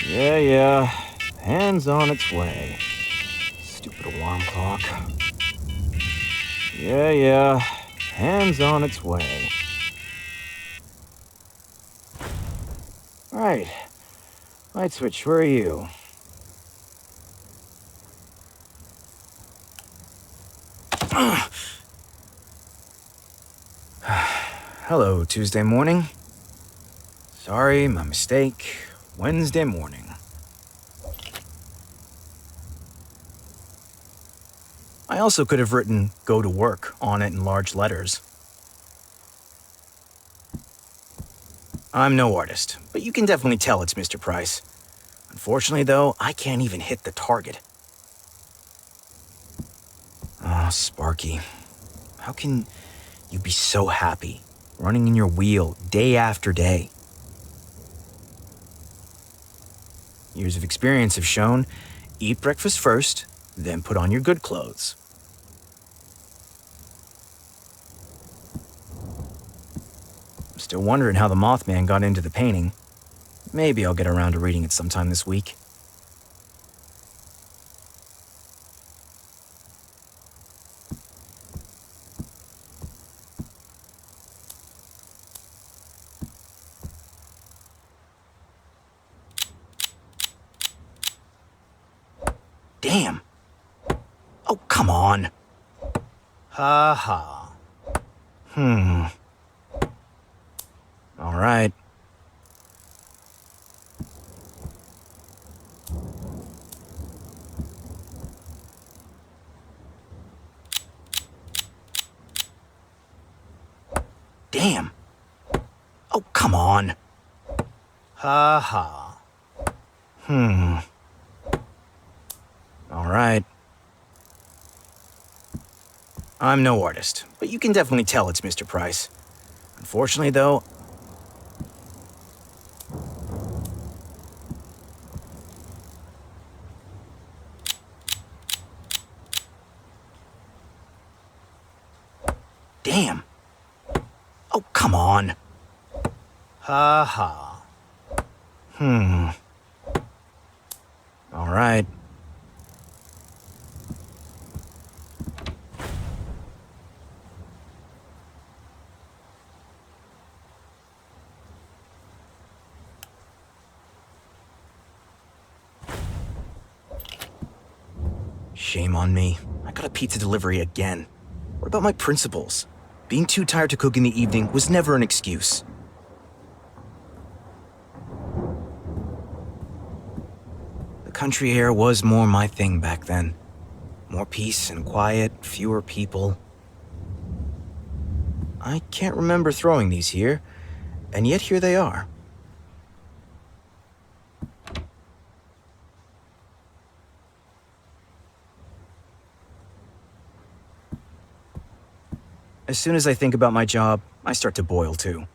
Yeah. Hands on its way. Stupid alarm clock. Yeah. Hands on its way. Right. Light switch, where are you? Hello, Tuesday morning. Sorry, my mistake. Wednesday morning. I also could have written "go to work" on it in large letters. I'm no artist, but you can definitely tell it's Mr. Price. Unfortunately, though, I can't even hit the target. Oh, Sparky. How can you be so happy, running in your wheel day after day? Years of experience have shown, eat breakfast first, then put on your good clothes. I'm still wondering how the Mothman got into the painting. Maybe I'll get around to reading it sometime this week. Damn. Oh, come on. Ha ha. All right. Damn. Oh, come on. Ha ha. All right. I'm no artist, but you can definitely tell it's Mr. Price. Unfortunately, though, damn. Oh, come on. Ha ha. All right. Shame on me. I got a pizza delivery again. What about my principles? Being too tired to cook in the evening was never an excuse. The country air was more my thing back then. More peace and quiet, fewer people. I can't remember throwing these here, and yet here they are. As soon as I think about my job, I start to boil too.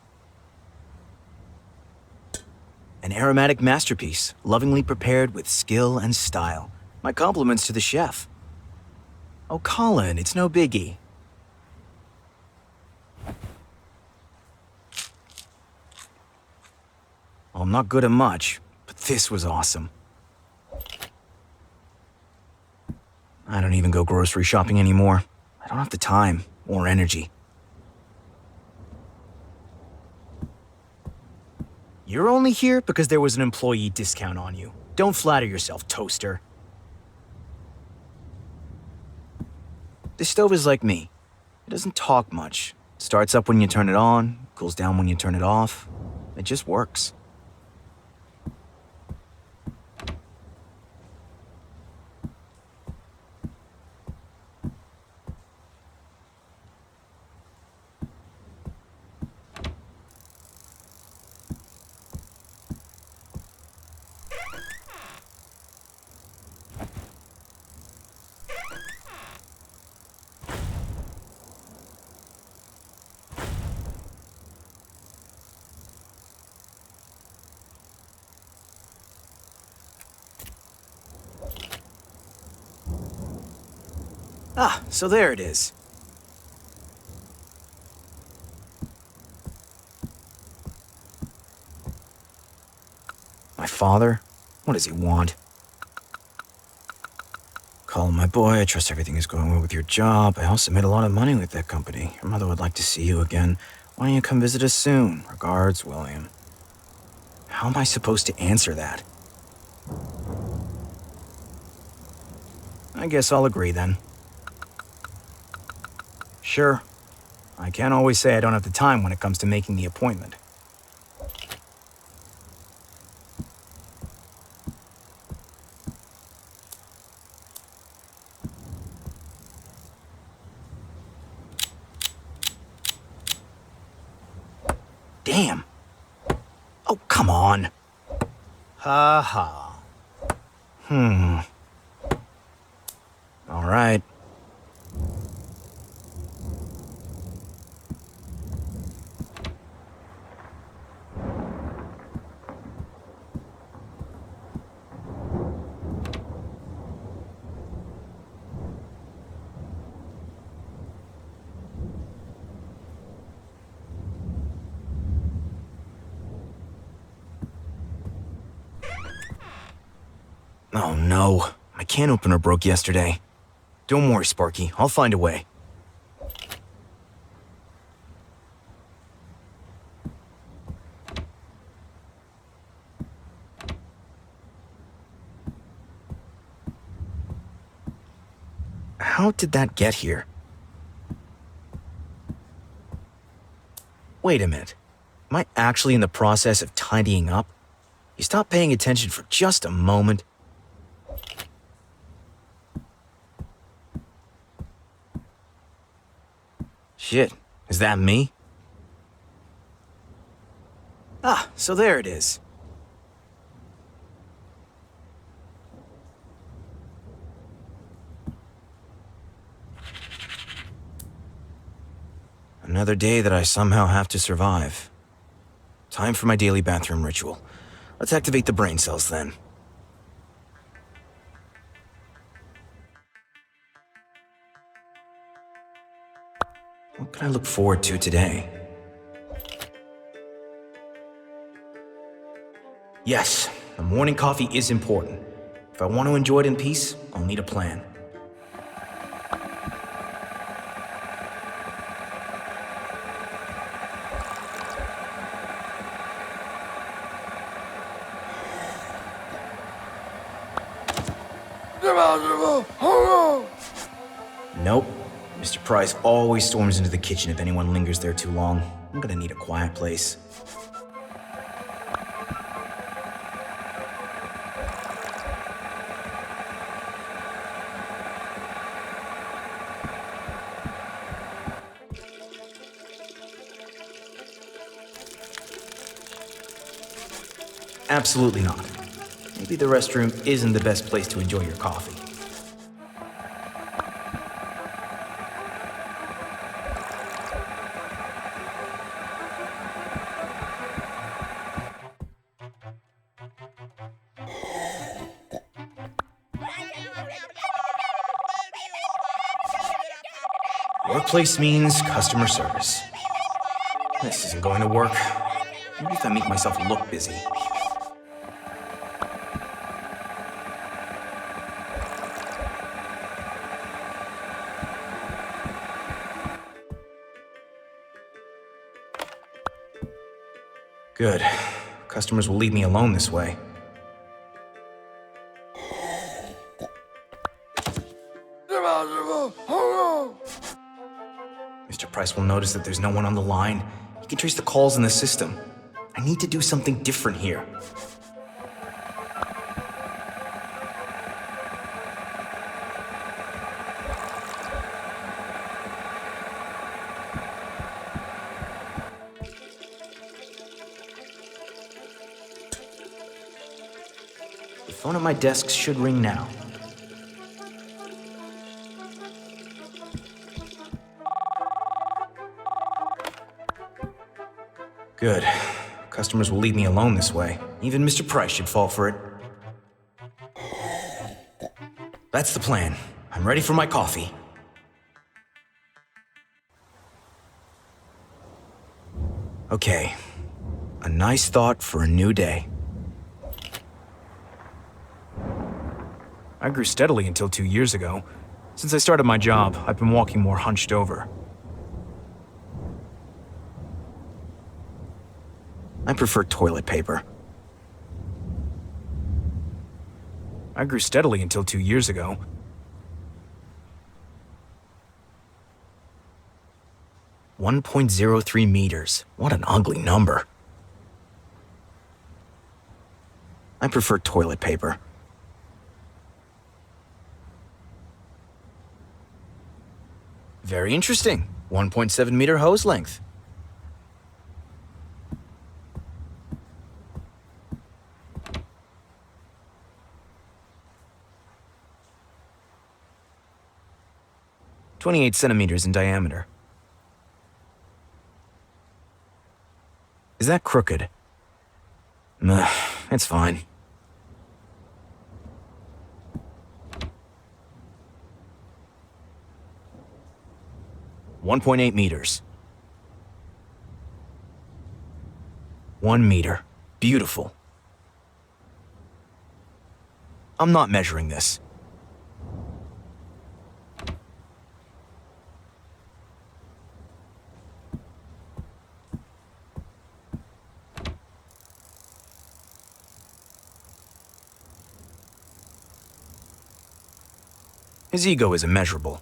An aromatic masterpiece, lovingly prepared with skill and style. My compliments to the chef. Oh, Colin, it's no biggie. Well, I'm not good at much, but this was awesome. I don't even go grocery shopping anymore. I don't have the time or energy. You're only here because there was an employee discount on you. Don't flatter yourself, toaster. This stove is like me. It doesn't talk much. It starts up when you turn it on, cools down when you turn it off. It just works. Ah, so there it is. My father? What does he want? Call my boy. I trust everything is going well with your job. I also made a lot of money with that company. Your mother would like to see you again. Why don't you come visit us soon? Regards, William. How am I supposed to answer that? I guess I'll agree then. Sure. I can't always say I don't have the time when it comes to making the appointment. Damn. Oh, come on. Ha ha. All right. Oh no, my can opener broke yesterday. Don't worry, Sparky, I'll find a way. How did that get here? Wait a minute. Am I actually in the process of tidying up? You stop paying attention for just a moment. Shit, is that me? Ah, so there it is. Another day that I somehow have to survive. Time for my daily bathroom ritual. Let's activate the brain cells then. What can I look forward to today? Yes, the morning coffee is important. If I want to enjoy it in peace, I'll need a plan. Nope. Mr. Price always storms into the kitchen if anyone lingers there too long. I'm gonna need a quiet place. Absolutely not. Maybe the restroom isn't the best place to enjoy your coffee. Workplace means customer service. This isn't going to work. Maybe if I make myself look busy. Good. Customers will leave me alone this way. Mr. Price will notice that there's no one on the line. He can trace the calls in the system. I need to do something different here. The phone at my desk should ring now. Good. Customers will leave me alone this way. Even Mr. Price should fall for it. That's the plan. I'm ready for my coffee. Okay. A nice thought for a new day. I grew steadily until 2 years ago. Since I started my job, I've been walking more hunched over. I prefer toilet paper. I grew steadily until 2 years ago. .03 meters. What an ugly number. I prefer toilet paper. Very interesting. 1.7 meter hose length. .28 centimeters in diameter. Is that crooked? It's fine. .8 meters. 1 meter. Beautiful. I'm not measuring this. His ego is immeasurable.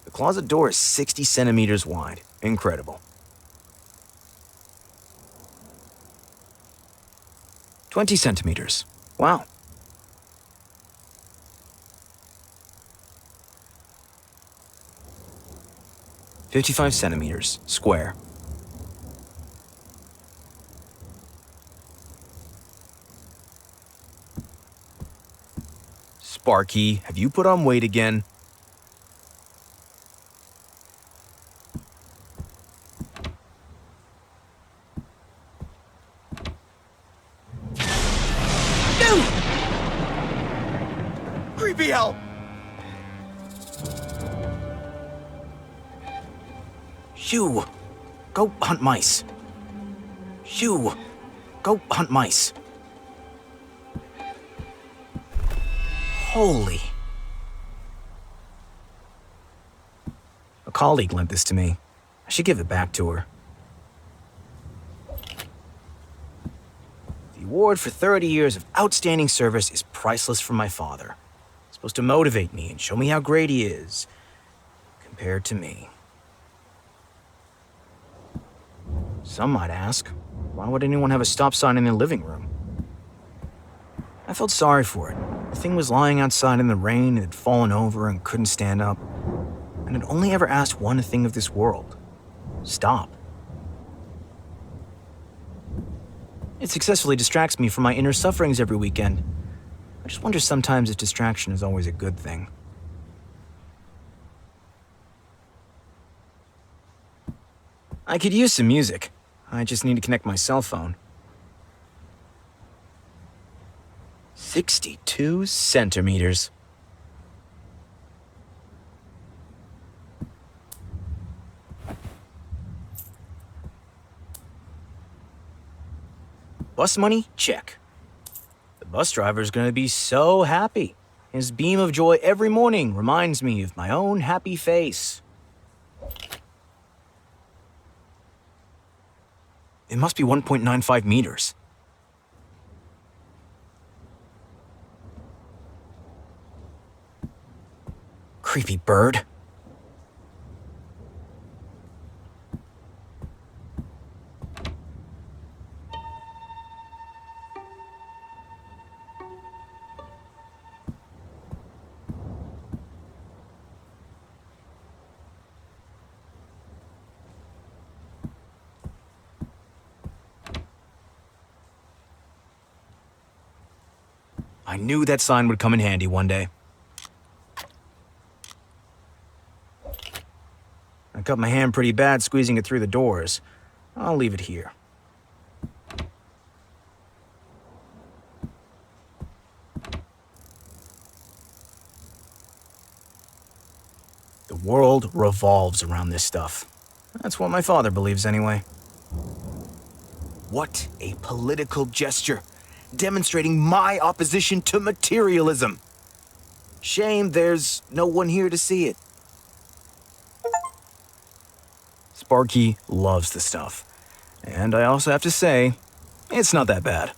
The closet door is 60 centimeters wide. Incredible. 20 centimeters. Wow. .55 centimeters, square. Sparky, have you put on weight again? No! Creepy hell! Shoo! Go hunt mice. Shoo! Go hunt mice. Holy. A colleague lent this to me. I should give it back to her. The award for 30 years of outstanding service is priceless from my father. It's supposed to motivate me and show me how great he is, compared to me. Some might ask, why would anyone have a stop sign in their living room? I felt sorry for it. The thing was lying outside in the rain and had fallen over and couldn't stand up. And had only ever asked one thing of this world. Stop. It successfully distracts me from my inner sufferings every weekend. I just wonder sometimes if distraction is always a good thing. I could use some music. I just need to connect my cell phone. 62 centimeters. Bus money? Check. The bus driver's gonna be so happy. His beam of joy every morning reminds me of my own happy face. It must be 1.95 meters. Creepy bird. I knew that sign would come in handy one day. I cut my hand pretty bad squeezing it through the doors. I'll leave it here. The world revolves around this stuff. That's what my father believes anyway. What a political gesture. demonstrating my opposition to materialism. Shame there's no one here to see it. Sparky loves the stuff. And I also have to say, it's not that bad.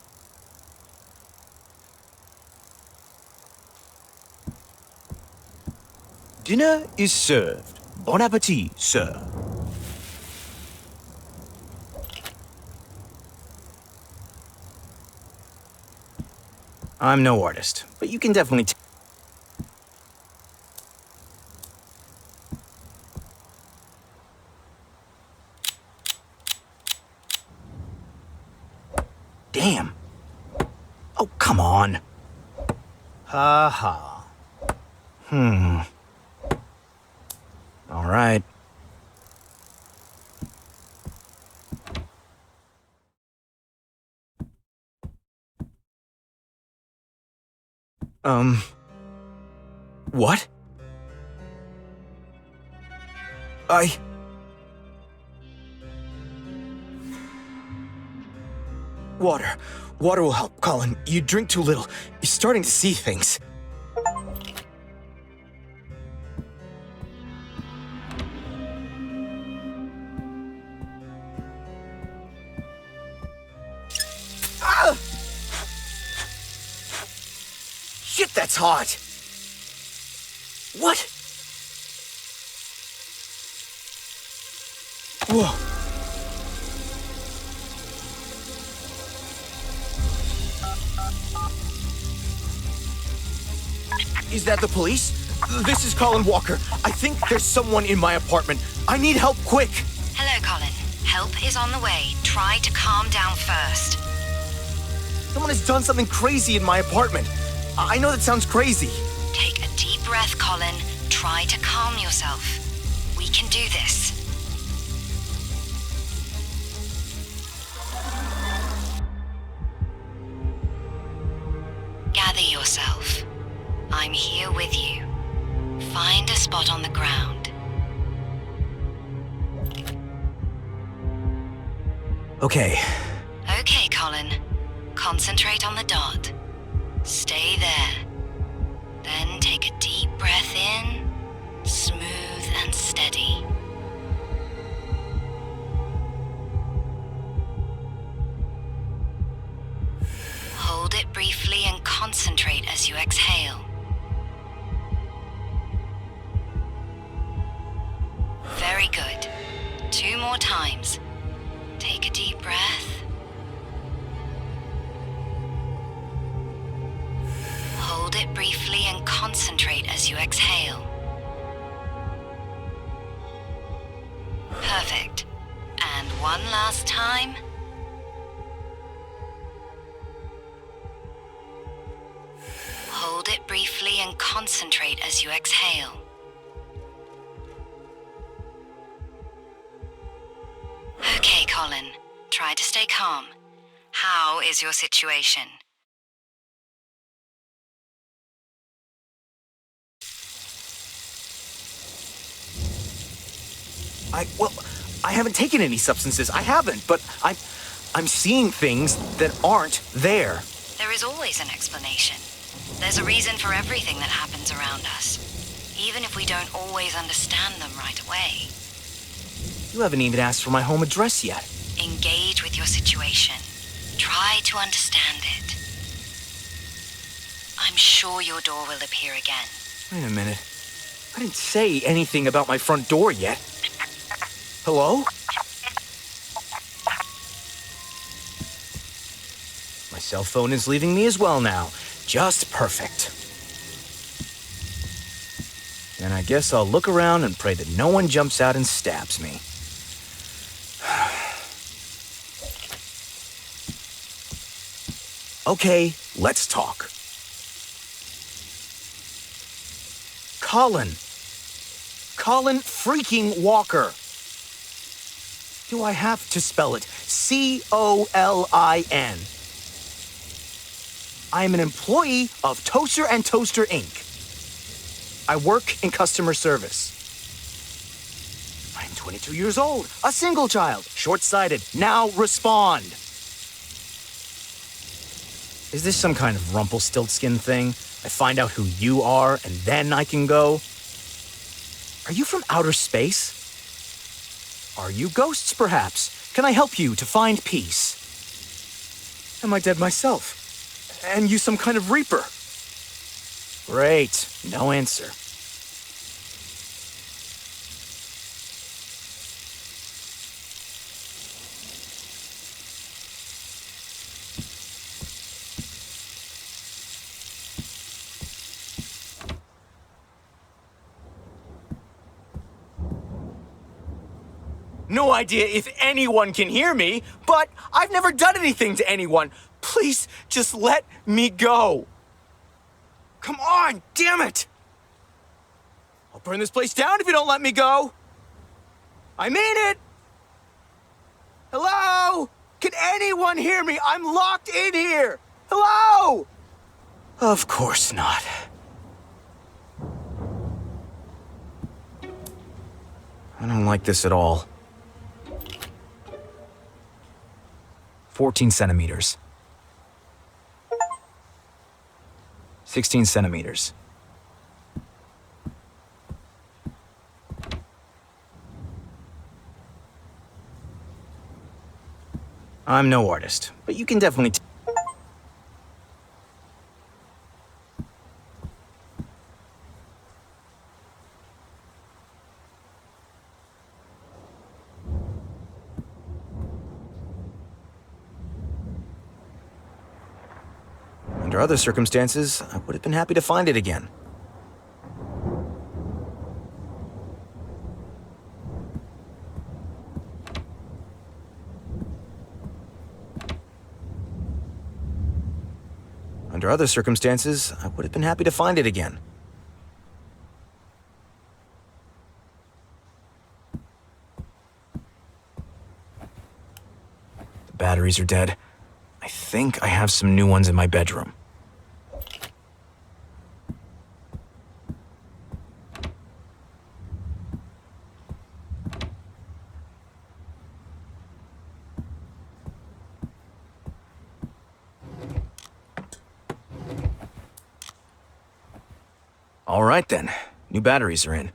Dinner is served. Bon appetit, sir. I'm no artist, but you can definitely Damn. Oh, come on. Ha ha. All right. What? Water. Water will help, Colin. You drink too little. You're starting to see things. Ah! Shit, that's hot. What? Whoa. Is that the police? This is Colin Walker. I think there's someone in my apartment. I need help quick. Hello, Colin. Help is on the way. Try to calm down first. Someone has done something crazy in my apartment. I know that sounds crazy. Take a deep breath, Colin. Try to calm yourself. We can do this. Gather yourself. I'm here with you. Find a spot on the ground. Okay. Okay, Colin. Concentrate on the dot. Stay there. Then take a deep breath in, smooth and steady. Hold it briefly and concentrate as you exhale. Very good. 2 more times. Take a deep breath. Hold it briefly and concentrate as you exhale. Perfect. And one last time. Hold it briefly and concentrate as you exhale. Okay, Colin. Try to stay calm. How is your situation? I haven't taken any substances. I haven't, but I'm seeing things that aren't there. There is always an explanation. There's a reason for everything that happens around us, even if we don't always understand them right away. You haven't even asked for my home address yet. Engage with your situation. Try to understand it. I'm sure your door will appear again. Wait a minute. I didn't say anything about my front door yet. Hello? My cell phone is leaving me as well now. Just perfect. Then I guess I'll look around and pray that no one jumps out and stabs me. Okay, let's talk. Colin freaking Walker. Do I have to spell it? C-O-L-I-N. I am an employee of Toaster and Toaster Inc. I work in customer service. I'm 22 years old, a single child, short-sighted. Now respond. Is this some kind of Rumpelstiltskin thing? I find out who you are, and then I can go? Are you from outer space? Are you ghosts, perhaps? Can I help you to find peace? Am I dead myself? And you some kind of reaper? Great, no answer. No idea if anyone can hear me, but I've never done anything to anyone. Please, just let me go. Come on, damn it! I'll burn this place down if you don't let me go. I mean it! Hello? Can anyone hear me? I'm locked in here! Hello? Of course not. I don't like this at all. 14 centimeters. 16 centimeters. I'm no artist, but you can definitely Under other circumstances, I would have been happy to find it again. Under other circumstances, I would have been happy to find it again. The batteries are dead. I think I have some new ones in my bedroom. All right then, new batteries are in.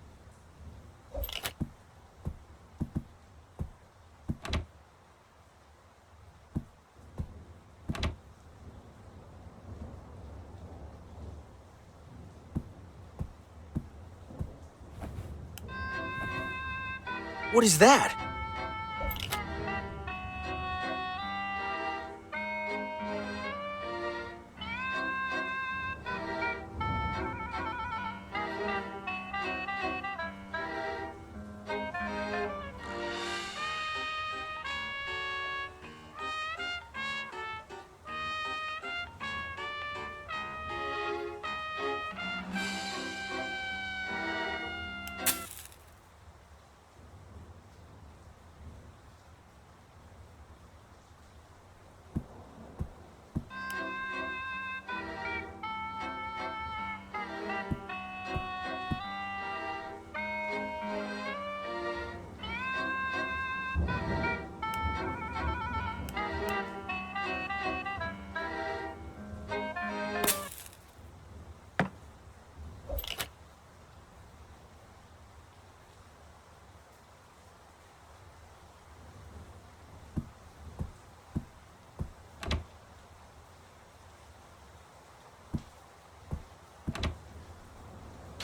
What is that?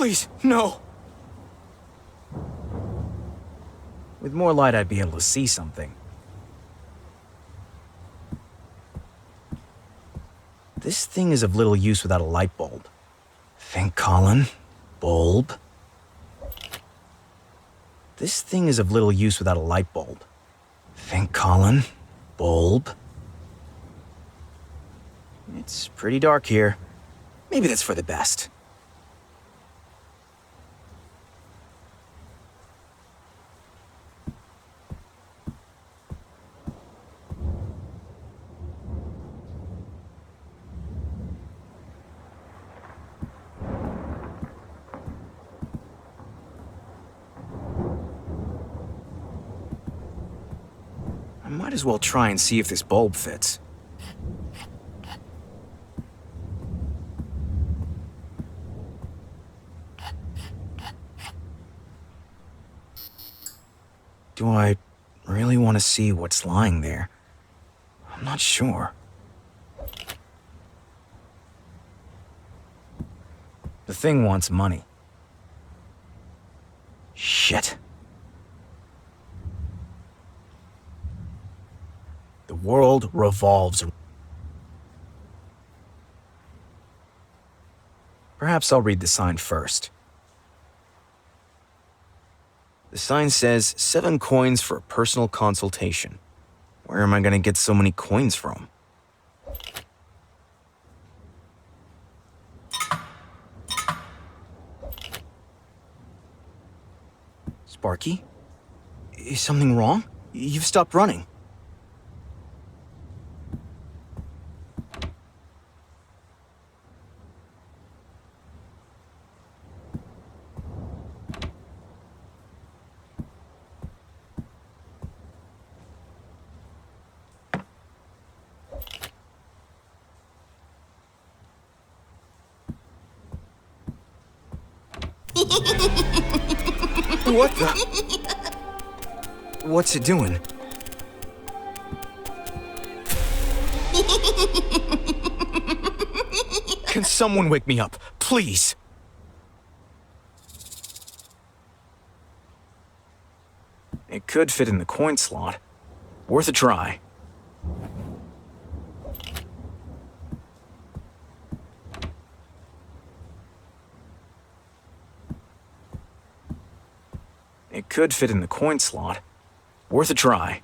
Please, no. With more light, I'd be able to see something. This thing is of little use without a light bulb. Think, Colin. Bulb. This thing is of little use without a light bulb. Think, Colin. Bulb. It's pretty dark here. Maybe that's for the best. I might as well try and see if this bulb fits. Do I really want to see what's lying there? I'm not sure. The thing wants money. Shit. The world revolves. Perhaps I'll read the sign first. The sign says 7 coins for a personal consultation. Where am I gonna get so many coins from? Sparky? Is something wrong? You've stopped running. What the? What's it doing? Can someone wake me up, please? It could fit in the coin slot. Worth a try. It could fit in the coin slot. Worth a try.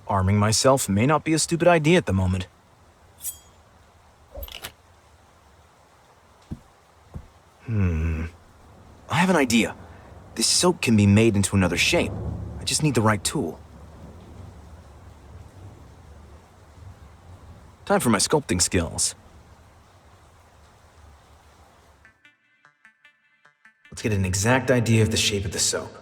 Arming myself may not be a stupid idea at the moment. I have an idea. This soap can be made into another shape. I just need the right tool. Time for my sculpting skills. Let's get an exact idea of the shape of the soap.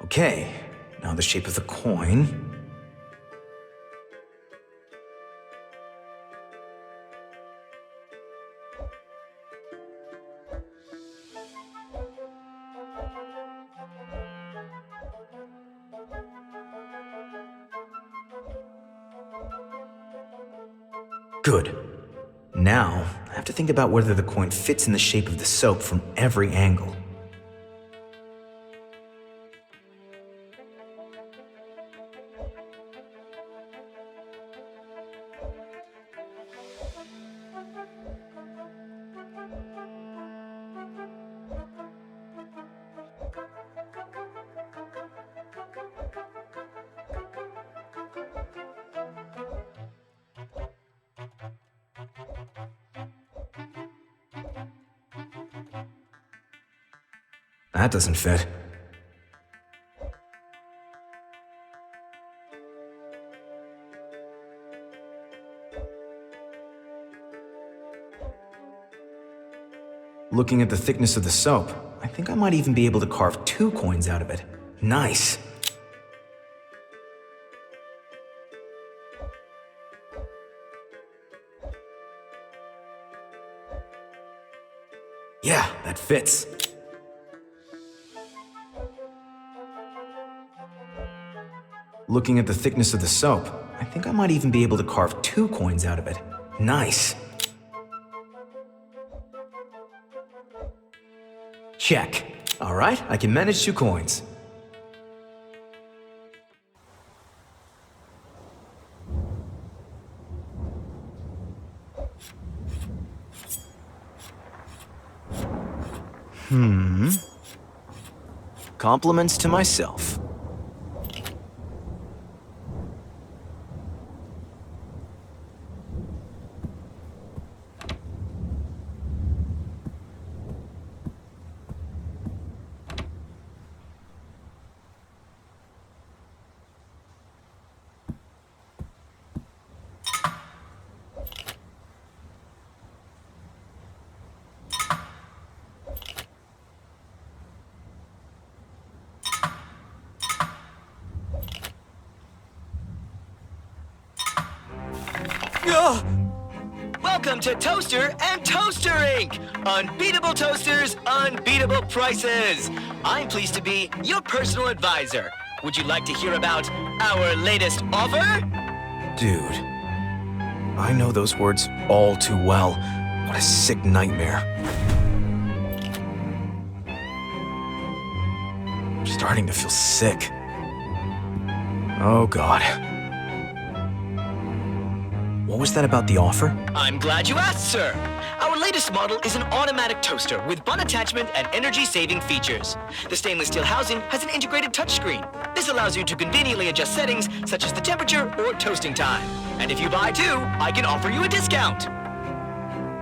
Okay, now the shape of the coin. Good. Now, I have to think about whether the coin fits in the shape of the soap from every angle. That doesn't fit. Looking at the thickness of the soap, I think I might even be able to carve 2 coins out of it. Nice. Yeah, that fits. Looking at the thickness of the soap, I think I might even be able to carve 2 coins out of it. Nice. Check. All right, I can manage 2 coins. Compliments to myself. Ugh! Welcome to Toaster and Toaster Inc. Unbeatable toasters, unbeatable prices. I'm pleased to be your personal advisor. Would you like to hear about our latest offer? Dude, I know those words all too well. What a sick nightmare. I'm starting to feel sick. Oh God. What was that about the offer? I'm glad you asked, sir. Our latest model is an automatic toaster with bun attachment and energy-saving features. The stainless steel housing has an integrated touchscreen. This allows you to conveniently adjust settings such as the temperature or toasting time. And if you buy two, I can offer you a discount.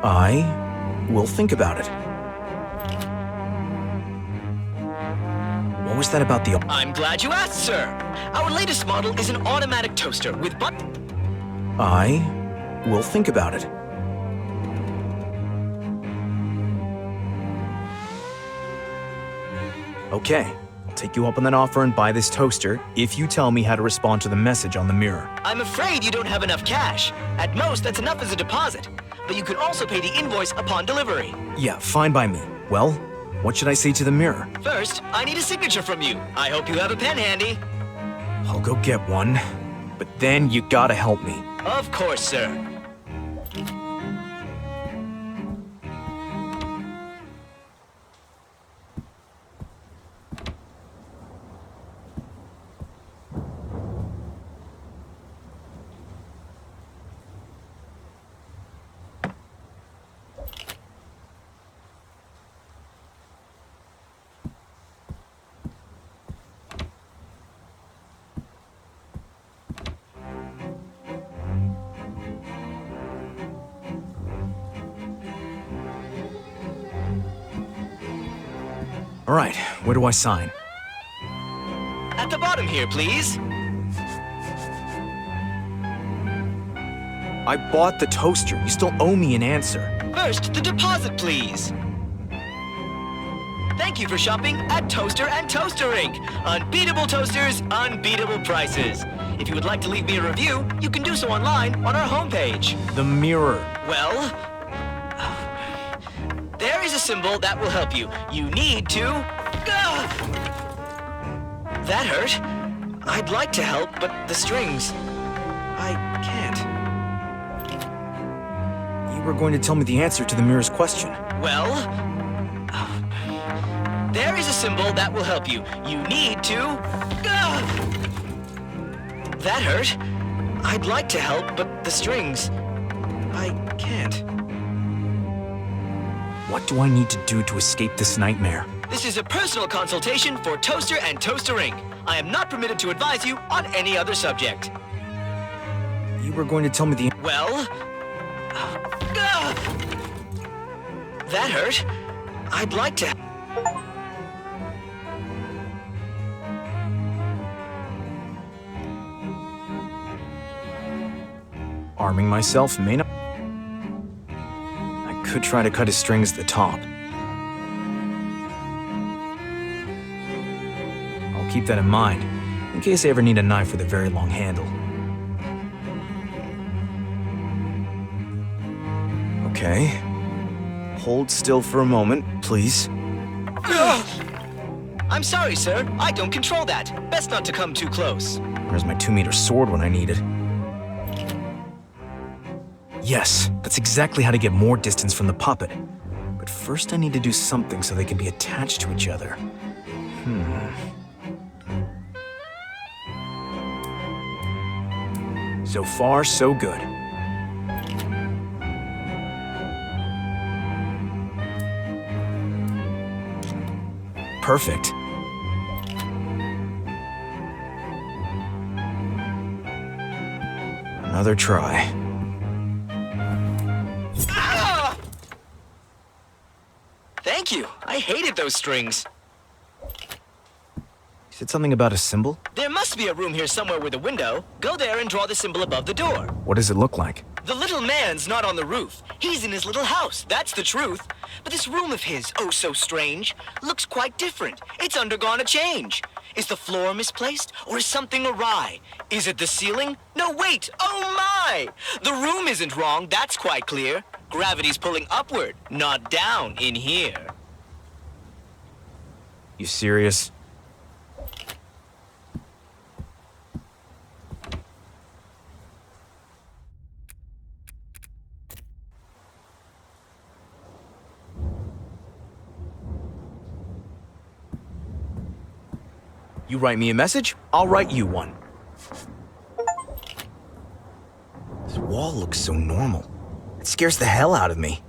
I will think about it. What was that about the... I'm glad you asked, sir. Our latest model is an automatic toaster with bun... I will think about it. Okay, I'll take you up on that offer and buy this toaster if you tell me how to respond to the message on the mirror. I'm afraid you don't have enough cash. At most, that's enough as a deposit. But you can also pay the invoice upon delivery. Yeah, fine by me. Well, what should I say to the mirror? First, I need a signature from you. I hope you have a pen handy. I'll go get one, but then you gotta help me. Of course, sir. All right, where do I sign? At the bottom here, please. I bought the toaster. You still owe me an answer. First, the deposit, please. Thank you for shopping at Toaster and Toaster Inc. Unbeatable toasters, unbeatable prices. If you would like to leave me a review, you can do so online on our homepage. The mirror. Well, there is a symbol that will help you. You need to... That hurt. I'd like to help, but the strings... I can't. You were going to tell me the answer to the mirror's question. Well, there is a symbol that will help you. You need to... That hurt. I'd like to help, but the strings... I can't. What do I need to do to escape this nightmare? This is a personal consultation for Toaster and Toaster Inc. I am not permitted to advise you on any other subject. You were going to tell me the... Well... That hurt. I'd like to... Arming myself may not... I could try to cut his strings at the top. I'll keep that in mind, in case I ever need a knife with a very long handle. Okay. Hold still for a moment, please. I'm sorry, sir. I don't control that. Best not to come too close. Where's my 2-meter sword when I need it? Yes, that's exactly how to get more distance from the puppet. But first I need to do something so they can be attached to each other. So far, so good. Perfect. Another try. Ah! Thank you. I hated those strings. You said something about a symbol? There must be a room here somewhere with a window. Go there and draw the symbol above the door. What does it look like? The little man's not on the roof. He's in his little house. That's the truth. But this room of his, oh so strange, looks quite different. It's undergone a change. Is the floor misplaced, or is something awry? Is it the ceiling? No, wait! Oh my! The room isn't wrong, that's quite clear. Gravity's pulling upward, not down in here. You serious? You write me a message, I'll write you one. This wall looks so normal. It scares the hell out of me.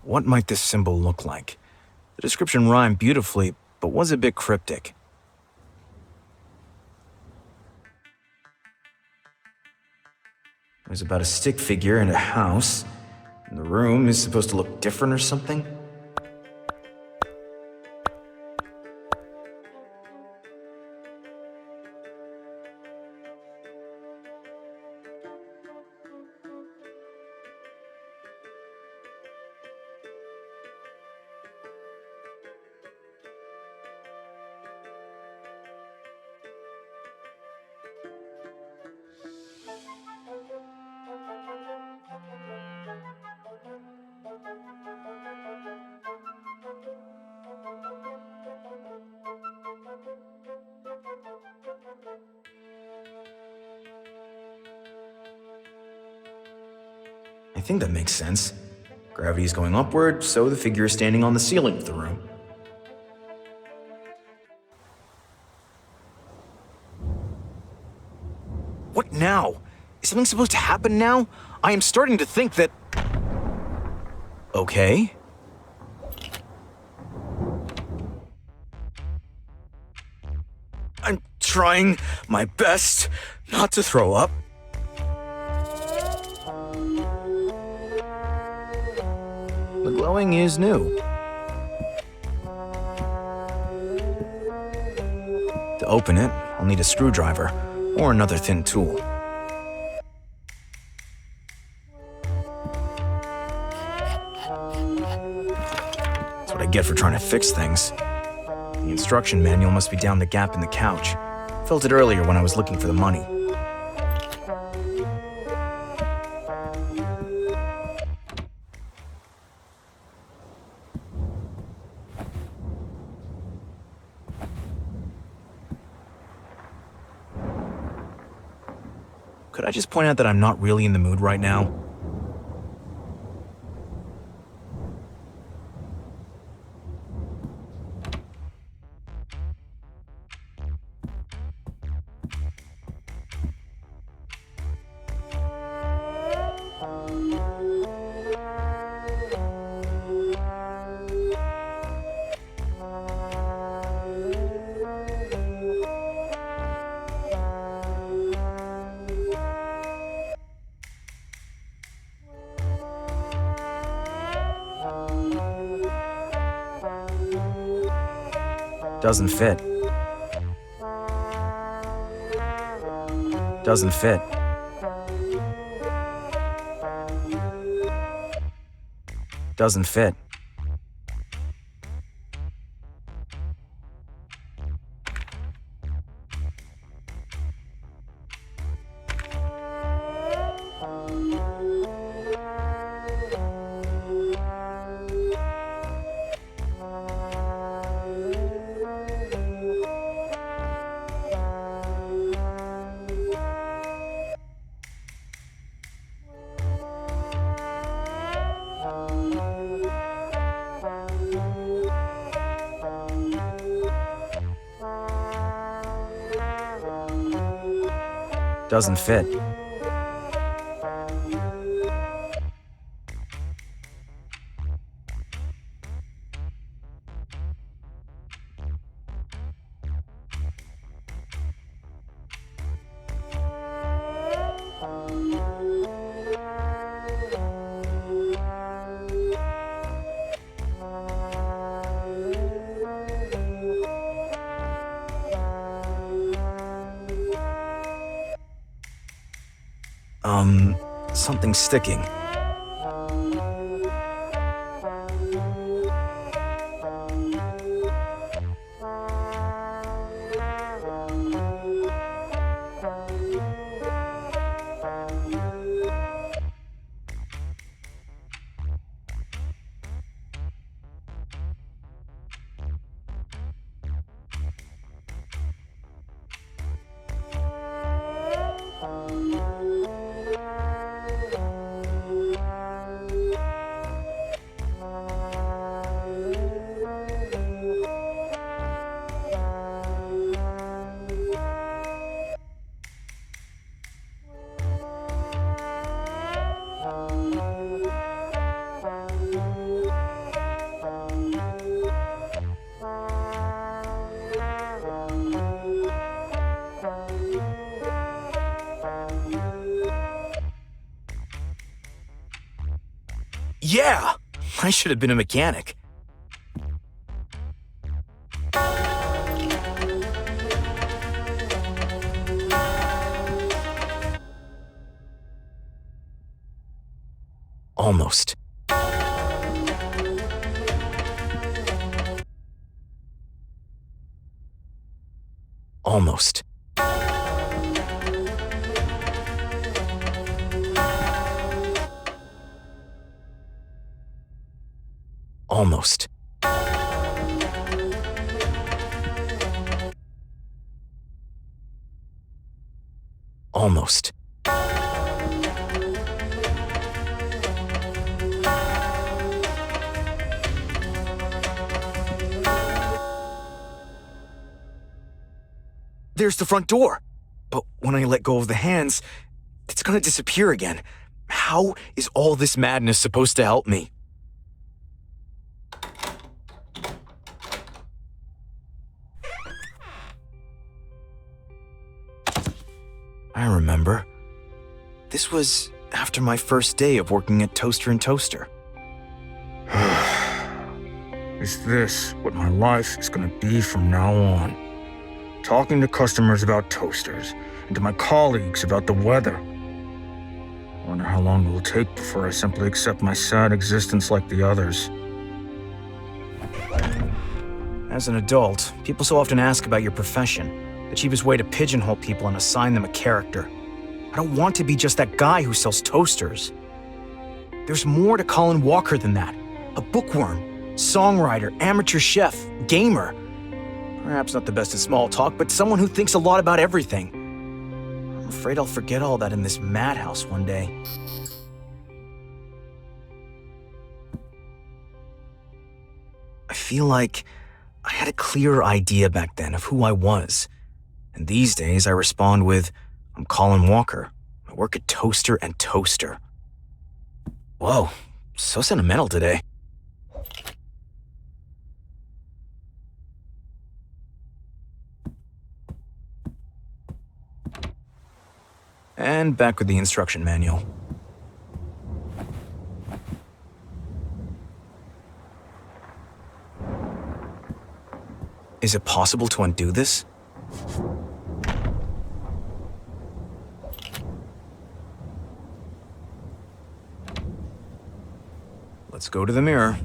What might this symbol look like? The description rhymed beautifully, but was a bit cryptic. It was about a stick figure in a house, and the room is supposed to look different or something? I think that makes sense. Gravity is going upward, so the figure is standing on the ceiling of the room. What now? Is something supposed to happen now? I am starting to think that... Okay. I'm trying my best not to throw up. The glowing is new. To open it, I'll need a screwdriver or another thin tool. That's what I get for trying to fix things. The instruction manual must be down the gap in the couch. Felt it earlier when I was looking for the money. Could I just point out that I'm not really in the mood right now? Doesn't fit. Doesn't fit. Doesn't fit. Doesn't fit. something sticking. Yeah! I should have been a mechanic. Almost. Almost. Almost. Almost. There's the front door. But when I let go of the hands, it's gonna disappear again. How is all this madness supposed to help me? I remember. This was after my first day of working at Toaster & Toaster. Is this what my life is gonna be from now on? Talking to customers about toasters, and to my colleagues about the weather. I wonder how long it will take before I simply accept my sad existence like the others. As an adult, people so often ask about your profession, the cheapest way to pigeonhole people and assign them a character. I don't want to be just that guy who sells toasters. There's more to Colin Walker than that. A bookworm, songwriter, amateur chef, gamer. Perhaps not the best at small talk, but someone who thinks a lot about everything. I'm afraid I'll forget all that in this madhouse one day. I feel like I had a clearer idea back then of who I was. And these days I respond with, I'm Colin Walker. I work at Toaster & Toaster. Whoa, so sentimental today. And back with the instruction manual. Is it possible to undo this? Let's go to the mirror.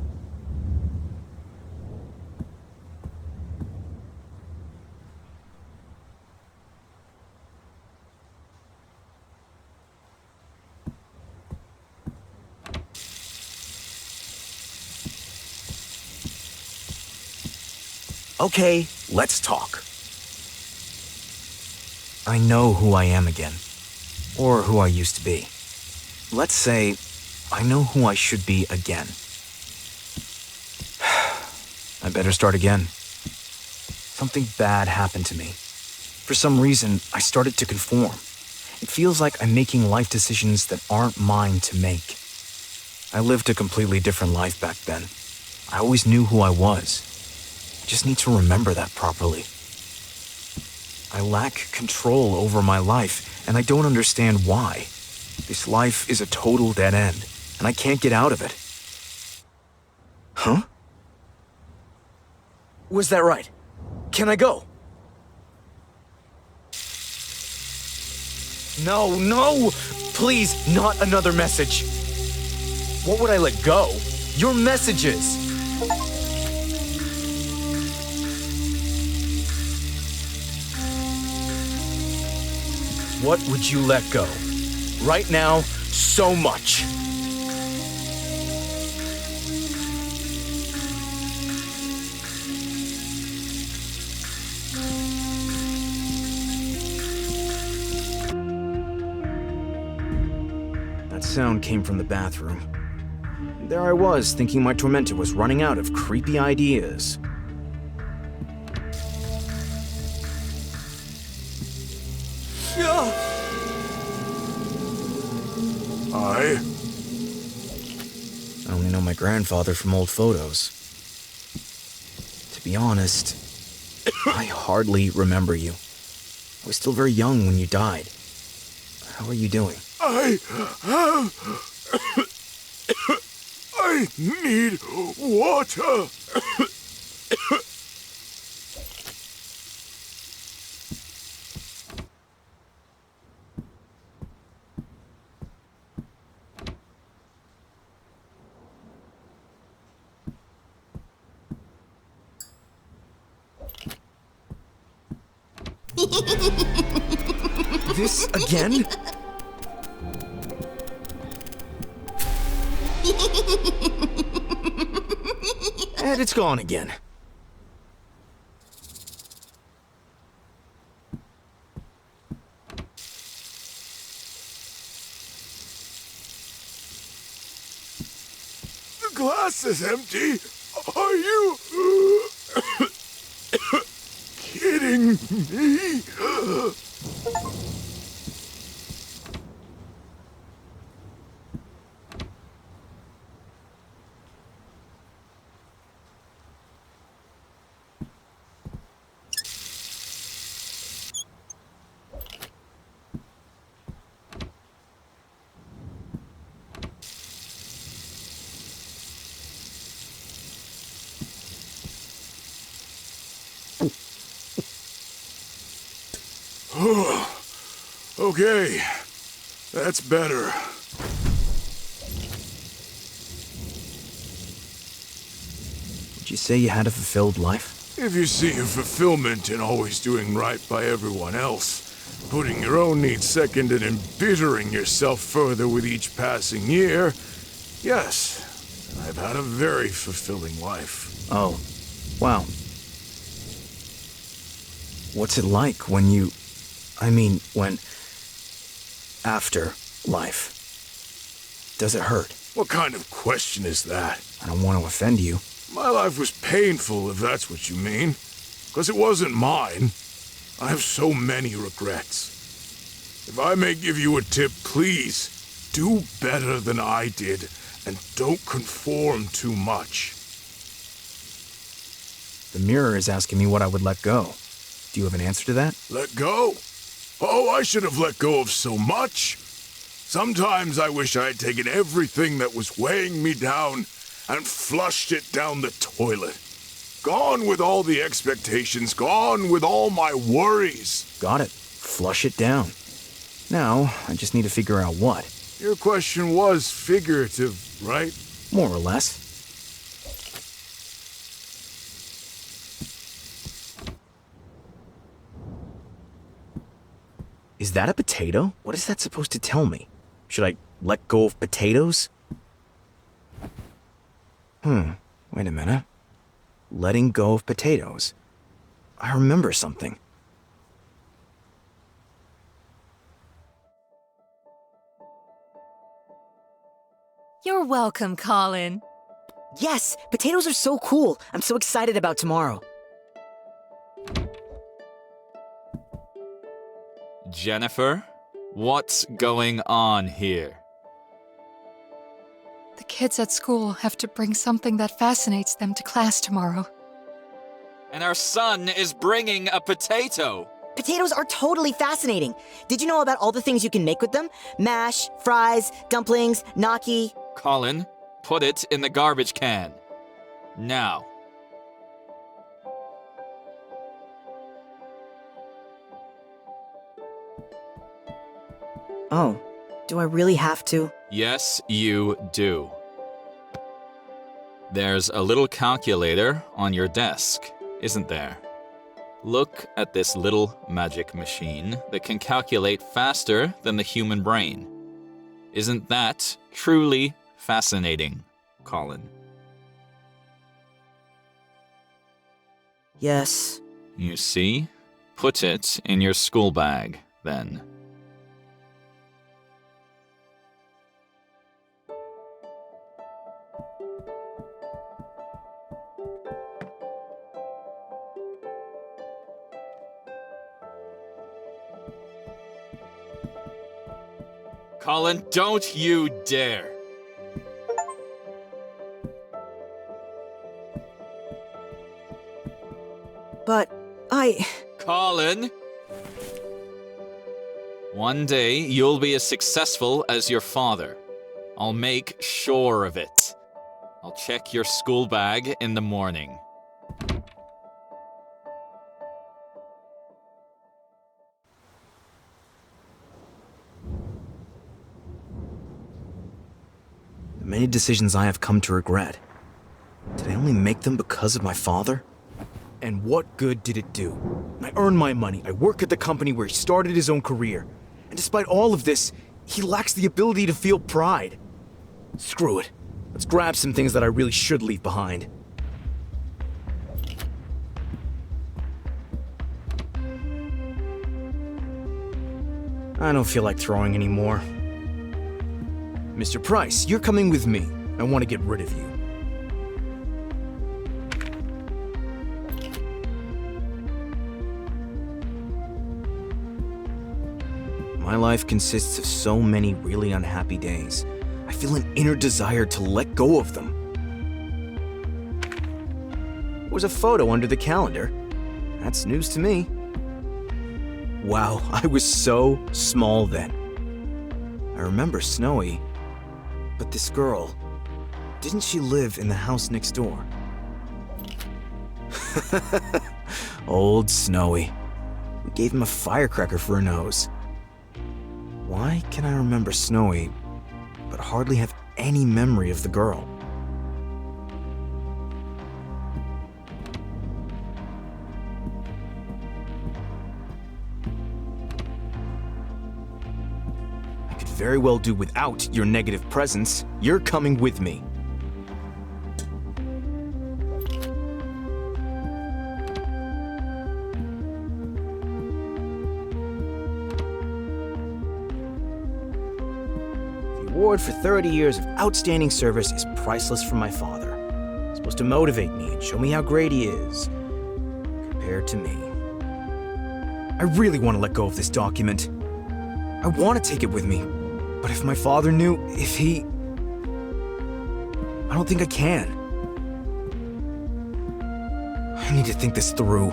Okay, let's talk. I know who I am again, or who I used to be. Let's say I know who I should be again. I better start again. Something bad happened to me. For some reason, I started to conform. It feels like I'm making life decisions that aren't mine to make. I lived a completely different life back then. I always knew who I was. I just need to remember that properly. I lack control over my life, and I don't understand why. This life is a total dead end, and I can't get out of it. Huh? Was that right? Can I go? No, no! Please, not another message. What would I let go? Your messages! What would you let go? Right now, so much. That sound came from the bathroom. There I was, thinking my tormentor was running out of creepy ideas. I only know my grandfather from old photos. To be honest, I hardly remember you. I was still very young when you died. How are you doing? I need water. This again? And it's gone again. The glass is empty. Are you kidding me? Okay, that's better. Would you say you had a fulfilled life? If you see your fulfillment in always doing right by everyone else, putting your own needs second and embittering yourself further with each passing year, yes, I've had a very fulfilling life. Oh, wow. What's it like when you... when... after life? Does it hurt? What kind of question is that? I don't want to offend you. My life was painful, if that's what you mean. Because it wasn't mine. I have so many regrets. If I may give you a tip, please, do better than I did, and don't conform too much. The mirror is asking me what I would let go. Do you have an answer to that? Let go? Oh, I should have let go of so much. Sometimes I wish I had taken everything that was weighing me down and flushed it down the toilet. Gone with all the expectations, gone with all my worries. Got it. Flush it down. Now, I just need to figure out what. Your question was figurative, right? More or less. Is that a potato? What is that supposed to tell me? Should I let go of potatoes? Wait a minute. Letting go of potatoes. I remember something. You're welcome, Colin. Yes, potatoes are so cool. I'm so excited about tomorrow. Jennifer, what's going on here? The kids at school have to bring something that fascinates them to class tomorrow. And our son is bringing a potato. Potatoes are totally fascinating. Did you know about all the things you can make with them? Mash, fries, dumplings, gnocchi. Colin, put it in the garbage can. Now. Oh, do I really have to? Yes, you do. There's a little calculator on your desk, isn't there? Look at this little magic machine that can calculate faster than the human brain. Isn't that truly fascinating, Colin? Yes. You see? Put it in your school bag, then. Colin, don't you dare! But Colin! One day, you'll be as successful as your father. I'll make sure of it. I'll check your school bag in the morning. The many decisions I have come to regret. Did I only make them because of my father? And what good did it do? I earn my money, I work at the company where he started his own career. And despite all of this, he lacks the ability to feel pride. Screw it. Let's grab some things that I really should leave behind. I don't feel like throwing anymore. Mr. Price, you're coming with me. I want to get rid of you. My life consists of so many really unhappy days. I feel an inner desire to let go of them. There was a photo under the calendar. That's news to me. Wow, I was so small then. I remember Snowy, but this girl, didn't she live in the house next door? Old Snowy. We gave him a firecracker for a nose. Why can I remember Snowy, but hardly have any memory of the girl? I could very well do without your negative presence. You're coming with me. The award for 30 years of outstanding service is priceless from my father. It's supposed to motivate me and show me how great he is, compared to me. I really want to let go of this document. I want to take it with me, but if my father knew, I don't think I can. I need to think this through.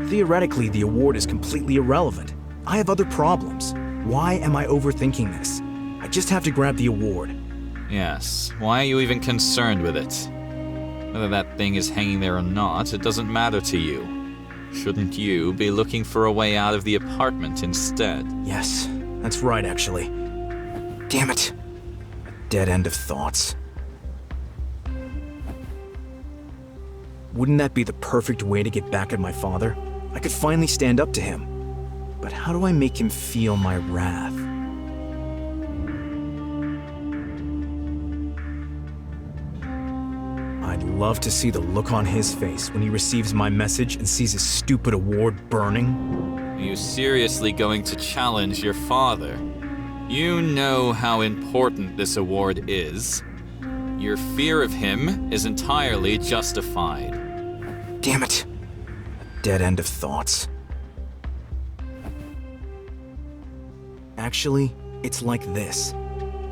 Theoretically, the award is completely irrelevant. I have other problems. Why am I overthinking this? I just have to grab the award. Yes, why are you even concerned with it? Whether that thing is hanging there or not, it doesn't matter to you. Shouldn't you be looking for a way out of the apartment instead? Yes, that's right, actually. Damn it. A dead end of thoughts. Wouldn't that be the perfect way to get back at my father? I could finally stand up to him. But how do I make him feel my wrath? I'd love to see the look on his face when he receives my message and sees his stupid award burning. Are you seriously going to challenge your father? You know how important this award is. Your fear of him is entirely justified. Damn it. A dead end of thoughts. Actually, it's like this.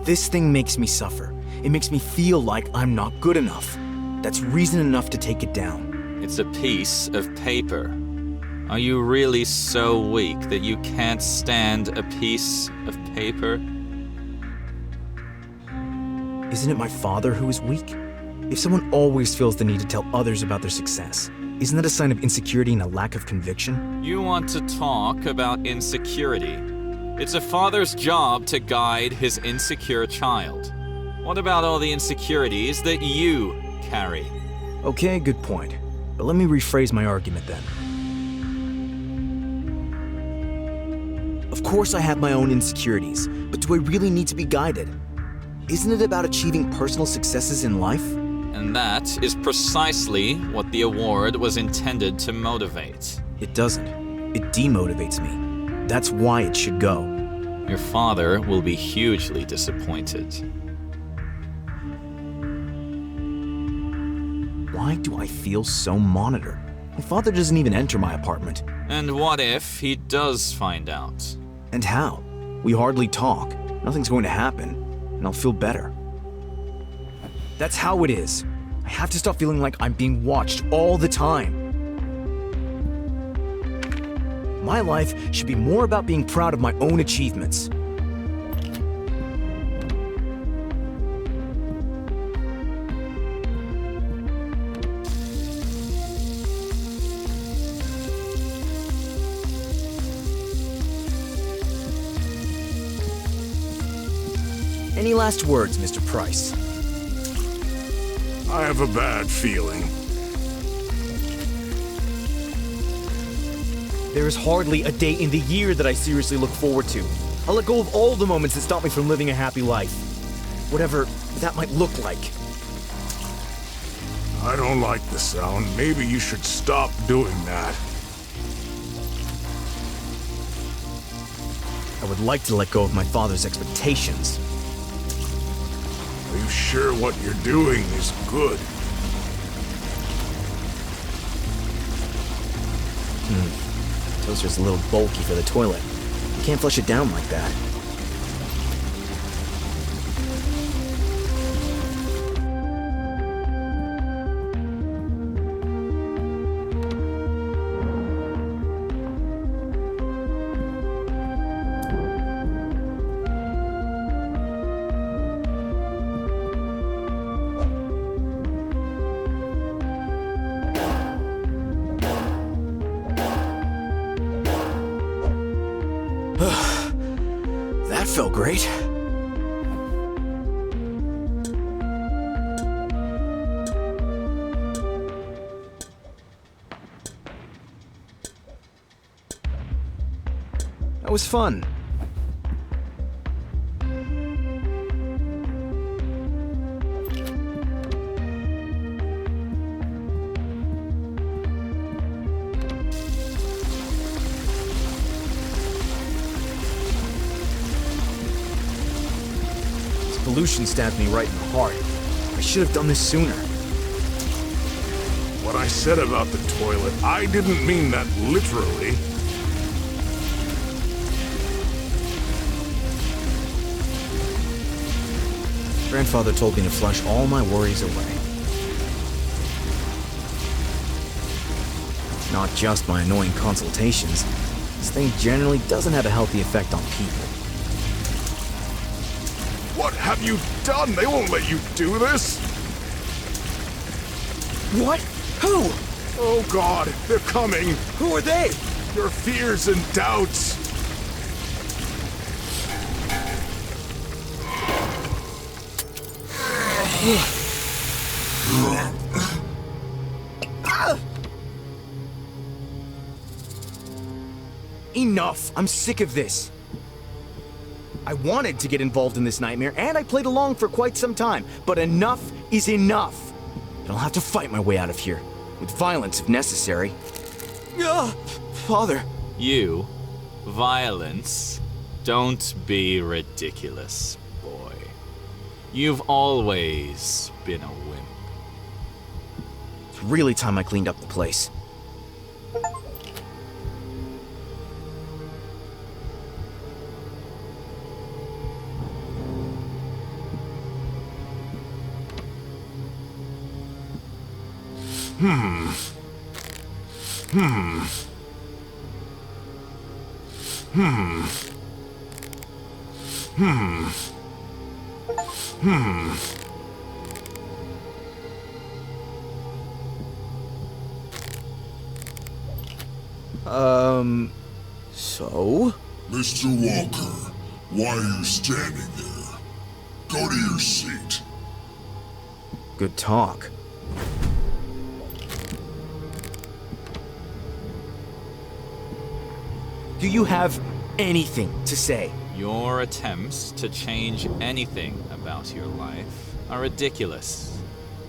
This thing makes me suffer. It makes me feel like I'm not good enough. That's reason enough to take it down. It's a piece of paper. Are you really so weak that you can't stand a piece of paper? Isn't it my father who is weak? If someone always feels the need to tell others about their success, isn't that a sign of insecurity and a lack of conviction? You want to talk about insecurity. It's a father's job to guide his insecure child. What about all the insecurities that you carry? Okay, good point. But let me rephrase my argument then. Of course I have my own insecurities, but do I really need to be guided? Isn't it about achieving personal successes in life? And that is precisely what the award was intended to motivate. It doesn't. It demotivates me. That's why it should go. Your father will be hugely disappointed. Why do I feel so monitored? My father doesn't even enter my apartment. And what if he does find out? And how? We hardly talk. Nothing's going to happen, and I'll feel better. That's how it is. I have to stop feeling like I'm being watched all the time. My life should be more about being proud of my own achievements. Any last words, Mr. Price? I have a bad feeling. There is hardly a day in the year that I seriously look forward to. I'll let go of all the moments that stop me from living a happy life. Whatever that might look like. I don't like the sound. Maybe you should stop doing that. I would like to let go of my father's expectations. Are you sure what you're doing is good? Toaster's a little bulky for the toilet. You can't flush it down like that. That felt great. That was fun. Pollution stabbed me right in the heart. I should have done this sooner. What I said about the toilet, I didn't mean that literally. Grandfather told me to flush all my worries away. Not just my annoying consultations. This thing generally doesn't have a healthy effect on people. What have you done? They won't let you do this. What? Who? Oh God, they're coming. Who are they? Your fears and doubts. Enough! I'm sick of this. I wanted to get involved in this nightmare, and I played along for quite some time, but enough is enough. And I'll have to fight my way out of here, with violence if necessary. Father. You? Violence? Don't be ridiculous, boy. You've always been a wimp. It's really time I cleaned up the place. So? Mr. Walker, why are you standing there? Go to your seat. Good talk. Do you have anything to say? Your attempts to change anything about your life are ridiculous.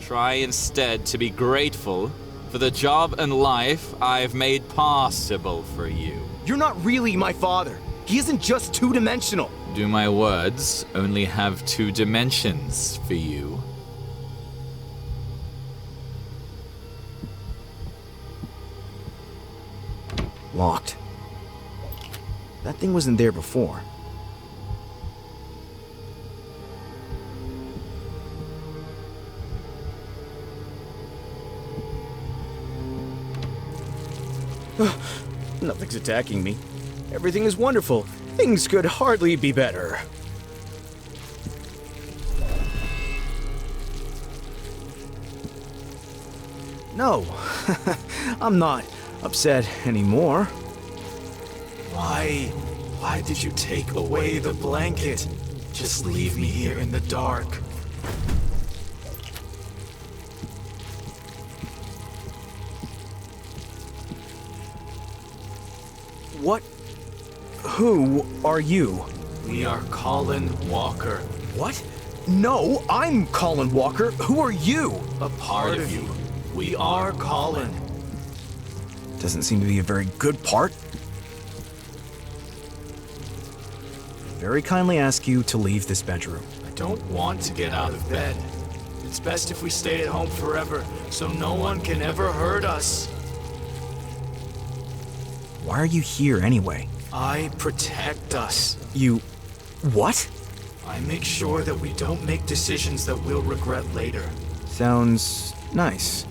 Try instead to be grateful for the job and life I've made possible for you. You're not really my father. He isn't just two-dimensional. Do my words only have 2 dimensions for you? Locked. That thing wasn't there before. Nothing's attacking me. Everything is wonderful. Things could hardly be better. No, I'm not upset anymore. Why did you take away the blanket? Just leave me here in the dark. What? Who are you? We are Colin Walker. What? No, I'm Colin Walker. Who are you? A part of you. We are Colin. Doesn't seem to be a very good part. Very kindly ask you to leave this bedroom. I don't want to get out of bed. It's best if we stay at home forever, so no one can ever hurt us. Why are you here anyway? I protect us. You... what? I make sure that we don't make decisions that we'll regret later. Sounds nice.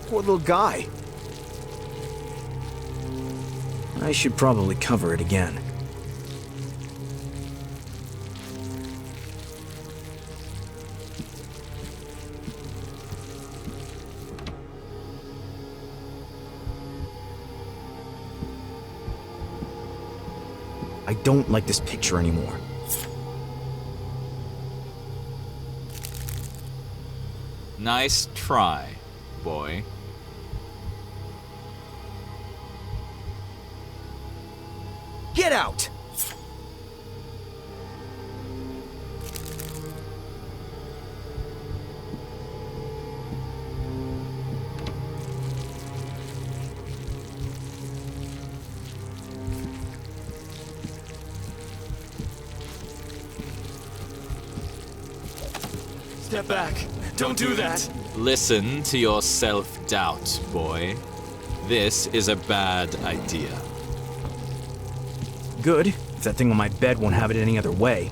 Poor little guy. I should probably cover it again. I don't like this picture anymore. Nice try, boy. Get out! Step back. Don't do that. Listen to your self-doubt, boy. This is a bad idea. Good, if that thing on my bed won't have it any other way.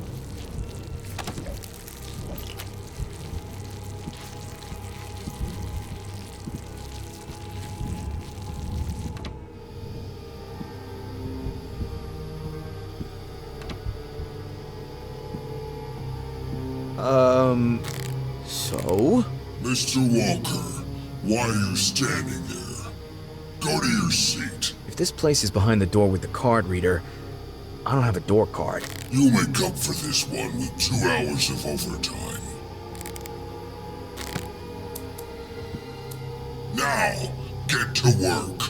So? Mr. Walker, why are you standing there? Go to your seat. If this place is behind the door with the card reader, I don't have a door card. You'll make up for this one with 2 hours of overtime. Now, get to work.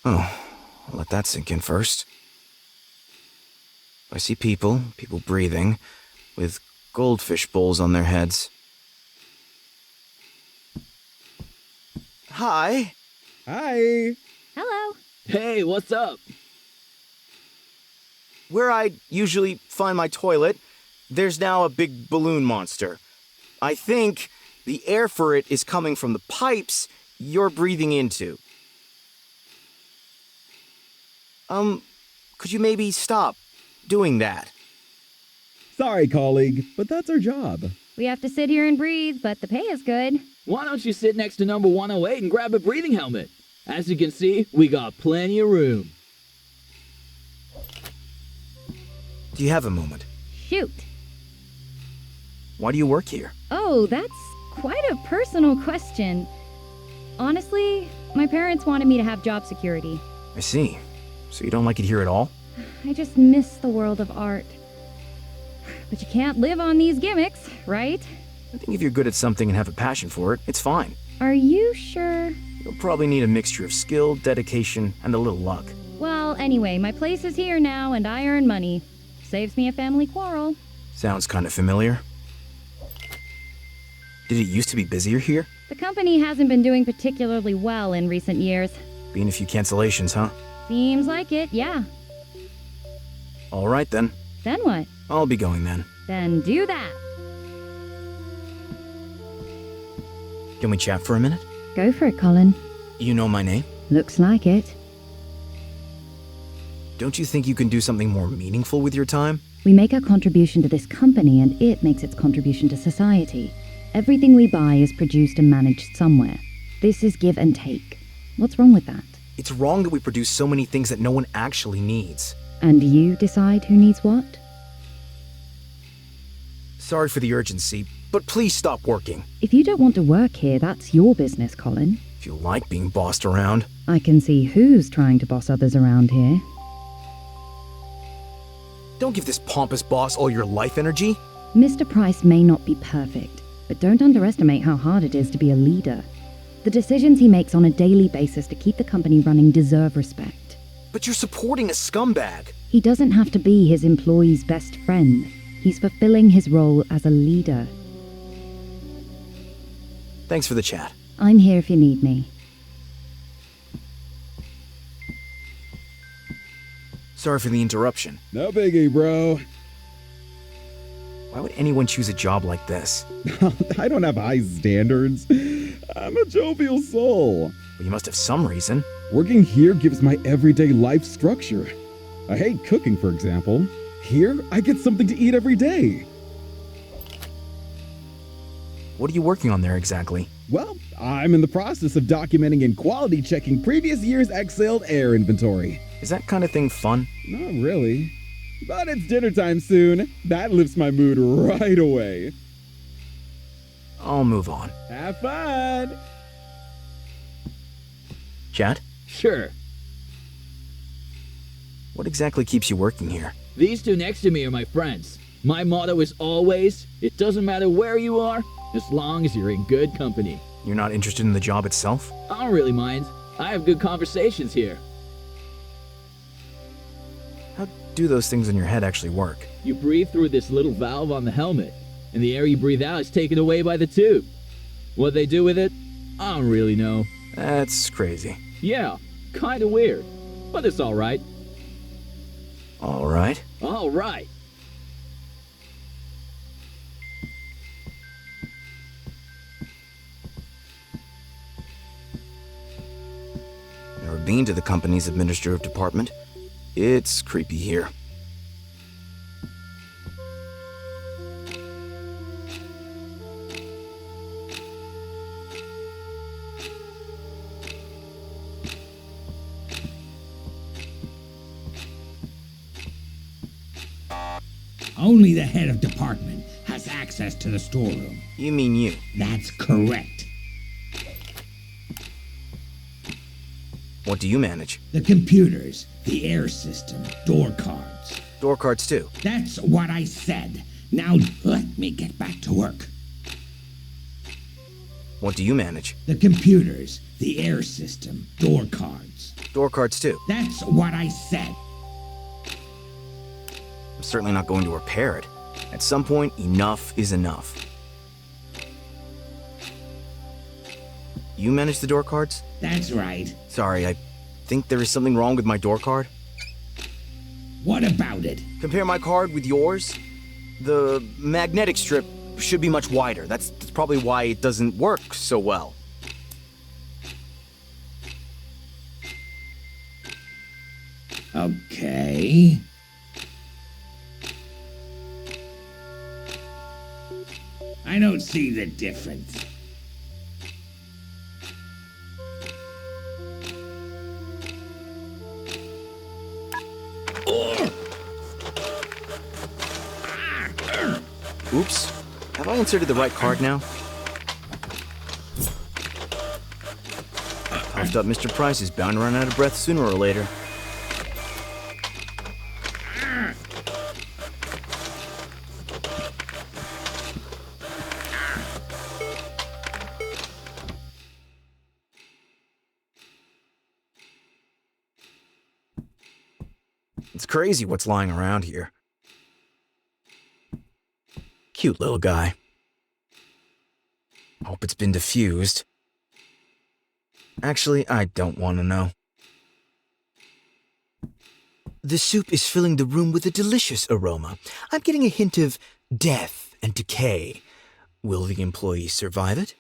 Oh, I'll let that sink in first. I see people breathing, with goldfish bowls on their heads. Hi. Hi. Hello. Hey, what's up? Where I usually find my toilet, there's now a big balloon monster. I think the air for it is coming from the pipes you're breathing into. Could you maybe stop doing that? Sorry, colleague, but that's our job. We have to sit here and breathe, but the pay is good. Why don't you sit next to number 108 and grab a breathing helmet? As you can see, we got plenty of room. Do you have a moment? Shoot. Why do you work here? Oh, that's quite a personal question. Honestly, my parents wanted me to have job security. I see. So you don't like it here at all? I just miss the world of art. But you can't live on these gimmicks, right? I think if you're good at something and have a passion for it, it's fine. Are you sure? You'll probably need a mixture of skill, dedication, and a little luck. Well, anyway, my place is here now and I earn money. Saves me a family quarrel. Sounds kind of familiar. Did it used to be busier here? The company hasn't been doing particularly well in recent years. Been a few cancellations, huh? Seems like it, yeah. All right then. Then what? I'll be going then. Then do that. Can we chat for a minute? Go for it, Colin. You know my name? Looks like it. Don't you think you can do something more meaningful with your time? We make our contribution to this company and it makes its contribution to society. Everything we buy is produced and managed somewhere. This is give and take. What's wrong with that? It's wrong that we produce so many things that no one actually needs. And you decide who needs what? Sorry for the urgency, but please stop working. If you don't want to work here, that's your business, Colin. If you like being bossed around. I can see who's trying to boss others around here. Don't give this pompous boss all your life energy. Mr. Price may not be perfect, but don't underestimate how hard it is to be a leader. The decisions he makes on a daily basis to keep the company running deserve respect. But you're supporting a scumbag. He doesn't have to be his employee's best friend. He's fulfilling his role as a leader. Thanks for the chat. I'm here if you need me. Sorry for the interruption. No biggie, bro. Why would anyone choose a job like this? I don't have high standards. I'm a jovial soul. Well, you must have some reason. Working here gives my everyday life structure. I hate cooking, for example. Here, I get something to eat every day. What are you working on there exactly? Well, I'm in the process of documenting and quality checking previous year's exhaled air inventory. Is that kind of thing fun? Not really. But it's dinner time soon. That lifts my mood right away. I'll move on. Have fun! Chat? Sure. What exactly keeps you working here? These two next to me are my friends. My motto is always, it doesn't matter where you are, as long as you're in good company. You're not interested in the job itself? I don't really mind. I have good conversations here. How do those things in your head actually work? You breathe through this little valve on the helmet, and the air you breathe out is taken away by the tube. What they do with it, I don't really know. That's crazy. Yeah, kinda weird, but it's alright. Alright. Alright. Never been to the company's administrative department. It's creepy here. Only the head of department has access to the storeroom. You mean you? That's correct. What do you manage? The computers, the air system, door cards. Door cards too. That's what I said. Now let me get back to work. What do you manage? The computers, the air system, door cards. Door cards too. That's what I said. I'm certainly not going to repair it. At some point, enough is enough. You manage the door cards? That's right. Sorry, I think there is something wrong with my door card. What about it? Compare my card with yours. The magnetic strip should be much wider. That's probably why it doesn't work so well. Okay. I don't see the difference. Oops. Have I inserted the right card now? Puffed up Mr. Price is bound to run out of breath sooner or later. It's crazy what's lying around here. Cute little guy. Hope it's been diffused. Actually, I don't want to know. The soup is filling the room with a delicious aroma. I'm getting a hint of death and decay. Will the employees survive it?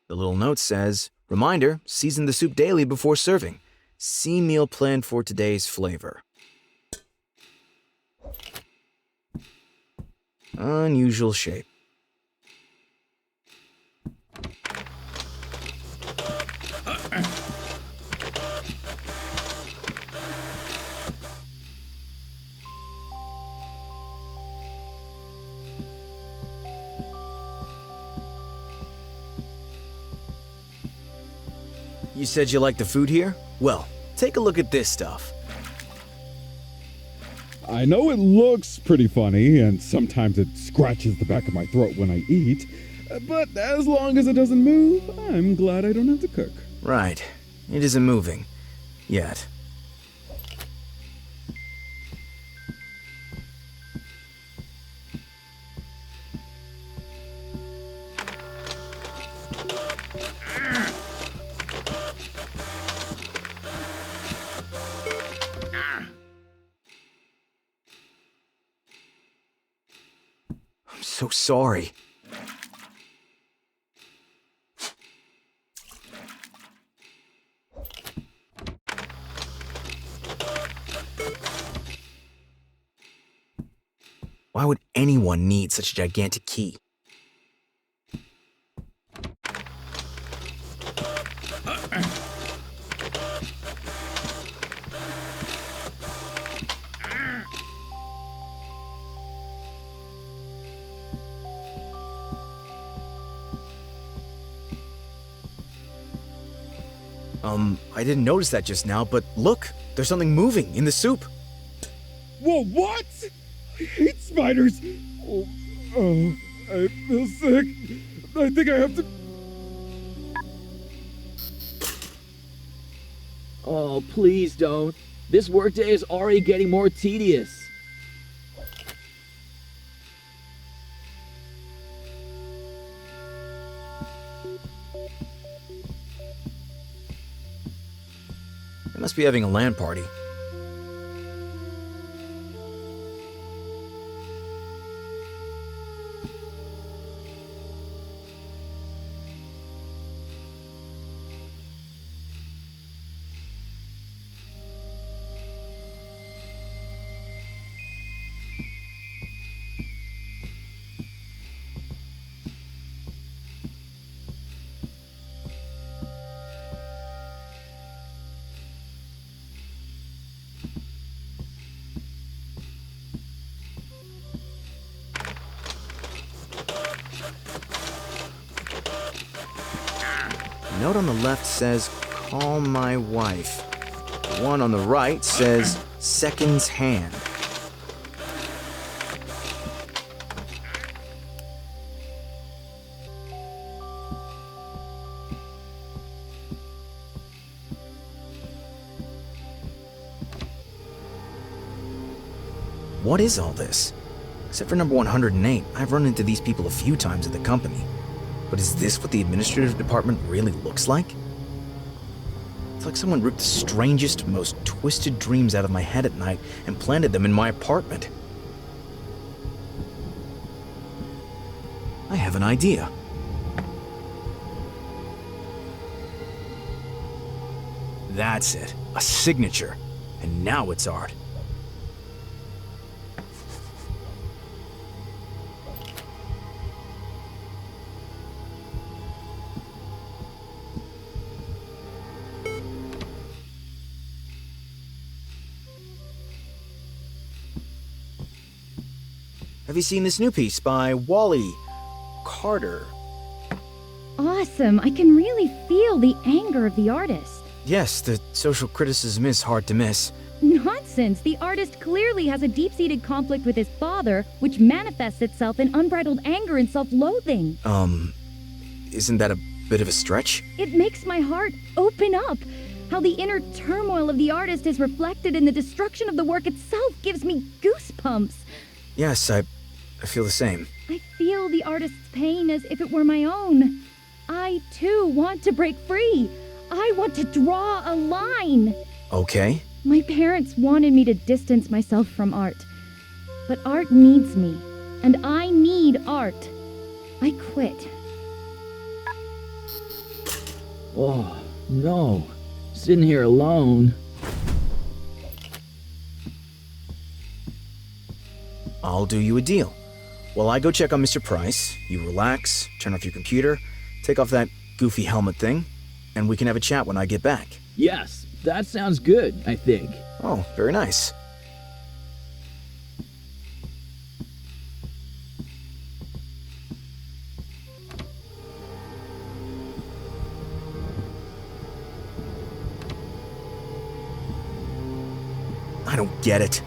The little note says, reminder, season the soup daily before serving. See meal plan for today's flavor. Unusual shape. You said you like the food here? Well, take a look at this stuff. I know it looks pretty funny, and sometimes it scratches the back of my throat when I eat, but as long as it doesn't move, I'm glad I don't have to cook. Right. It isn't moving. Yet. I'm so sorry. Why would anyone need such a gigantic key? I didn't notice that just now, but look, there's something moving in the soup. Whoa, what? I hate spiders. Oh, I feel sick. I think I have to... Oh, please don't. This workday is already getting more tedious. They must be having a LAN party. The note on the left says, call my wife. The one on the right says, seconds hand. What is all this? Except for number 108, I've run into these people a few times at the company. But is this what the administrative department really looks like? It's like someone ripped the strangest, most twisted dreams out of my head at night and planted them in my apartment. I have an idea. That's it. A signature. And now it's art. Have you seen this new piece by Wally Carter? Awesome. I can really feel the anger of the artist. Yes, the social criticism is hard to miss. Nonsense! The artist clearly has a deep-seated conflict with his father, which manifests itself in unbridled anger and self-loathing. Isn't that a bit of a stretch? It makes my heart open up. How the inner turmoil of the artist is reflected in the destruction of the work itself gives me goosebumps. Yes, I feel the same. I feel the artist's pain as if it were my own. I, too, want to break free. I want to draw a line. Okay. My parents wanted me to distance myself from art. But art needs me, and I need art. I quit. Oh, no. Sitting here alone. I'll do you a deal. While I go check on Mr. Price, you relax, turn off your computer, take off that goofy helmet thing, and we can have a chat when I get back. Yes, that sounds good, I think. Oh, very nice. I don't get it.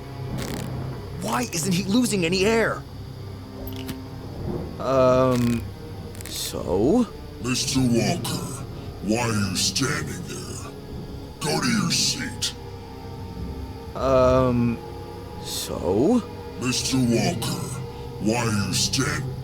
Why isn't he losing any air? So? Mr. Walker, why are you standing there? Go to your seat. So? Mr. Walker, why are you standing?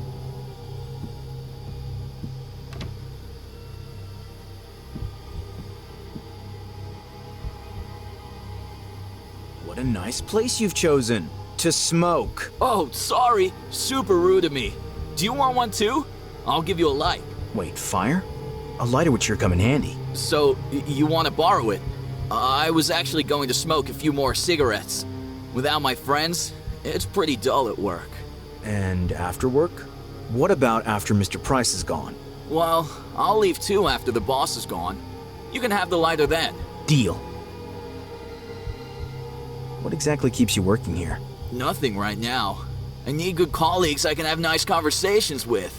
What a nice place you've chosen to smoke. Oh, sorry. Super rude of me. Do you want one too? I'll give you a light. Wait, fire? A lighter would sure come in handy. So, you want to borrow it? I was actually going to smoke a few more cigarettes. Without my friends, it's pretty dull at work. And after work? What about after Mr. Price is gone? Well, I'll leave too after the boss is gone. You can have the lighter then. Deal. What exactly keeps you working here? Nothing right now. I need good colleagues I can have nice conversations with.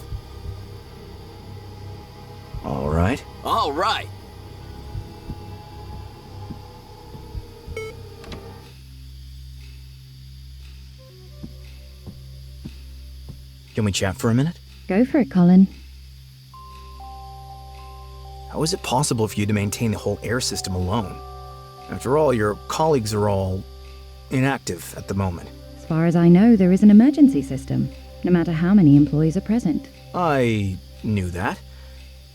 All right. All right. Can we chat for a minute? Go for it, Colin. How is it possible for you to maintain the whole air system alone? After all, your colleagues are all inactive at the moment. As far as I know, there is an emergency system, no matter how many employees are present. I knew that.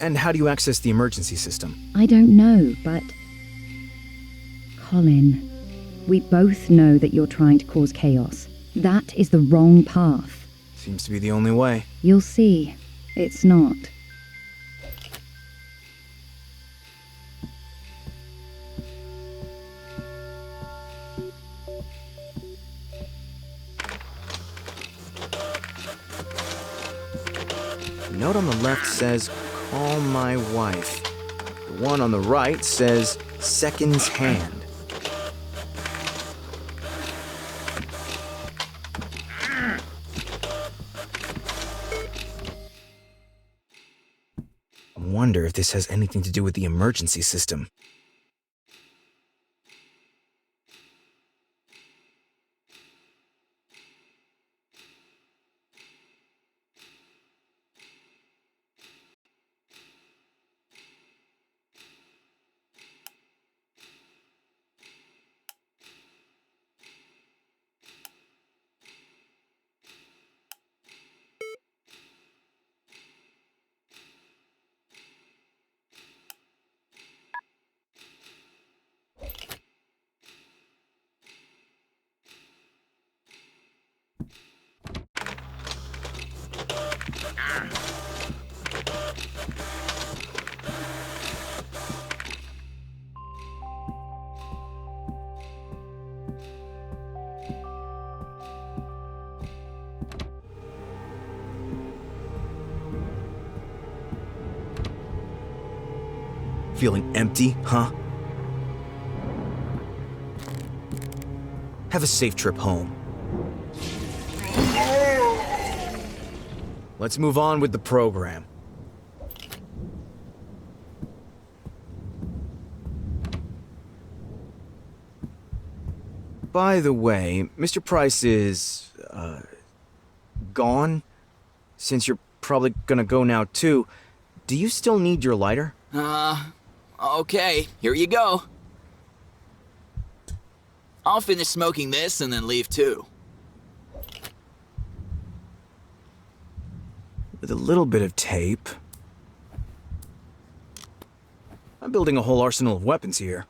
And how do you access the emergency system? I don't know, but... Colin, we both know that you're trying to cause chaos. That is the wrong path. Seems to be the only way. You'll see. It's not. The note on the left says, "Call my wife." The one on the right says, "Seconds hand." I wonder if this has anything to do with the emergency system. Feeling empty, huh? Have a safe trip home. let's move on with the program. By the way, Mr. Price is, gone? Since you're probably gonna go now too, do you still need your lighter? Okay, here you go. I'll finish smoking this and then leave too. With a little bit of tape. I'm building a whole arsenal of weapons here.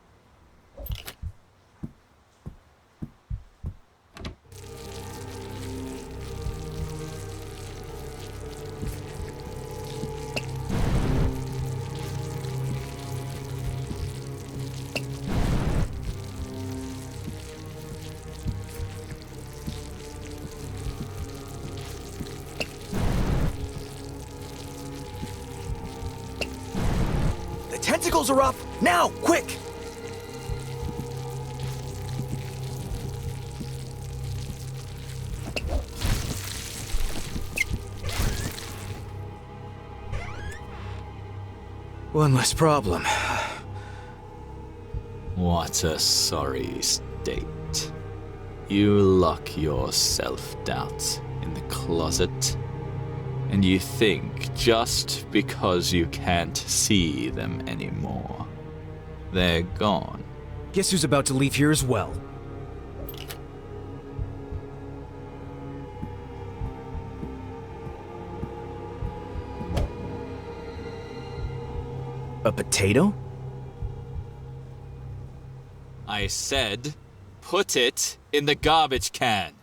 Tentacles are up! Now, quick! One less problem. What a sorry state. You lock your self-doubt in the closet, and you think just because you can't see them anymore, they're gone. Guess who's about to leave here as well? A potato? I said, put it in the garbage can.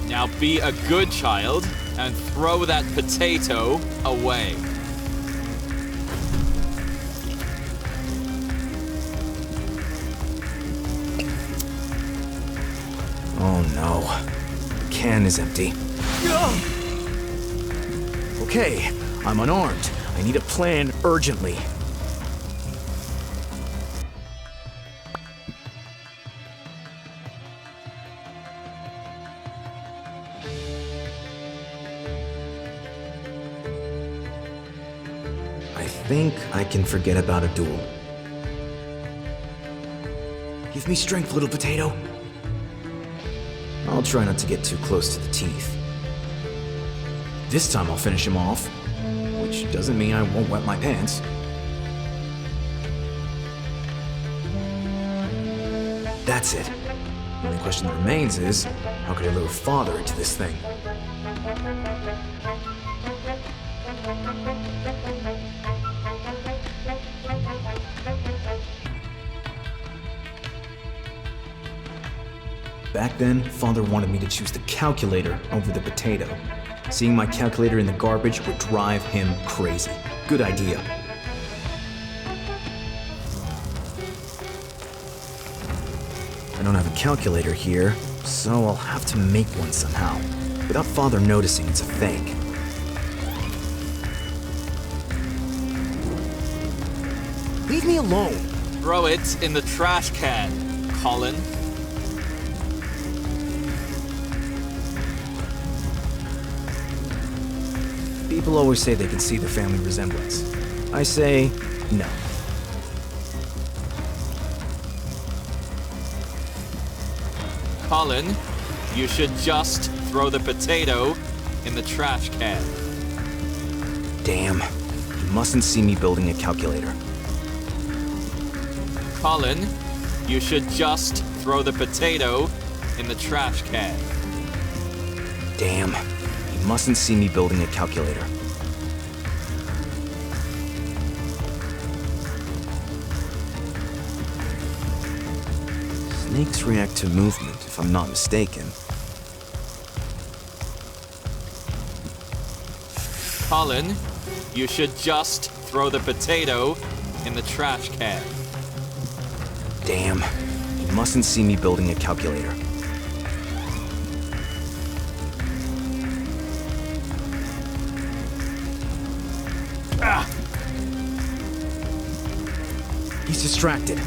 Now be a good child and throw that potato away. Oh no. The can is empty. Okay, I'm unarmed. I need a plan urgently. I think I can forget about a duel. Give me strength, little potato. I'll try not to get too close to the teeth. This time I'll finish him off, which doesn't mean I won't wet my pants. That's it. The only question that remains is, how could I lure Father into this thing? Back then, Father wanted me to choose the calculator over the potato. Seeing my calculator in the garbage would drive him crazy. Good idea. I don't have a calculator here, so I'll have to make one somehow, without Father noticing it's a fake. Leave me alone! Throw it in the trash can, Colin. People always say they can see the family resemblance. I say, no. Colin, you should just throw the potato in the trash can. Damn. You mustn't see me building a calculator. Colin, you should just throw the potato in the trash can. Damn. You mustn't see me building a calculator. Snakes react to movement, if I'm not mistaken. Colin, you should just throw the potato in the trash can. Damn. You mustn't see me building a calculator. He's distracted.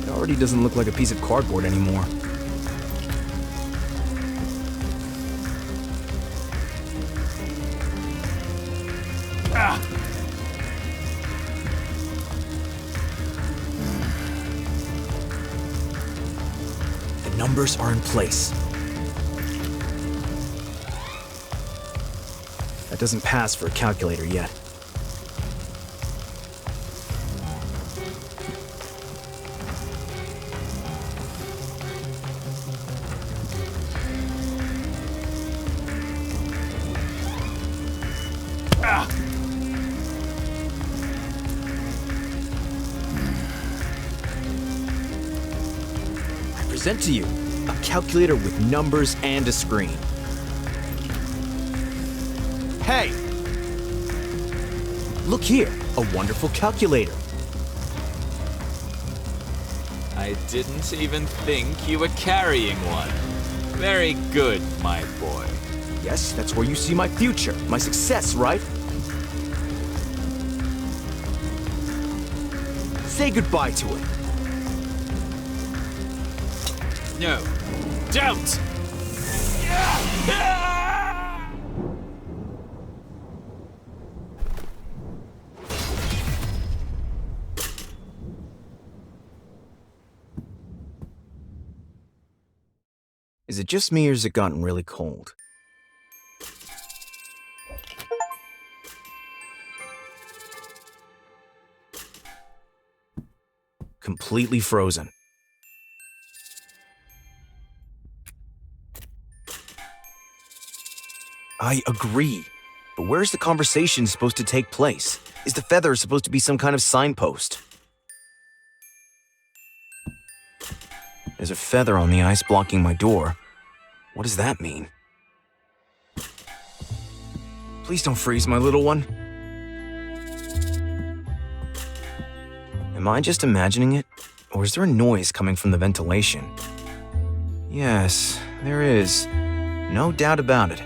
It already doesn't look like a piece of cardboard anymore. The numbers are in place. That doesn't pass for a calculator yet. I present to you a calculator with numbers and a screen. Hey! Look here, a wonderful calculator. I didn't even think you were carrying one. Very good, my boy. Yes, that's where you see my future, my success, right? Say goodbye to it. No, don't! Is it just me or has it gotten really cold? Completely frozen. I agree. But where's the conversation supposed to take place? Is the feather supposed to be some kind of signpost? There's a feather on the ice blocking my door. What does that mean? Please don't freeze, my little one. Am I just imagining it? Or is there a noise coming from the ventilation? Yes, there is. No doubt about it.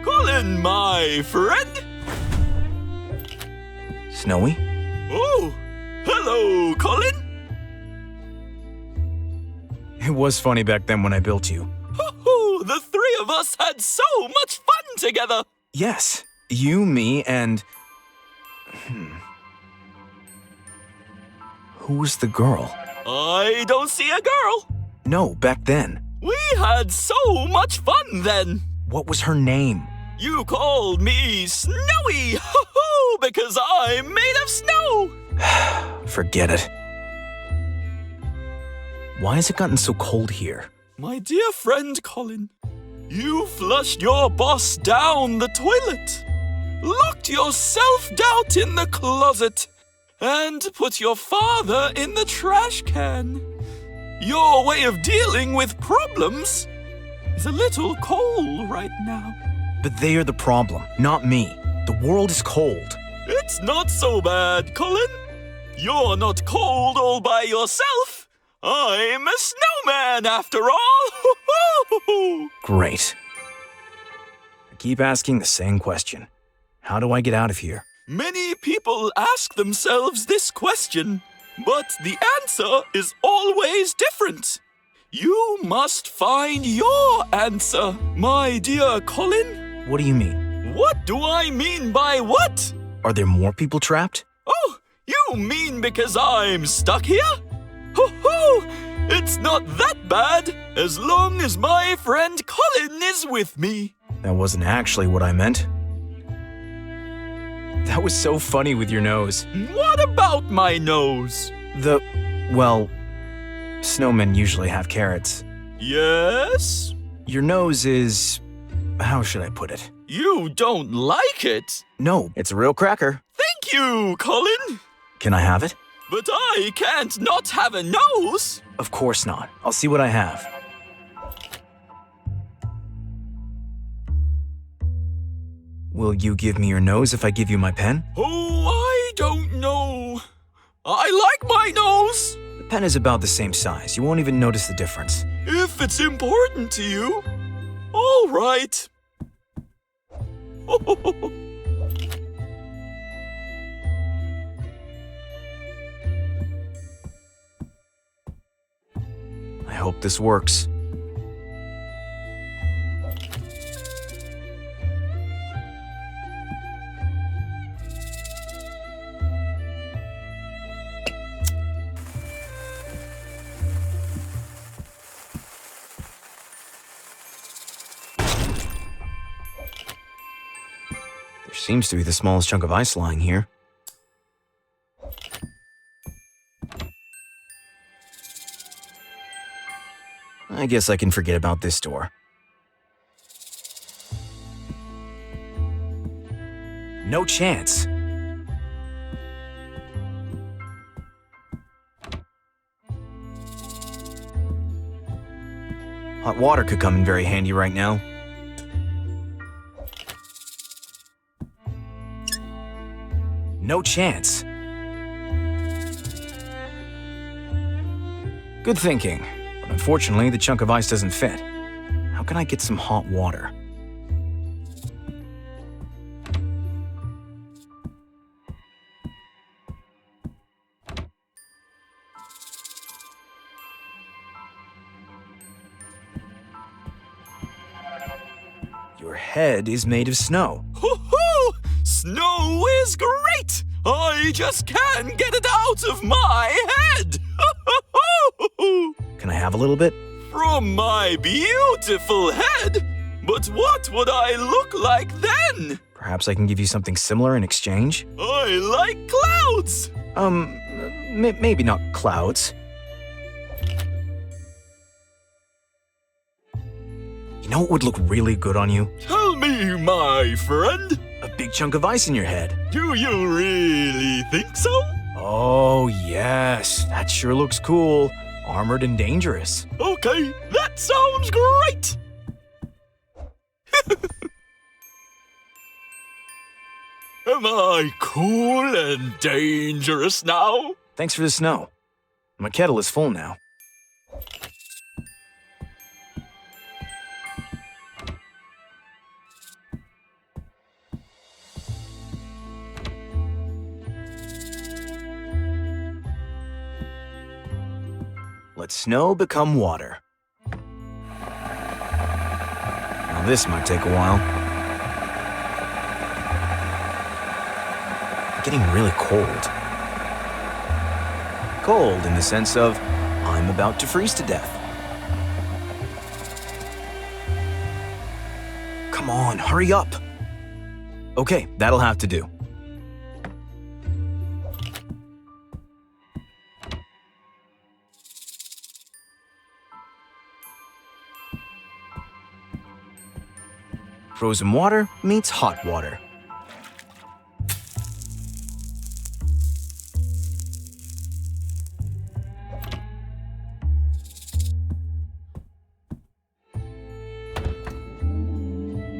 Colin, my friend! Snowy? Oh, hello, Colin! It was funny back then when I built you. The three of us had so much fun together! Yes, you, me, and... Who was the girl? I don't see a girl! No, back then. We had so much fun then! What was her name? You called me Snowy, because I'm made of snow! Forget it. Why has it gotten so cold here? My dear friend Colin, you flushed your boss down the toilet, locked your self-doubt in the closet, and put your father in the trash can. Your way of dealing with problems is a little cold right now. But they are the problem, not me. The world is cold. It's not so bad, Colin. You're not cold all by yourself. I'm a snowman after all. Great. I keep asking the same question. How do I get out of here? Many people ask themselves this question, but the answer is always different. You must find your answer, my dear Colin. What do you mean? What do I mean by what? Are there more people trapped? Oh, you mean because I'm stuck here? Ho-ho! It's not that bad, as long as my friend Colin is with me. That wasn't actually what I meant. That was so funny with your nose. What about my nose? Well, snowmen usually have carrots. Yes? Your nose is... how should I put it? You don't like it? No, it's a real cracker. Thank you, Colin. Can I have it? But I can't not have a nose. Of course not. I'll see what I have. Will you give me your nose if I give you my pen? Oh, I don't know. I like my nose. The pen is about the same size. You won't even notice the difference. If it's important to you. All right. I hope this works. There seems to be the smallest chunk of ice lying here. I guess I can forget about this door. No chance. Hot water could come in very handy right now. No chance. Good thinking. But unfortunately, the chunk of ice doesn't fit. How can I get some hot water? Your head is made of snow. Hoo-hoo! Snow is great! I just can't get it out of my head! Can I have a little bit? From my beautiful head? But what would I look like then? Perhaps I can give you something similar in exchange? I like clouds! Maybe not clouds. You know what would look really good on you? Tell me, my friend. A big chunk of ice in your head. Do you really think so? Oh, yes. That sure looks cool. Armored and dangerous. Okay, that sounds great! Am I cool and dangerous now? Thanks for the snow. My kettle is full now. Let snow become water. Now this might take a while. I'm getting really cold. Cold in the sense of I'm about to freeze to death. Come on, hurry up. Okay, that'll have to do. Frozen water meets hot water.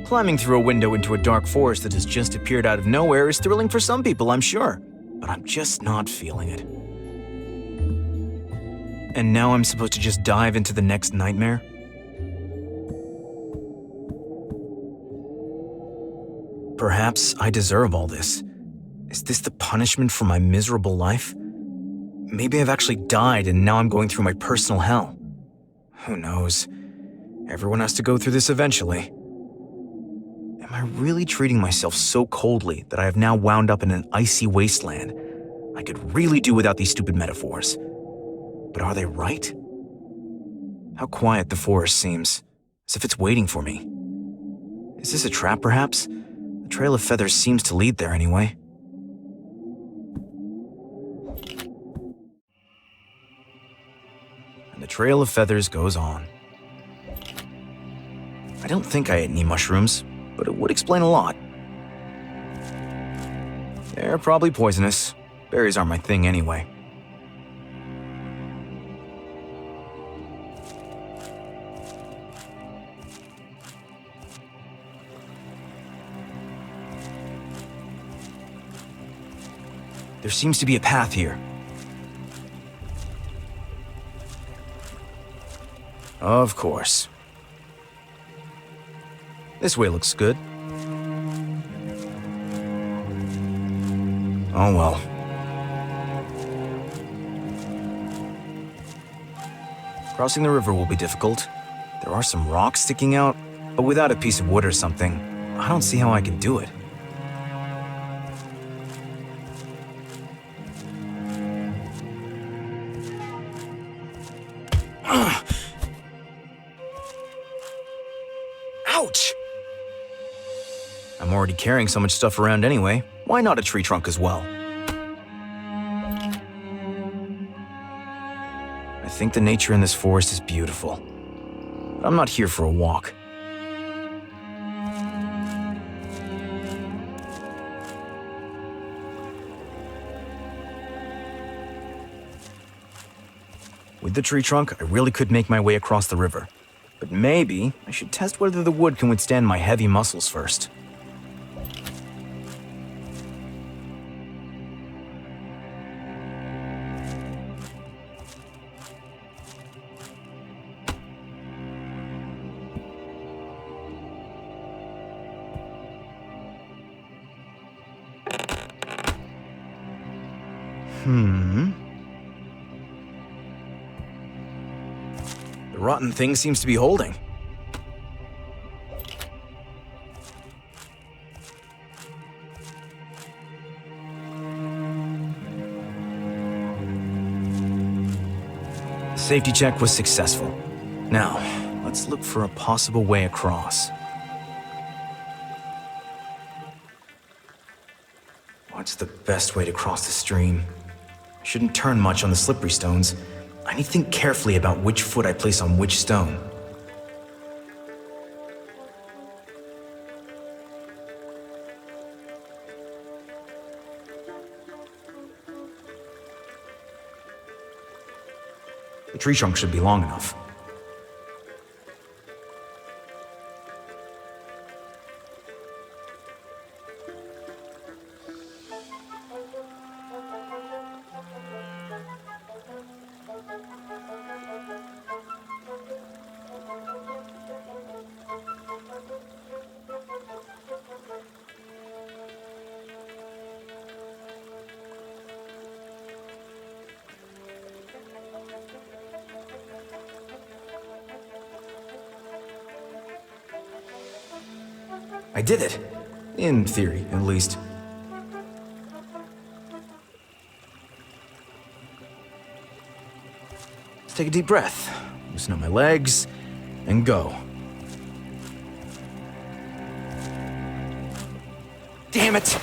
Climbing through a window into a dark forest that has just appeared out of nowhere is thrilling for some people, I'm sure, but I'm just not feeling it. And now I'm supposed to just dive into the next nightmare? Perhaps I deserve all this. Is this the punishment for my miserable life? Maybe I've actually died and now I'm going through my personal hell. Who knows? Everyone has to go through this eventually. Am I really treating myself so coldly that I have now wound up in an icy wasteland? I could really do without these stupid metaphors. But are they right? How quiet the forest seems, as if it's waiting for me. Is this a trap, perhaps? The trail of feathers seems to lead there anyway. And the trail of feathers goes on. I don't think I ate any mushrooms, but it would explain a lot. They're probably poisonous. Berries aren't my thing anyway. There seems to be a path here. Of course. This way looks good. Oh well. Crossing the river will be difficult. There are some rocks sticking out, but without a piece of wood or something, I don't see how I can do it. Ouch! I'm already carrying so much stuff around anyway. Why not a tree trunk as well? I think the nature in this forest is beautiful. But I'm not here for a walk. With the tree trunk, I really could make my way across the river. But maybe I should test whether the wood can withstand my heavy muscles first. The rotten thing seems to be holding. The safety check was successful. Now, let's look for a possible way across. What's the best way to cross the stream? I shouldn't turn much on the slippery stones. I need to think carefully about which foot I place on which stone. The tree trunk should be long enough. I did it. In theory, at least. Let's take a deep breath, loosen up my legs, and go. Damn it!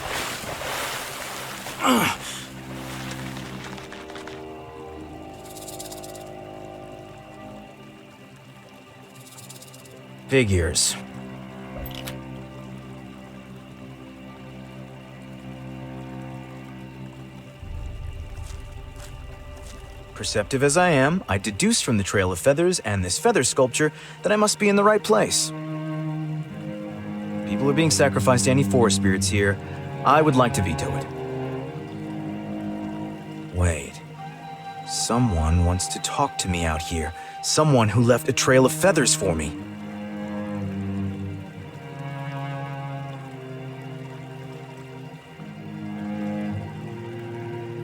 Ugh. Figures. Perceptive as I am, I deduce from the trail of feathers and this feather sculpture that I must be in the right place. People are being sacrificed to any forest spirits here. I would like to veto it. Wait. Someone wants to talk to me out here. Someone who left a trail of feathers for me.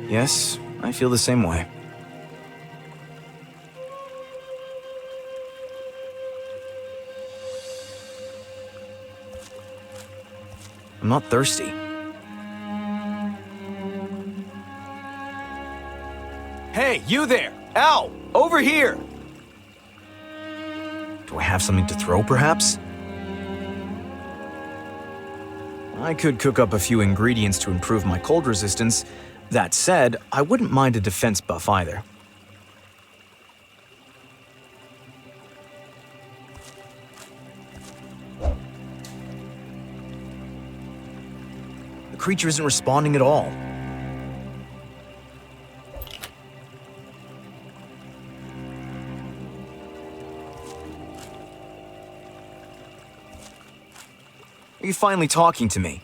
Yes, I feel the same way. I'm not thirsty. Hey, you there! Ow! Over here! Do I have something to throw, perhaps? I could cook up a few ingredients to improve my cold resistance. That said, I wouldn't mind a defense buff either. The creature isn't responding at all. Are you finally talking to me?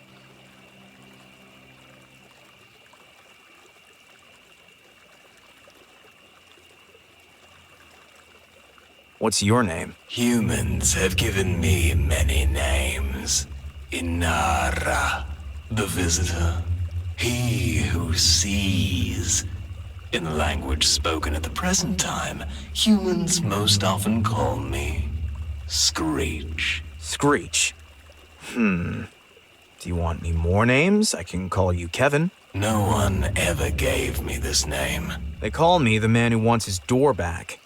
What's your name? Humans have given me many names. Inara, the visitor. He who sees. In the language spoken at the present time, humans most often call me Screech. Screech. Do you want any more names? I can call you Kevin. No one ever gave me this name. They call me the man who wants his door back.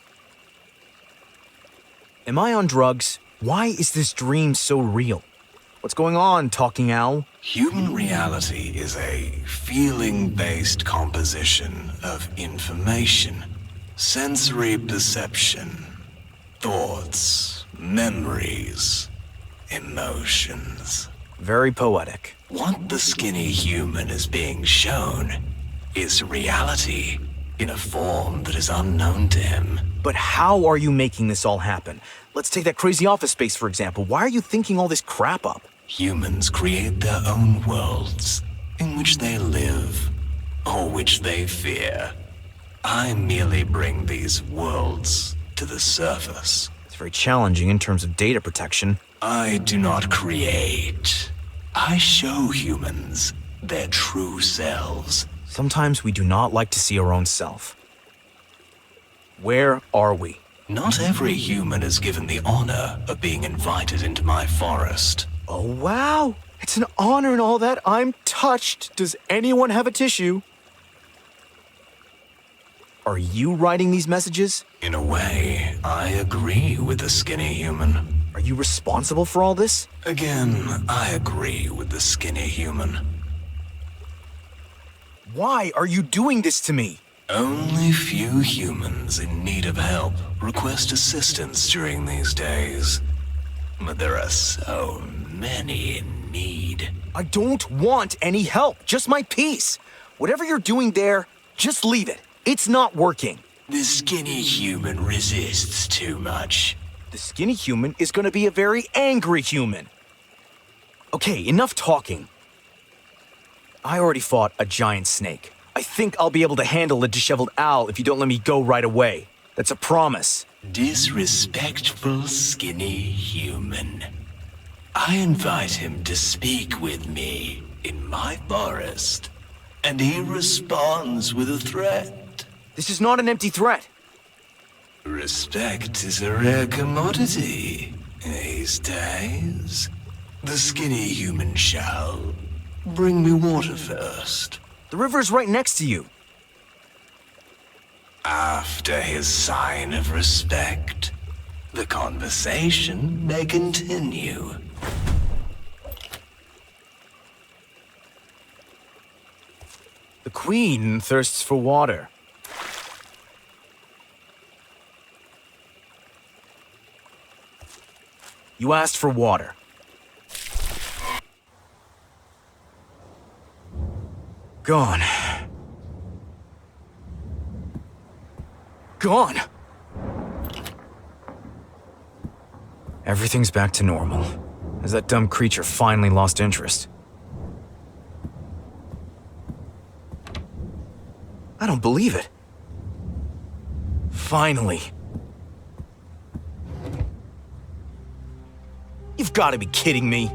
Am I on drugs? Why is this dream so real? What's going on, Talking Owl? Human reality is a feeling-based composition of information, sensory perception, thoughts, memories, emotions. Very poetic. What the skinny human is being shown is reality in a form that is unknown to him. But how are you making this all happen? Let's take that crazy office space, for example. Why are you thinking all this crap up? Humans create their own worlds in which they live or which they fear. I merely bring these worlds to the surface. It's very challenging in terms of data protection. I do not create. I show humans their true selves. Sometimes we do not like to see our own self. Where are we? Not every human is given the honor of being invited into my forest. Oh, wow. It's an honor and all that. I'm touched. Does anyone have a tissue? Are you writing these messages? In a way, I agree with the skinny human. Are you responsible for all this? Again, I agree with the skinny human. Why are you doing this to me? Only few humans in need of help request assistance during these days. But there are so many in need. I don't want any help, just my peace. Whatever you're doing there, just leave it. It's not working. The skinny human resists too much. The skinny human is gonna be a very angry human. Okay, enough talking. I already fought a giant snake. I think I'll be able to handle a disheveled owl if you don't let me go right away. That's a promise. Disrespectful skinny human. I invite him to speak with me in my forest, and he responds with a threat. This is not an empty threat. Respect is a rare commodity these days. The skinny human shall bring me water first. The river's right next to you. After his sign of respect, the conversation may continue. The queen thirsts for water. You asked for water. Gone. Gone. Everything's back to normal, as that dumb creature finally lost interest. I don't believe it. Finally. You've got to be kidding me.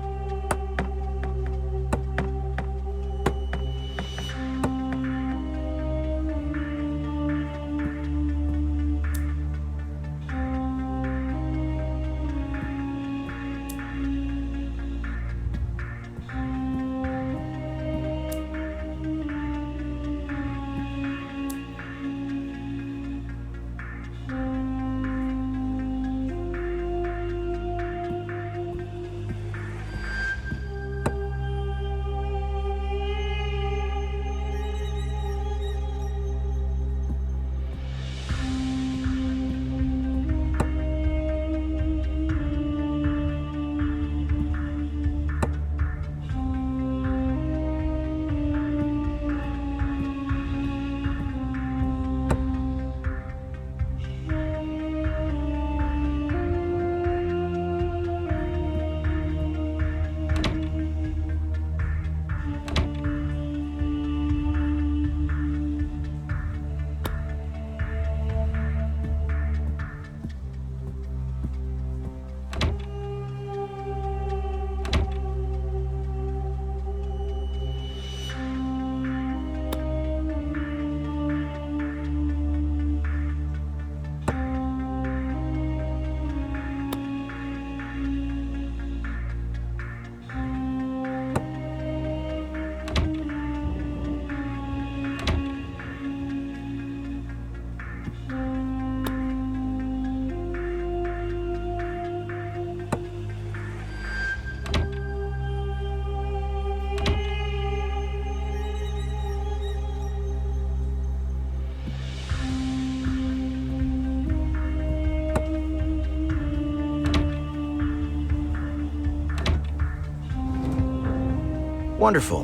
Wonderful.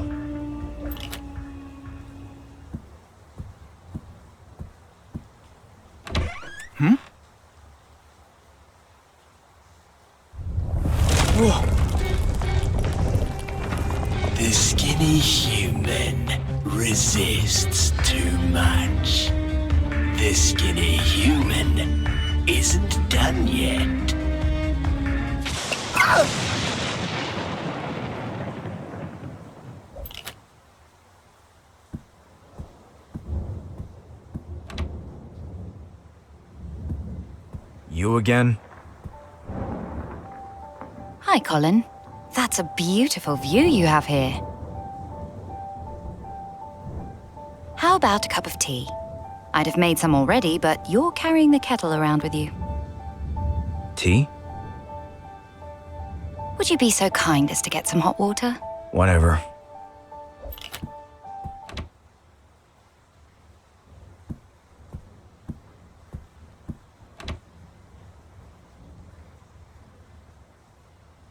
Hmm? Whoa. The skinny human resists too much. The skinny human isn't done yet. You again? Hi, Colin. That's a beautiful view you have here. How about a cup of tea? I'd have made some already, but you're carrying the kettle around with you. Tea? Would you be so kind as to get some hot water? Whatever.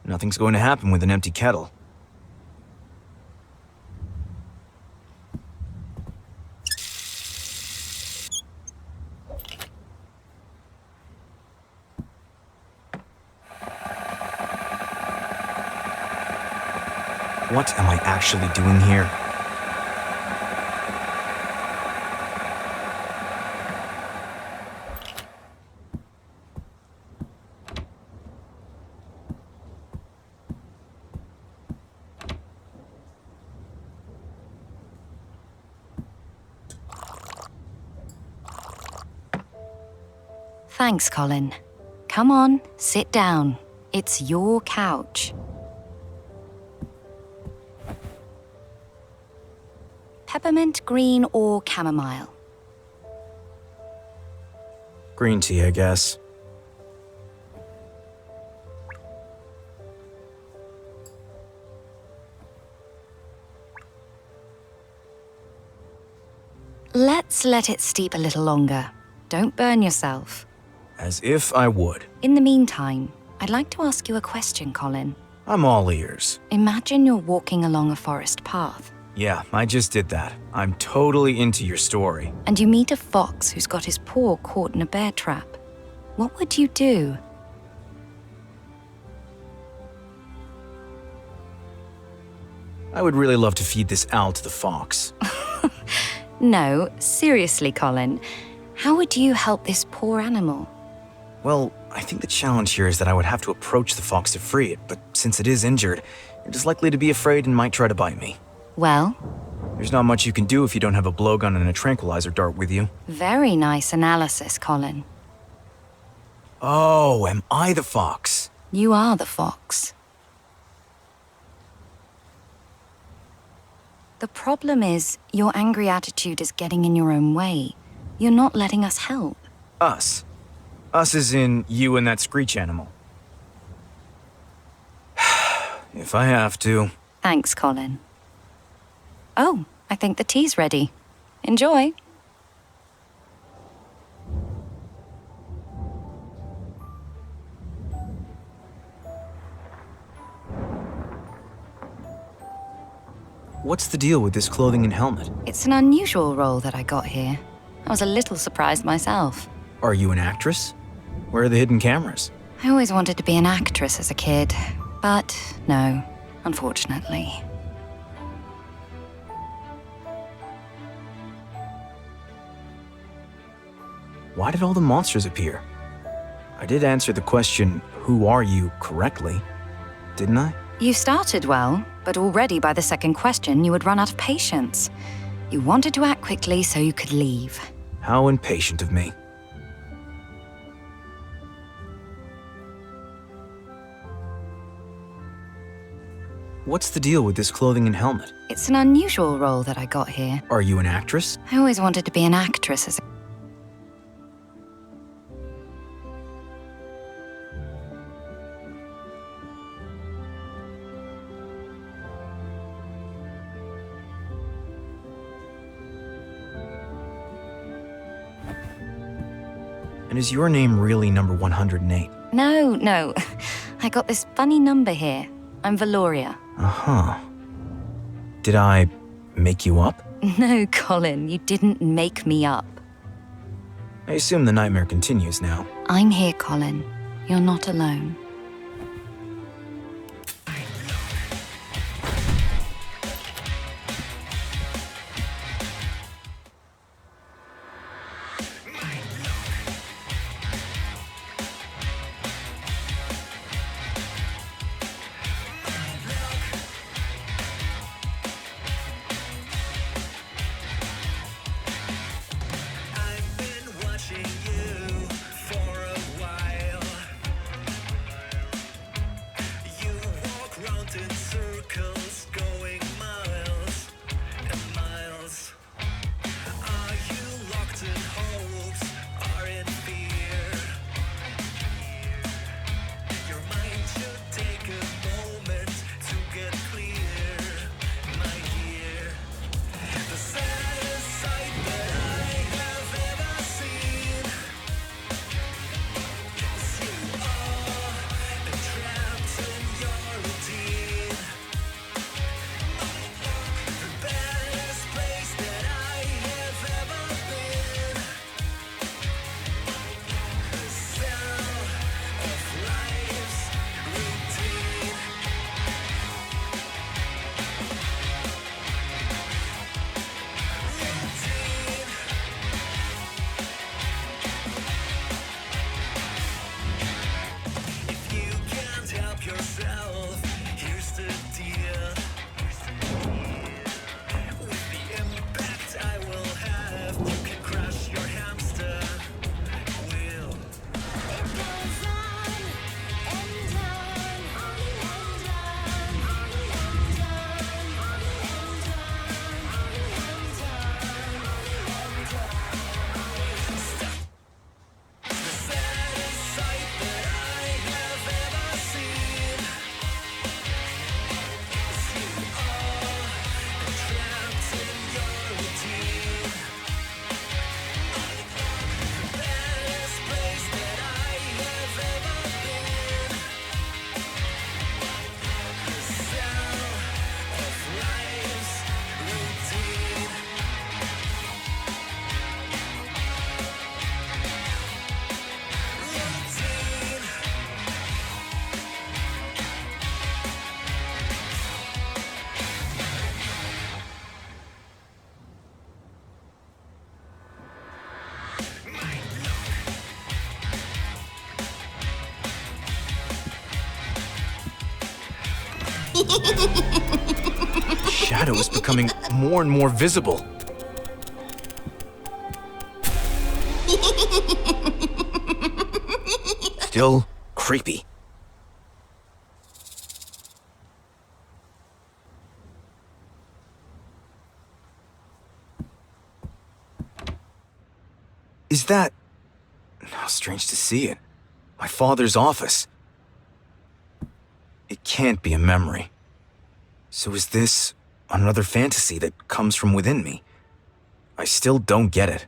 Nothing's going to happen with an empty kettle. What am I actually doing here? Thanks, Colin. Come on, sit down. It's your couch. Peppermint, green, or chamomile? Green tea, I guess. Let's let it steep a little longer. Don't burn yourself. As if I would. In the meantime, I'd like to ask you a question, Colin. I'm all ears. Imagine you're walking along a forest path. Yeah, I just did that. I'm totally into your story. And you meet a fox who's got his paw caught in a bear trap. What would you do? I would really love to feed this owl to the fox. No, seriously, Colin. How would you help this poor animal? Well, I think the challenge here is that I would have to approach the fox to free it, but since it is injured, it is likely to be afraid and might try to bite me. Well? There's not much you can do if you don't have a blowgun and a tranquilizer dart with you. Very nice analysis, Colin. Oh, am I the fox? You are the fox. The problem is, your angry attitude is getting in your own way. You're not letting us help. Us? Us as in you and that screech animal. If I have to. Thanks, Colin. Oh, I think the tea's ready. Enjoy. What's the deal with this clothing and helmet? It's an unusual role that I got here. I was a little surprised myself. Are you an actress? Where are the hidden cameras? I always wanted to be an actress as a kid, but no, unfortunately. Why did all the monsters appear? I did answer the question, who are you, correctly, didn't I? You started well, but already by the second question you had run out of patience. You wanted to act quickly so you could leave. How impatient of me. What's the deal with this clothing and helmet? It's an unusual role that I got here. Are you an actress? I always wanted to be an actress as a... And is your name really number 108? No. I got this funny number here. I'm Valoria. Uh-huh. Did I make you up? No, Colin, you didn't make me up. I assume the nightmare continues now. I'm here, Colin. You're not alone. Shadow is becoming more and more visible. Still creepy. Is that... How strange to see it. My father's office. It can't be a memory. So is this another fantasy that comes from within me? I still don't get it.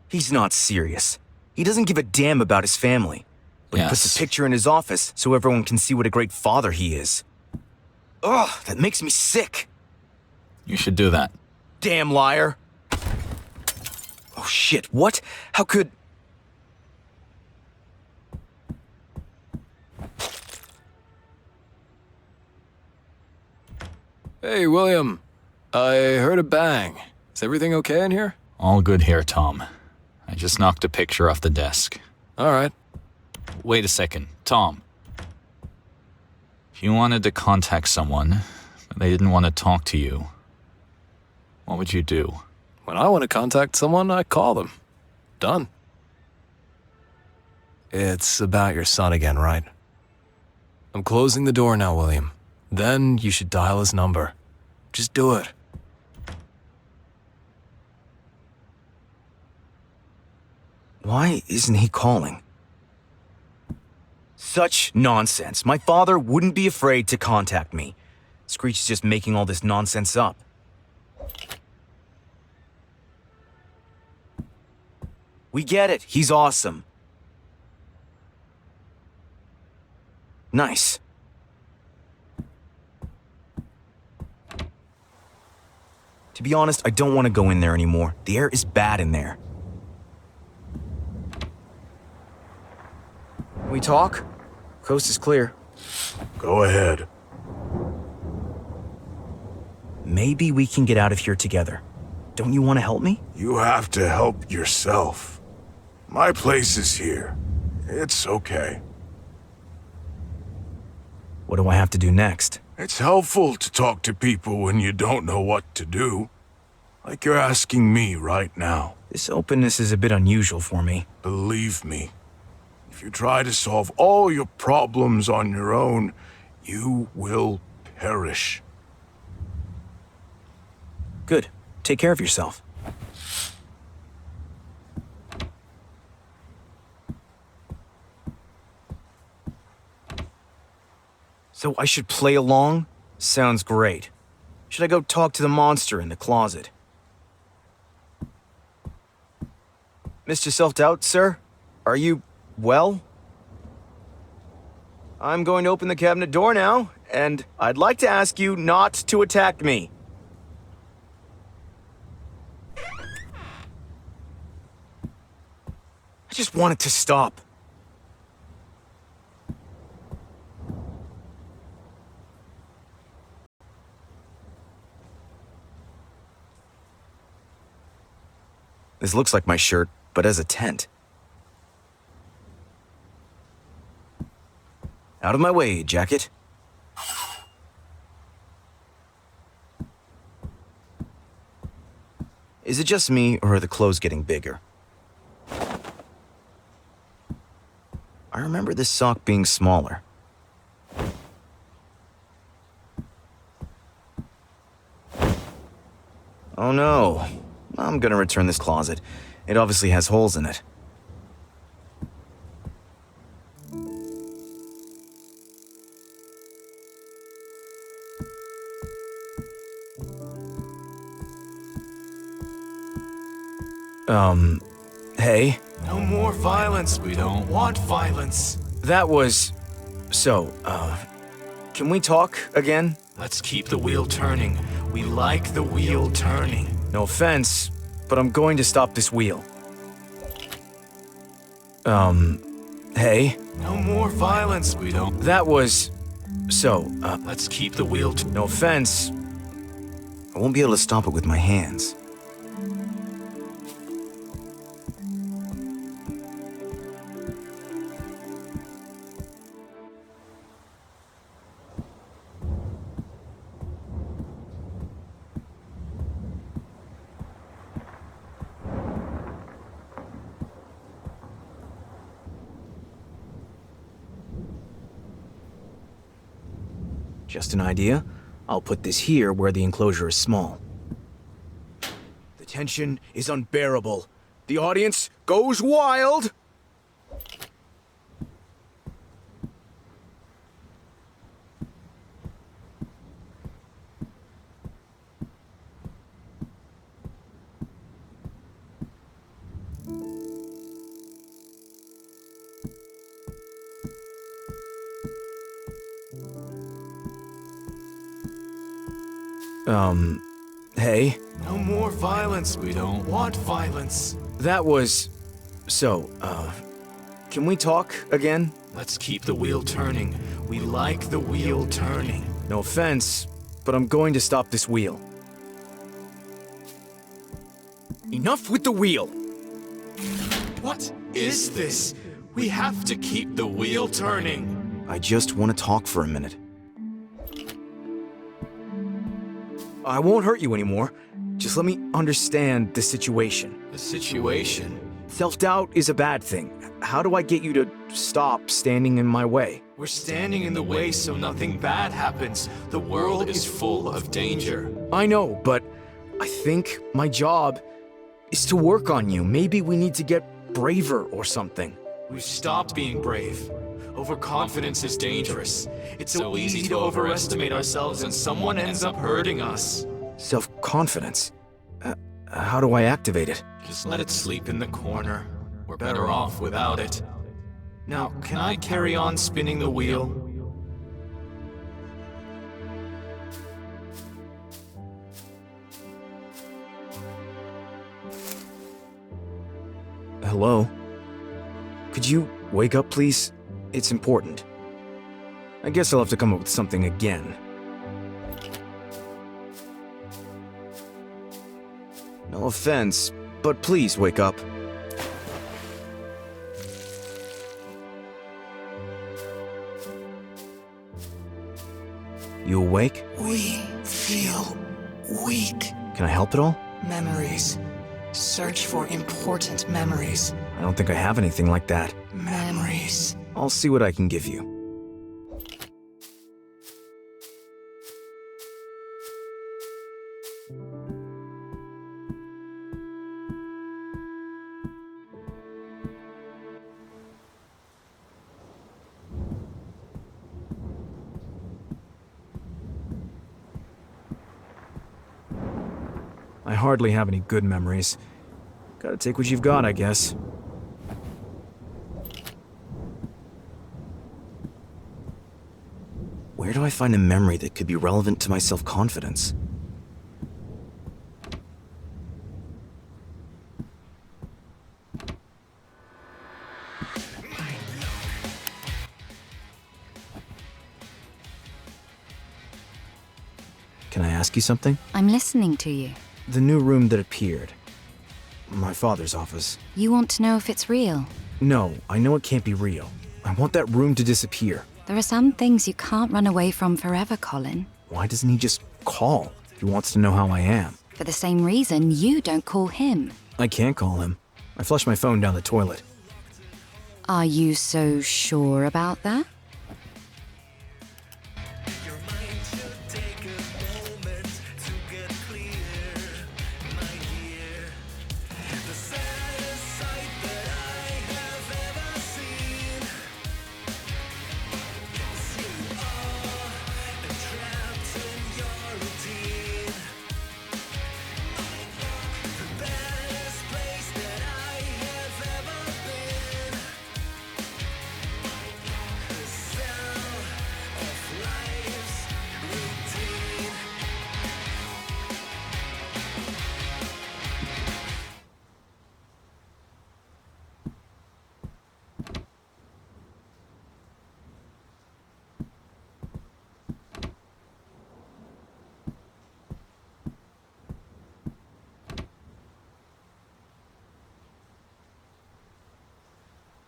He's not serious. He doesn't give a damn about his family. But he puts a picture in his office so everyone can see what a great father he is. Ugh, that makes me sick. You should do that. Damn liar. Oh shit, what? How could... Hey, William. I heard a bang. Is everything okay in here? All good here, Tom. I just knocked a picture off the desk. All right. Wait a second, Tom. If you wanted to contact someone, but they didn't want to talk to you, what would you do? When I want to contact someone, I call them. Done. It's about your son again, right? I'm closing the door now, William. Then you should dial his number. Just do it. Why isn't he calling? Such nonsense. My father wouldn't be afraid to contact me. Screech's just making all this nonsense up. We get it. He's awesome. Nice. To be honest, I don't want to go in there anymore. The air is bad in there. Can we talk? Coast is clear. Go ahead. Maybe we can get out of here together. Don't you want to help me? You have to help yourself. My place is here. It's okay. What do I have to do next? It's helpful to talk to people when you don't know what to do. Like you're asking me right now. This openness is a bit unusual for me. Believe me, if you try to solve all your problems on your own, you will perish. Good. Take care of yourself. So I should play along? Sounds great. Should I go talk to the monster in the closet? Mr. Self-Doubt, sir? Are you well? I'm going to open the cabinet door now, and I'd like to ask you not to attack me. I just want it to stop. This looks like my shirt, but as a tent. Out of my way, jacket. Is it just me, or are the clothes getting bigger? I remember this sock being smaller. Oh no. I'm gonna return this closet. It obviously has holes in it. Hey? No more violence. We don't want violence. That was... So, can we talk again? Let's keep the wheel turning. We like the wheel turning. No offense, but I'm going to stop this wheel. Hey? No more violence. We don't... That was... So, Let's keep the wheel... No offense. I won't be able to stop it with my hands. Just an idea. I'll put this here where the enclosure is small. The tension is unbearable. The audience goes wild! Hey? No more violence. We don't want violence. That was... So, can we talk again? Let's keep the wheel turning. We like the wheel turning. No offense, but I'm going to stop this wheel. Enough with the wheel! What is this? We have to keep the wheel turning. I just want to talk for a minute. I won't hurt you anymore. Just let me understand the situation. The situation? Self-doubt is a bad thing. How do I get you to stop standing in my way? We're standing in the way so nothing bad happens. The world is full of danger. I know, but I think my job is to work on you. Maybe we need to get braver or something. We've stopped being brave. Overconfidence is dangerous. It's so easy to overestimate ourselves and someone ends up hurting us. Self-confidence? How do I activate it? Just let it sleep in the corner. We're better off without it. Now, can I carry on spinning the wheel? Hello? Could you wake up, please? It's important. I guess I'll have to come up with something again. No offense, but please wake up. You awake? We feel weak. Can I help at all? Memories. Search for important memories. I don't think I have anything like that. Memories. I'll see what I can give you. I hardly have any good memories. Gotta take what you've got, I guess. Where do I find a memory that could be relevant to my self-confidence? Can I ask you something? I'm listening to you. The new room that appeared. My father's office. You want to know if it's real? No, I know it can't be real. I want that room to disappear. There are some things you can't run away from forever, Colin. Why doesn't he just call if he wants to know how I am? For the same reason you don't call him. I can't call him. I flushed my phone down the toilet. Are you so sure about that?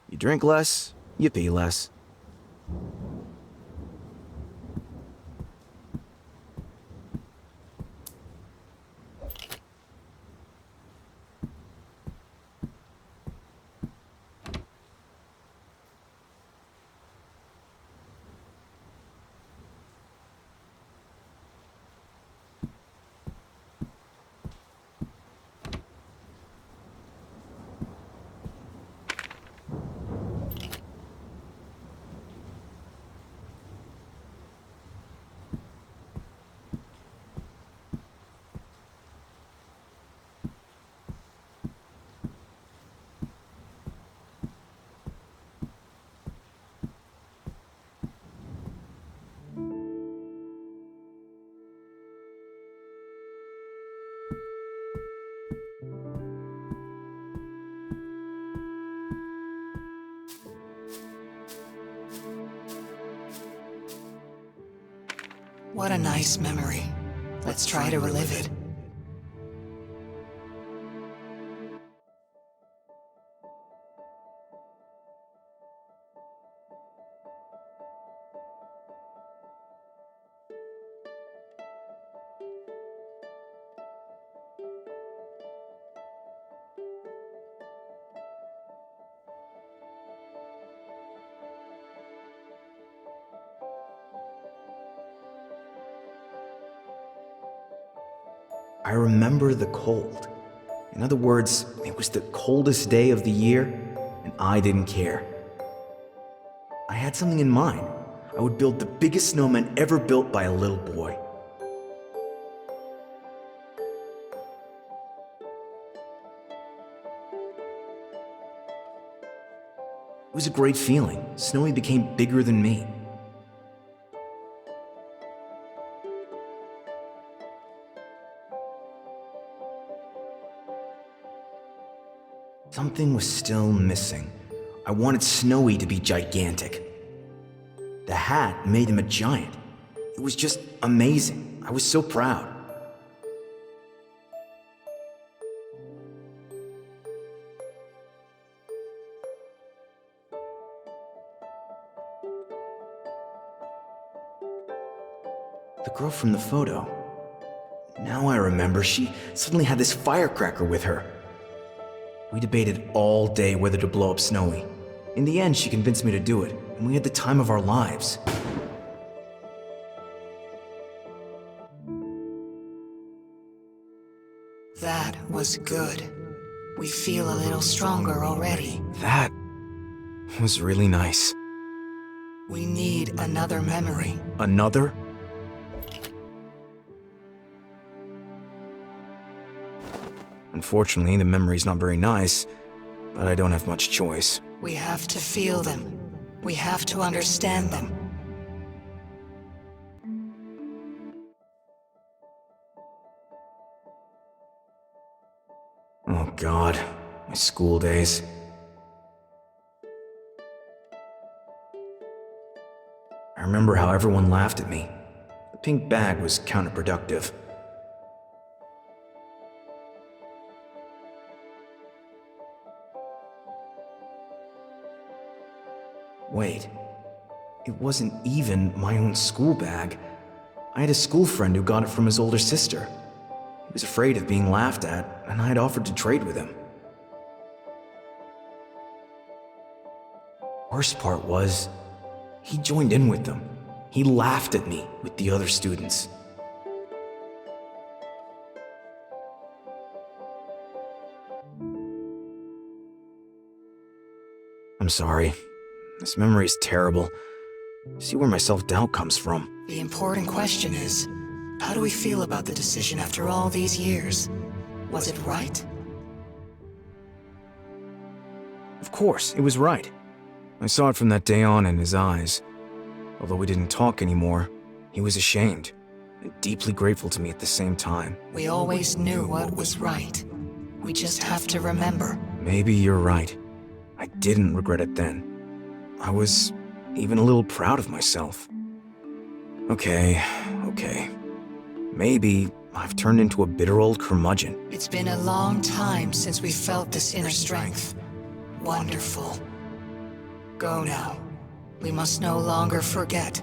You drink less, you pee less. What a nice memory. Let's try to relive it. I remember the cold. In other words, it was the coldest day of the year, and I didn't care. I had something in mind. I would build the biggest snowman ever built by a little boy. It was a great feeling. Snowy became bigger than me. Some something was still missing. I wanted Snowy to be gigantic. The hat made him a giant. It was just amazing. I was so proud. The girl from the photo. Now I remember, she suddenly had this firecracker with her. We debated all day whether to blow up Snowy. In the end, she convinced me to do it, and we had the time of our lives. That was good. We feel a little stronger already. That was really nice. We need another memory. Another? Unfortunately, the memory's not very nice, but I don't have much choice. We have to feel them. We have to understand them. Oh God, my school days. I remember how everyone laughed at me. The pink bag was counterproductive. Wait, it wasn't even my own school bag. I had a school friend who got it from his older sister. He was afraid of being laughed at, and I had offered to trade with him. Worst part was, he joined in with them. He laughed at me with the other students. I'm sorry. This memory is terrible. See where my self-doubt comes from. The important question is, how do we feel about the decision after all these years? Was it right? Of course, it was right. I saw it from that day on in his eyes. Although we didn't talk anymore, he was ashamed and deeply grateful to me at the same time. We always knew what was right. We just have to remember. Maybe you're right. I didn't regret it then. I was even a little proud of myself. Okay. Maybe I've turned into a bitter old curmudgeon. It's been a long time since we felt this inner strength. Wonderful. Go now. We must no longer forget.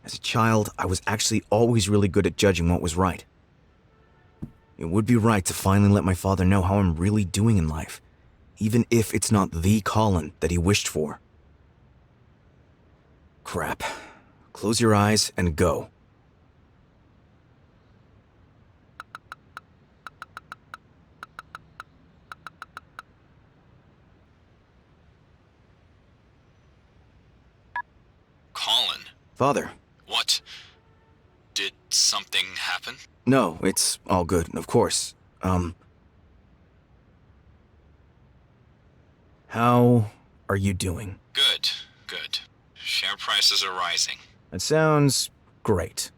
As a child, I was actually always really good at judging what was right. It would be right to finally let my father know how I'm really doing in life, even if it's not the Colin that he wished for. Crap. Close your eyes and go. Colin. Father. What? Did something happen? No, it's all good, of course. How are you doing? Good. Share prices are rising. That sounds great.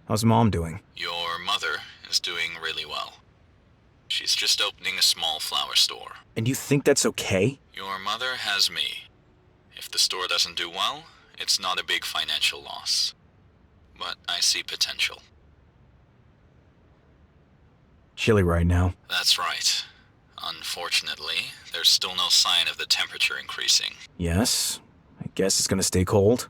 How's Mom doing? Your mother is doing really well. She's just opening a small flower store. And you think that's okay? Your mother has me. If the store doesn't do well, it's not a big financial loss. But I see potential. Chilly right now. That's right. Unfortunately, there's still no sign of the temperature increasing. Yes, I guess it's gonna stay cold.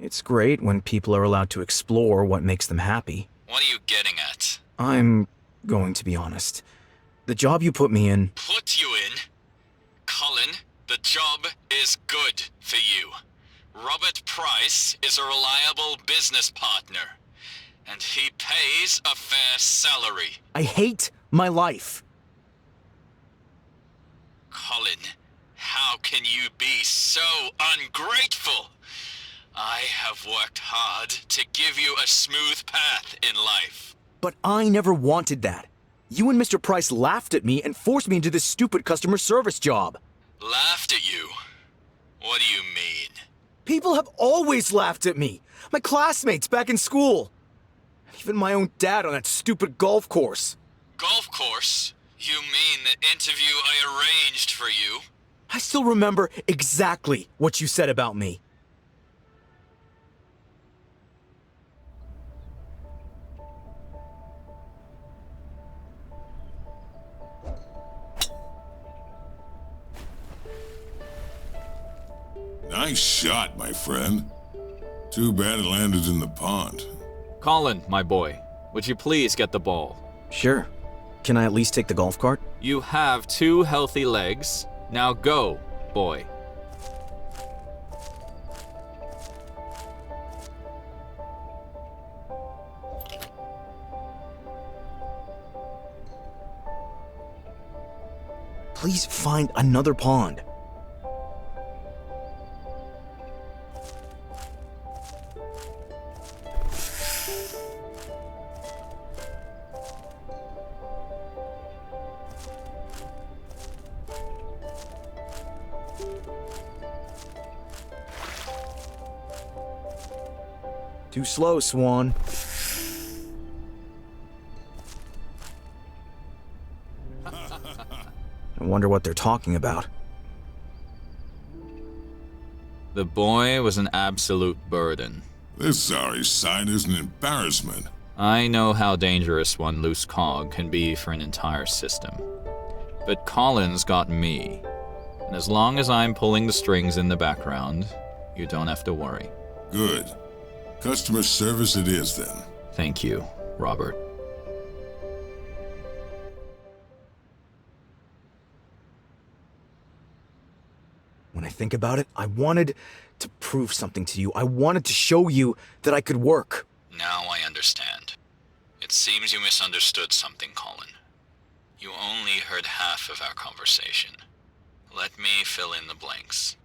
It's great when people are allowed to explore what makes them happy. What are you getting at? I'm going to be honest. The job you put me in... Put you in? Colin, the job is good for you. Robert Price is a reliable business partner, and he pays a fair salary. I hate my life. Colin, how can you be so ungrateful? I have worked hard to give you a smooth path in life. But I never wanted that. You and Mr. Price laughed at me and forced me into this stupid customer service job. Laughed at you? What do you mean? People have always laughed at me. My classmates back in school. Even my own dad on that stupid golf course. Golf course? You mean the interview I arranged for you? I still remember exactly what you said about me. Nice shot, my friend. Too bad it landed in the pond. Colin, my boy, would you please get the ball? Sure. Can I at least take the golf cart? You have 2 healthy legs. Now go, boy. Please find another pond. Too slow, Swan. I wonder what they're talking about. The boy was an absolute burden. This sorry sight is an embarrassment. I know how dangerous one loose cog can be for an entire system. But Colin's got me. And as long as I'm pulling the strings in the background, you don't have to worry. Good. Customer service it is, then. Thank you, Robert. When I think about it, I wanted to prove something to you. I wanted to show you that I could work. Now I understand. It seems you misunderstood something, Colin. You only heard half of our conversation. Let me fill in the blanks.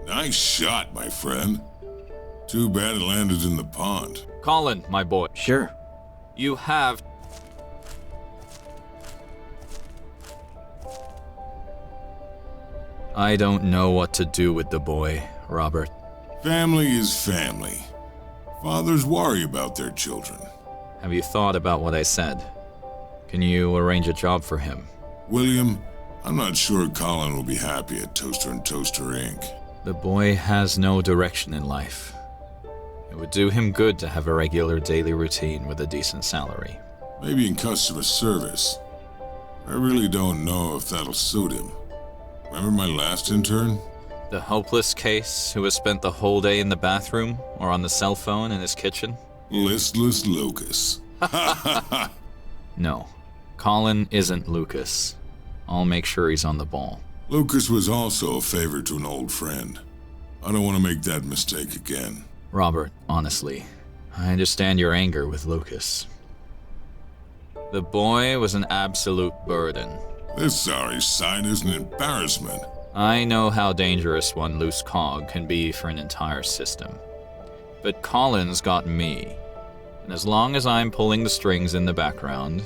Nice shot, my friend. Too bad it landed in the pond. Colin, my boy. Sure. You have... I don't know what to do with the boy, Robert. Family is family. Fathers worry about their children. Have you thought about what I said? Can you arrange a job for him? William, I'm not sure Colin will be happy at Toaster and Toaster Inc. The boy has no direction in life. It would do him good to have a regular daily routine with a decent salary. Maybe in customer service. I really don't know if that'll suit him. Remember my last intern? The hopeless case who has spent the whole day in the bathroom or on the cell phone in his kitchen? Listless Lucas. No, Colin isn't Lucas. I'll make sure he's on the ball. Lucas was also a favor to an old friend. I don't want to make that mistake again. Robert, honestly, I understand your anger with Lucas. The boy was an absolute burden. This sorry sight is an embarrassment. I know how dangerous one loose cog can be for an entire system. But Colin's got me. And as long as I'm pulling the strings in the background,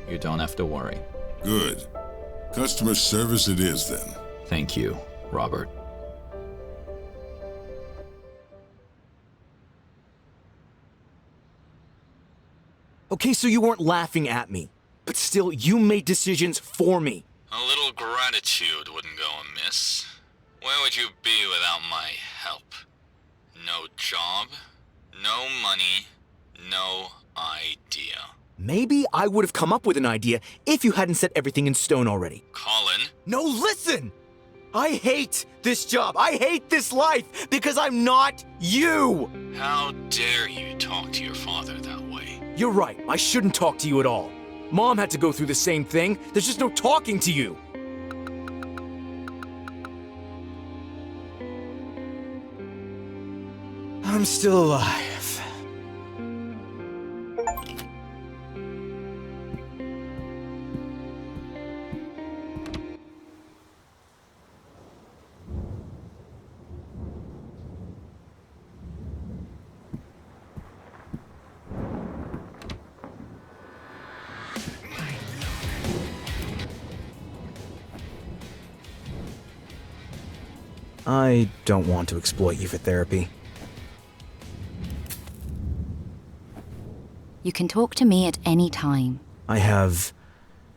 you don't have to worry. Good. Customer service it is, then. Thank you, Robert. Okay, so you weren't laughing at me, but still, you made decisions for me. A little gratitude wouldn't go amiss. Where would you be without my help? No job, no money, no idea. Maybe I would have come up with an idea if you hadn't set everything in stone already. Colin? No, listen! I hate this job. I hate this life because I'm not you! How dare you talk to your father that way? You're right. I shouldn't talk to you at all. Mom had to go through the same thing. There's just no talking to you. I'm still alive. I don't want to exploit you for therapy. You can talk to me at any time. I have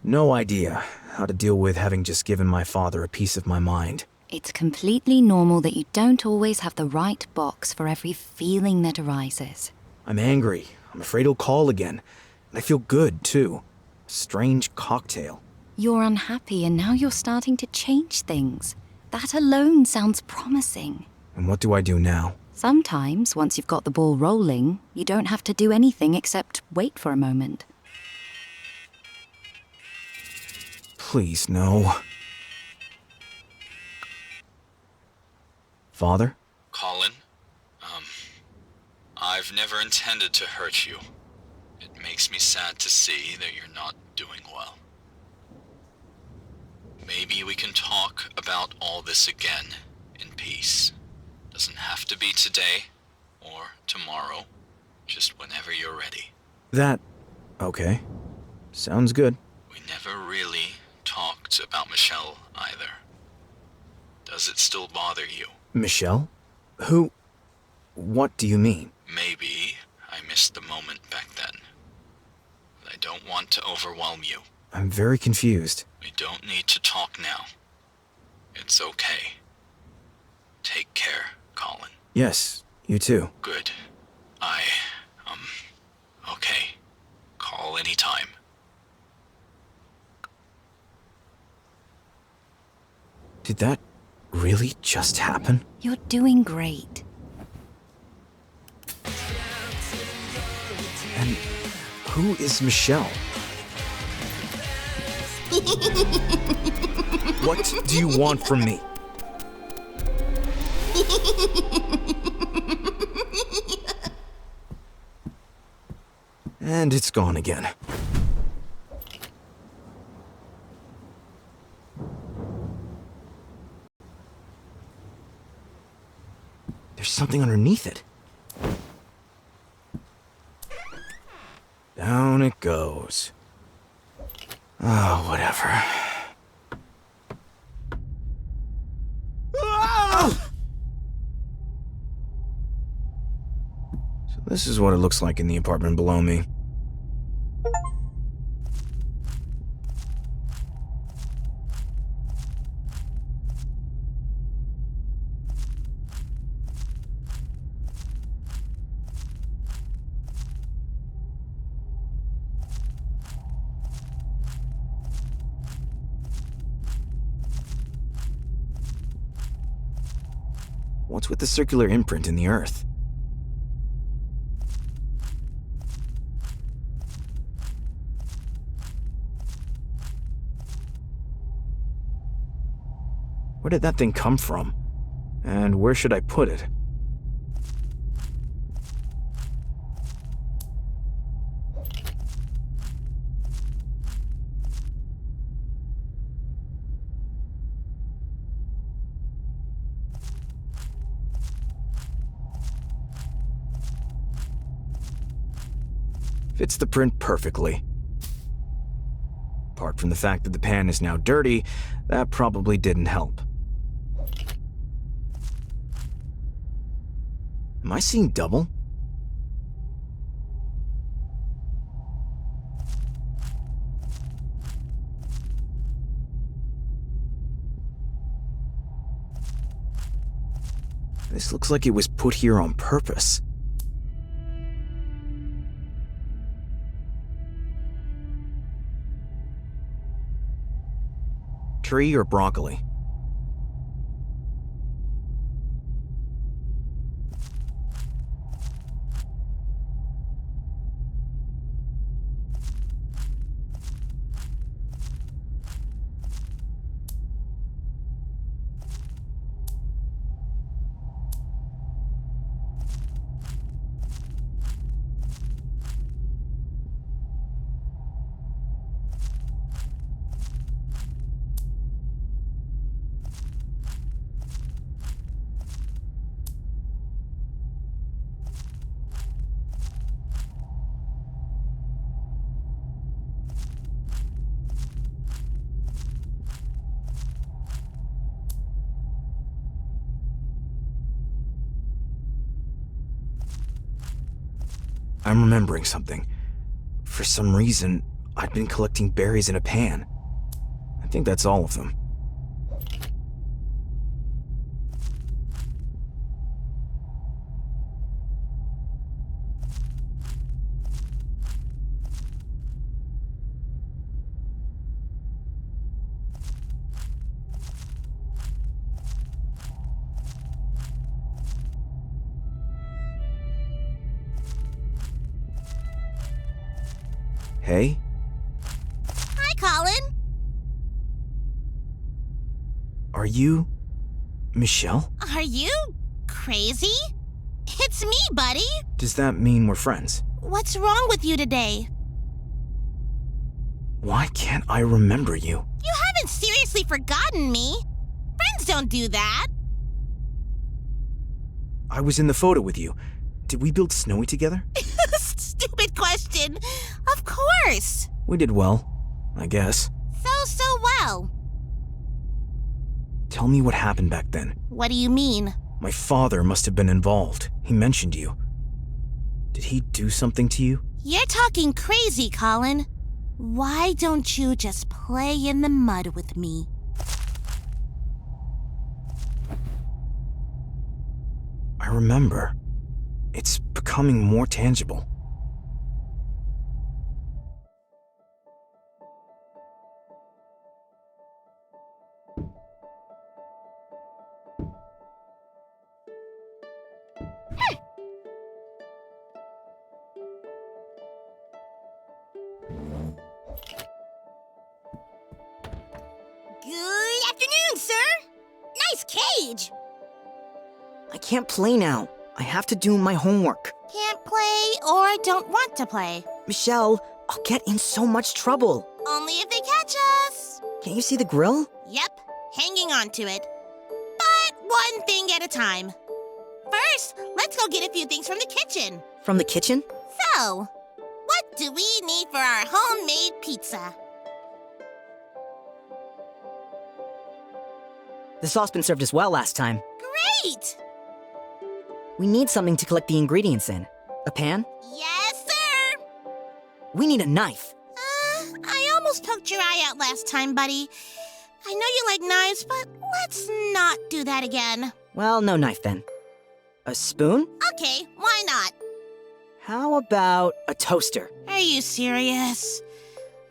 no idea how to deal with having just given my father a piece of my mind. It's completely normal that you don't always have the right box for every feeling that arises. I'm angry. I'm afraid he'll call again. And I feel good, too. A strange cocktail. You're unhappy and now you're starting to change things. That alone sounds promising. And what do I do now? Sometimes, once you've got the ball rolling, you don't have to do anything except wait for a moment. Please, no. Father? Colin? I've never intended to hurt you. It makes me sad to see that you're not doing well. Maybe we can talk about all this again in peace. Doesn't have to be today or tomorrow, just whenever you're ready. Okay. Sounds good. We never really talked about Michelle either. Does it still bother you? Michelle? Who? What do you mean? Maybe I missed the moment back then. But I don't want to overwhelm you. I'm very confused. We don't need to talk now. It's okay. Take care, Colin. Yes, you too. Good. Okay. Call anytime. Did that really just happen? You're doing great. And who is Michelle? What do you want from me? And it's gone again. There's something underneath it. Down it goes. Oh, whatever. So this is what it looks like in the apartment below me. What's with the circular imprint in the earth? Where did that thing come from? And where should I put it? Fits the print perfectly. Apart from the fact that the pan is now dirty, that probably didn't help. Am I seeing double? This looks like it was put here on purpose. tree or broccoli? I'm remembering something. For some reason, I'd been collecting berries in a pan. I think that's all of them. Hey? Hi, Colin. Are you... Michelle? Are you crazy? It's me, buddy. Does that mean we're friends? What's wrong with you today? Why can't I remember you? You haven't seriously forgotten me. Friends don't do that. I was in the photo with you. Did we build Snowy together? Stupid question. Of course. We did well, I guess. So well. Tell me what happened back then. What do you mean? My father must have been involved. He mentioned you. Did he do something to you? You're talking crazy, Colin. Why don't you just play in the mud with me? I remember. It's becoming more tangible. Good afternoon, sir. Nice cage. I can't play now. I have to do my homework. Can't play or don't want to play. Michelle, I'll get in so much trouble. Only if they catch us. Can't you see the grill? Yep, hanging on to it. But one thing at a time. First, let's go get a few things from the kitchen. From the kitchen? So, what do we need for our homemade pizza? The saucepan served us well last time. Great! We need something to collect the ingredients in. A pan? Yes, sir! We need a knife. I almost poked your eye out last time, buddy. I know you like knives, but let's not do that again. Well, no knife then. A spoon? Okay, why not? How about a toaster? Are you serious?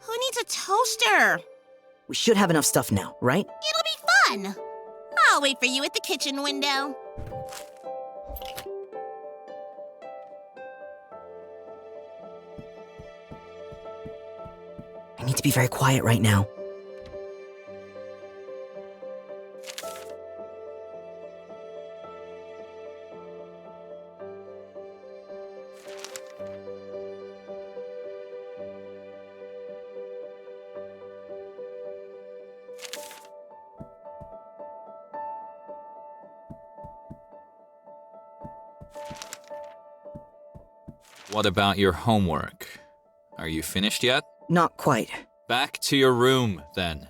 Who needs a toaster? We should have enough stuff now, right? It'll be fun. I'll wait for you at the kitchen window. I need to be very quiet right now. What about your homework? Are you finished yet? Not quite. Back to your room, then.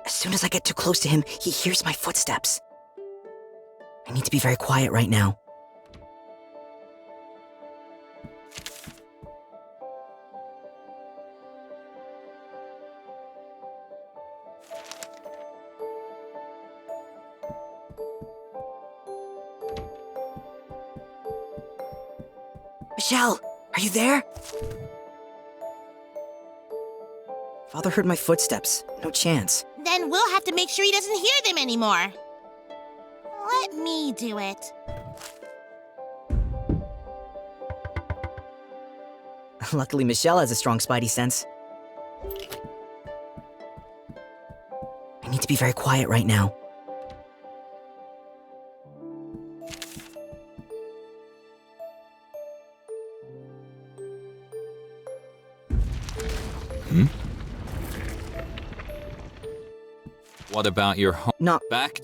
As soon as I get too close to him, he hears my footsteps. I need to be very quiet right now. Michelle, Are you there? Father heard my footsteps. No chance. Then we'll have to make sure he doesn't hear them anymore. Let me do it. Luckily, Michelle has a strong spidey sense. I need to be very quiet right now. What about your home? Not back.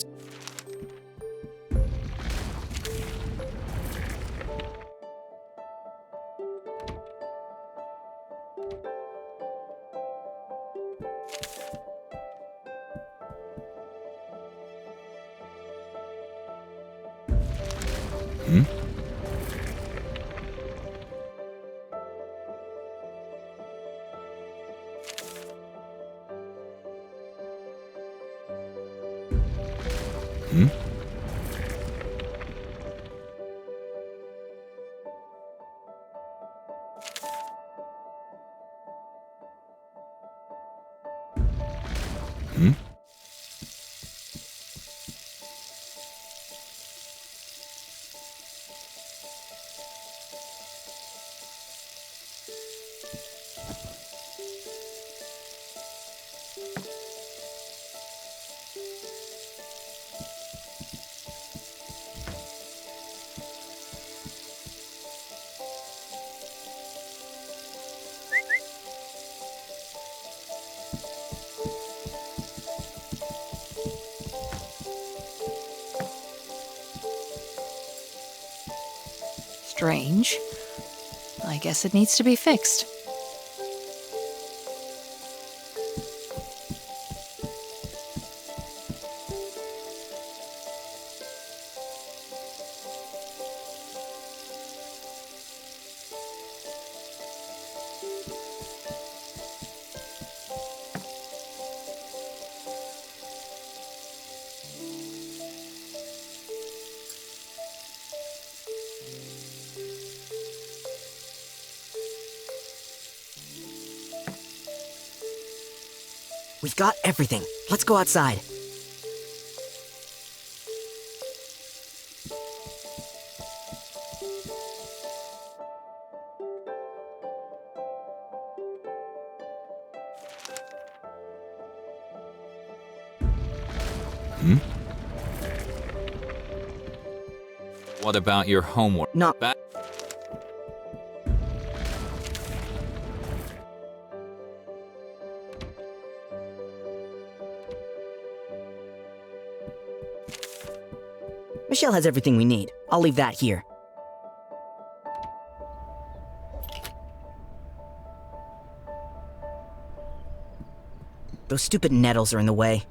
Strange. I guess it needs to be fixed. We've got everything. Let's go outside. What about your homework? Not back. Michelle has everything we need. I'll leave that here. Those stupid nettles are in the way.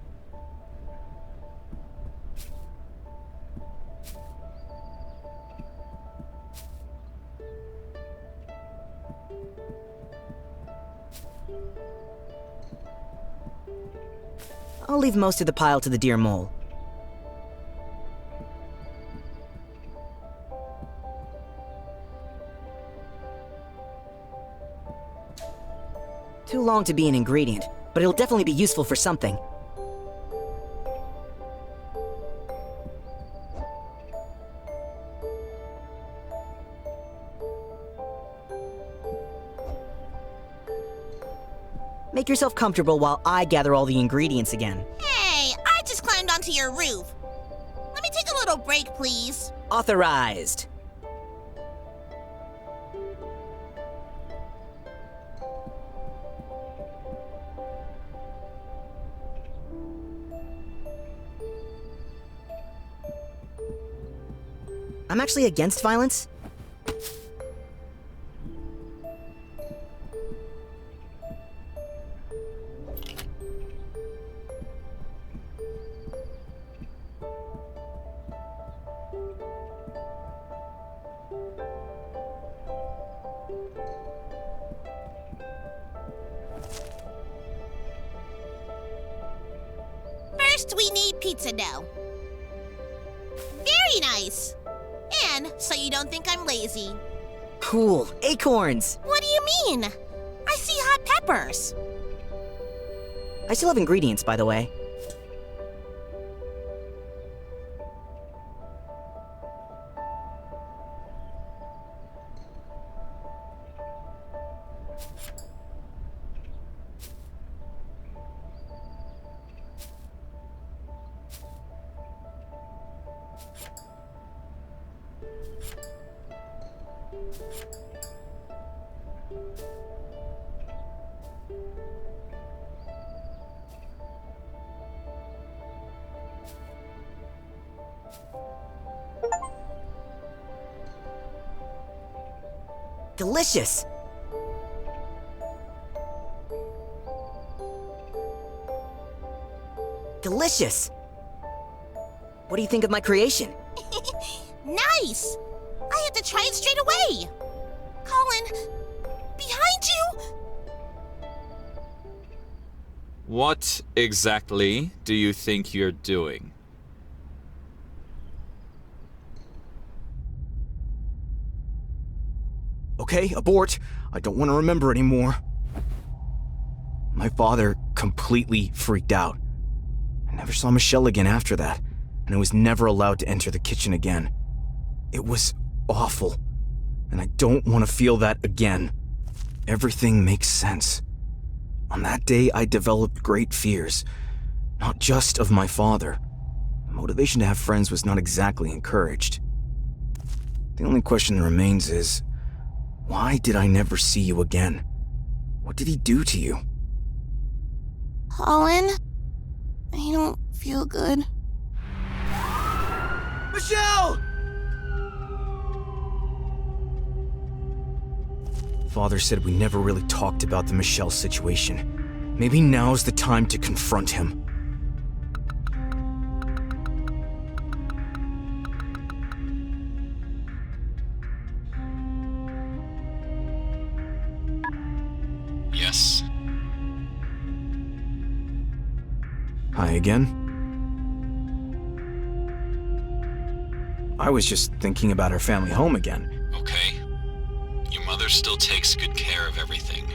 I'll leave most of the pile to the deer mole. Too long to be an ingredient, but it'll definitely be useful for something. Make yourself comfortable while I gather all the ingredients again. Hey, I just climbed onto your roof. Let me take a little break, please. Authorized. I'm actually against violence. First, we need pizza dough. Very nice. And so you don't think I'm lazy. Cool. Acorns! What do you mean? I see hot peppers. I still have ingredients, by the way. Delicious! Delicious! What do you think of my creation? Nice! I have to try it straight away. Colin, behind you! What exactly do you think you're doing? Okay, abort. I don't want to remember anymore. My father completely freaked out. I never saw Michelle again after that, and I was never allowed to enter the kitchen again. It was awful, and I don't want to feel that again. Everything makes sense. On that day, I developed great fears, not just of my father. The motivation to have friends was not exactly encouraged. The only question that remains is, why did I never see you again? What did he do to you? Colin, I don't feel good. Michelle! Father said we never really talked about the Michelle situation. Maybe now's the time to confront him. Yes. Hi again. I was just thinking about our family home again. Okay. Your mother still takes good care of everything.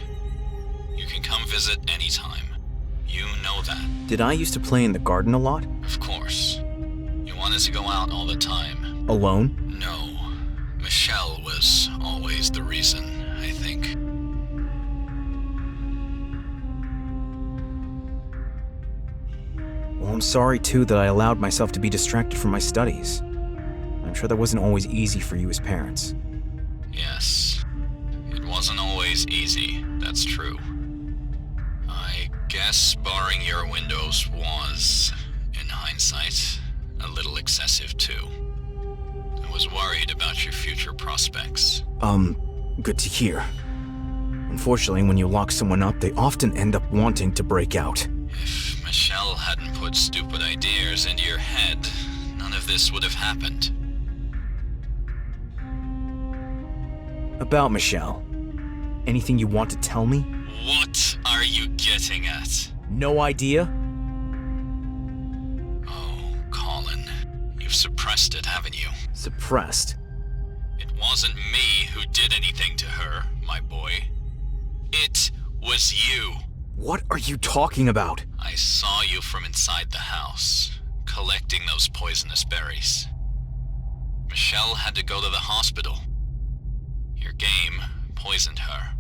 You can come visit anytime. You know that. Did I used to play in the garden a lot? Of course. You wanted to go out all the time. Alone? No. Michelle was always the reason, I think. Well, I'm sorry too that I allowed myself to be distracted from my studies. I'm sure that wasn't always easy for you as parents. Yes. It wasn't always easy, that's true. I guess barring your windows was, in hindsight, a little excessive too. I was worried about your future prospects. Good to hear. Unfortunately, when you lock someone up, they often end up wanting to break out. If Michelle hadn't put stupid ideas into your head, none of this would have happened. About Michelle. Anything you want to tell me? What are you getting at? No idea? Oh, Colin. You've suppressed it, haven't you? Suppressed? It wasn't me who did anything to her, my boy. It was you. What are you talking about? I saw you from inside the house, collecting those poisonous berries. Michelle had to go to the hospital. Your game poisoned her.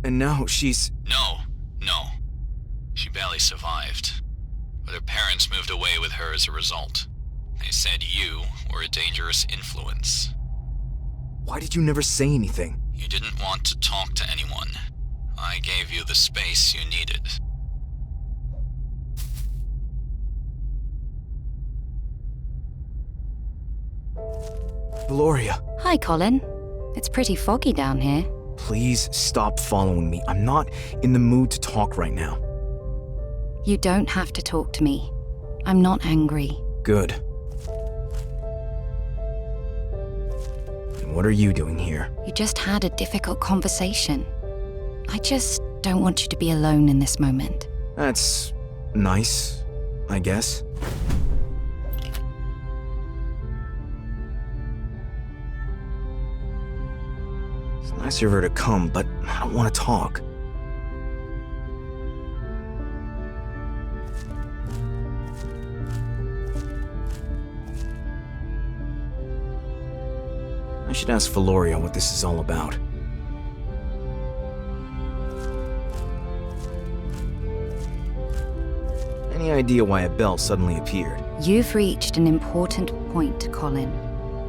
And now she's... No. She barely survived. But her parents moved away with her as a result. They said you were a dangerous influence. Why did you never say anything? You didn't want to talk to anyone. I gave you the space you needed. Gloria. Hi, Colin. It's pretty foggy down here. Please stop following me. I'm not in the mood to talk right now. You don't have to talk to me. I'm not angry. Good. And what are you doing here? You just had a difficult conversation. I just don't want you to be alone in this moment. That's nice, I guess. It's nice of her to come, but I don't want to talk. I should ask Valoria what this is all about. Any idea why a bell suddenly appeared? You've reached an important point, Colin.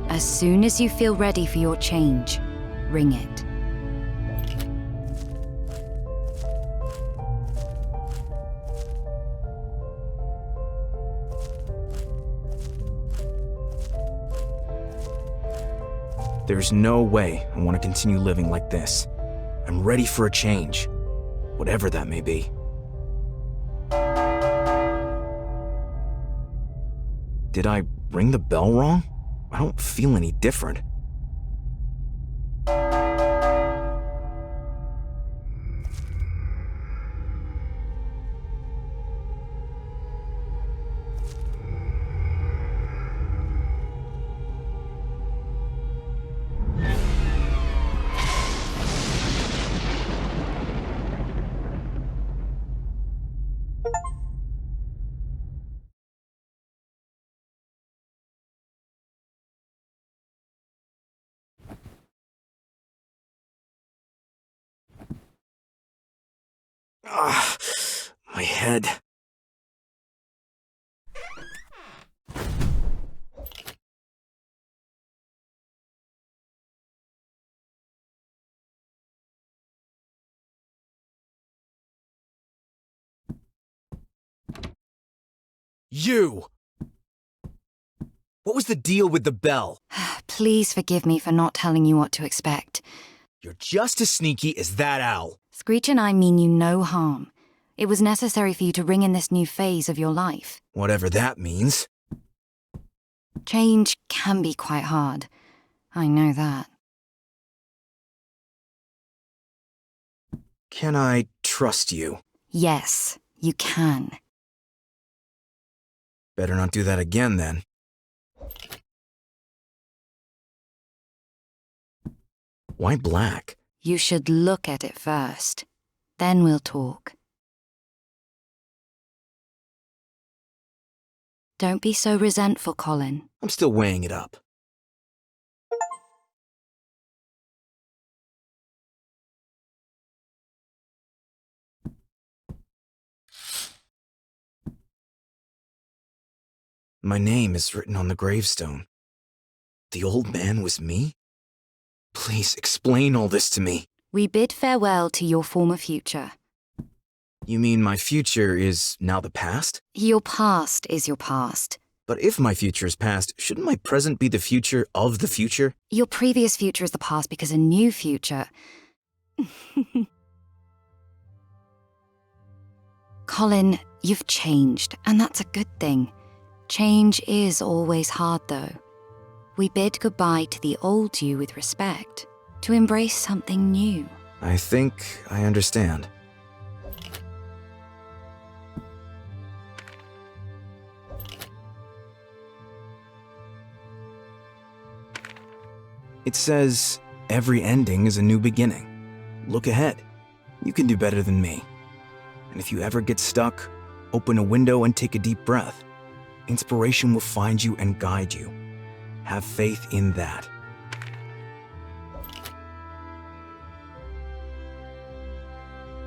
As soon as you feel ready for your change, ring it. There's no way I want to continue living like this. I'm ready for a change, whatever that may be. Did I ring the bell wrong? I don't feel any different. My head. You! What was the deal with the bell? Please forgive me for not telling you what to expect. You're just as sneaky as that owl. Screech and I mean you no harm. It was necessary for you to ring in this new phase of your life. Whatever that means. Change can be quite hard. I know that. Can I trust you? Yes, you can. Better not do that again, then. Why black? You should look at it first. Then we'll talk. Don't be so resentful, Colin. I'm still weighing it up. My name is written on the gravestone. The old man was me? Please explain all this to me. We bid farewell to your former future. You mean my future is now the past? Your past is your past. But if my future is past, shouldn't my present be the future of the future? Your previous future is the past because a new future... Colin, you've changed, and that's a good thing. Change is always hard, though. We bid goodbye to the old you with respect, to embrace something new. I think I understand. It says, every ending is a new beginning. Look ahead. You can do better than me. And if you ever get stuck, open a window and take a deep breath. Inspiration will find you and guide you. Have faith in that.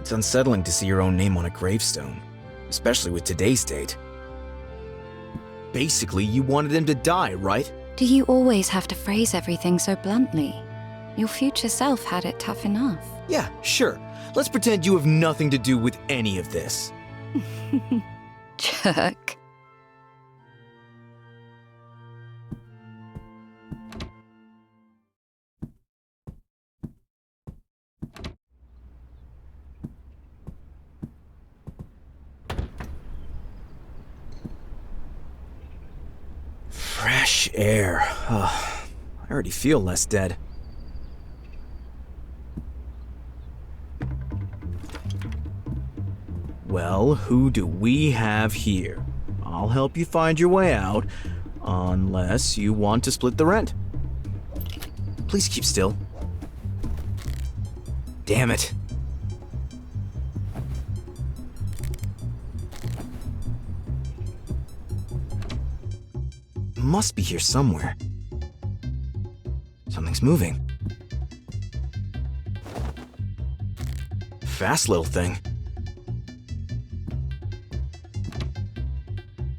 It's unsettling to see your own name on a gravestone, especially with today's date. Basically, you wanted him to die, right? Do you always have to phrase everything so bluntly? Your future self had it tough enough. Yeah, sure. Let's pretend you have nothing to do with any of this. Jerk. Fresh air. I already feel less dead. Well, who do we have here? I'll help you find your way out, unless you want to split the rent. Please keep still. Damn it. It must be here somewhere. Something's moving. Fast little thing.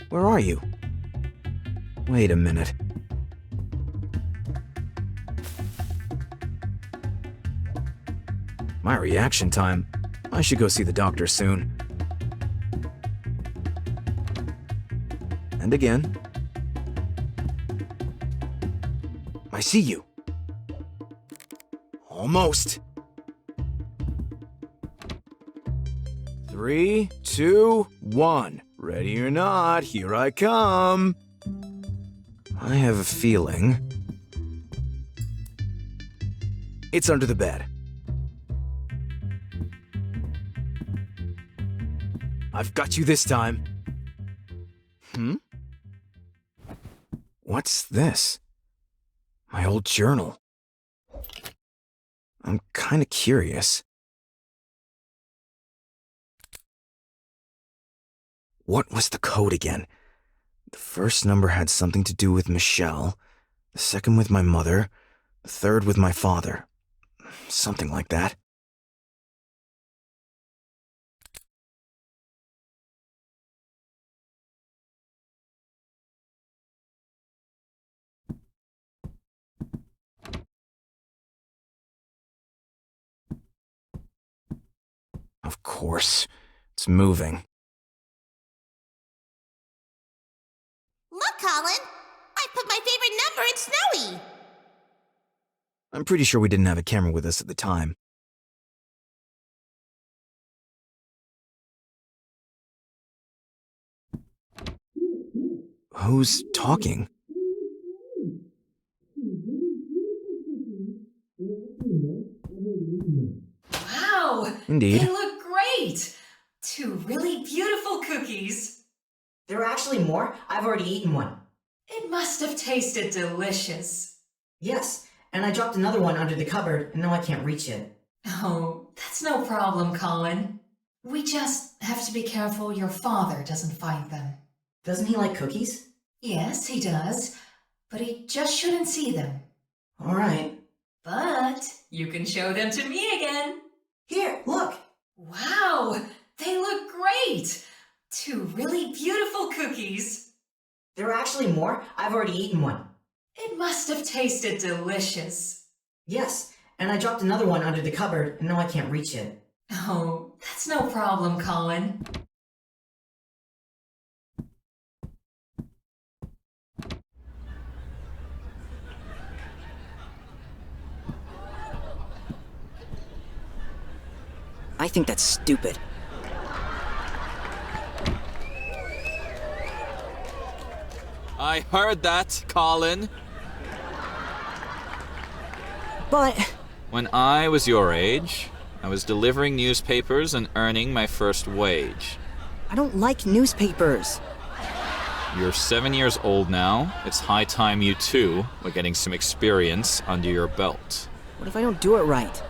Where are you? Wait a minute. My reaction time. I should go see the doctor soon. And again. I see you. Almost. 3, 2, 1. Ready or not, here I come. I have a feeling it's under the bed. I've got you this time. What's this? My old journal. I'm kinda curious. What was the code again? The first number had something to do with Michelle, the second with my mother, the third with my father. Something like that. Of course. It's moving. Look, Colin! I put my favorite number in Snowy! I'm pretty sure we didn't have a camera with us at the time. Who's talking? Wow! Indeed. They look great! 2 really beautiful cookies. There are actually more? I've already eaten one. It must have tasted delicious. Yes, and I dropped another one under the cupboard, and now I can't reach it. Oh, that's no problem, Colin. We just have to be careful your father doesn't find them. Doesn't he like cookies? Yes, he does, but he just shouldn't see them. All right. But you can show them to me again. Here, look. Wow, they look great. 2 really beautiful cookies. There are actually more? I've already eaten one. It must have tasted delicious. Yes, and I dropped another one under the cupboard, and now I can't reach it. Oh, that's no problem, Colin. I think that's stupid. I heard that, Colin. But... When I was your age, I was delivering newspapers and earning my first wage. I don't like newspapers. You're 7 years old now. It's high time you too were getting some experience under your belt. What if I don't do it right?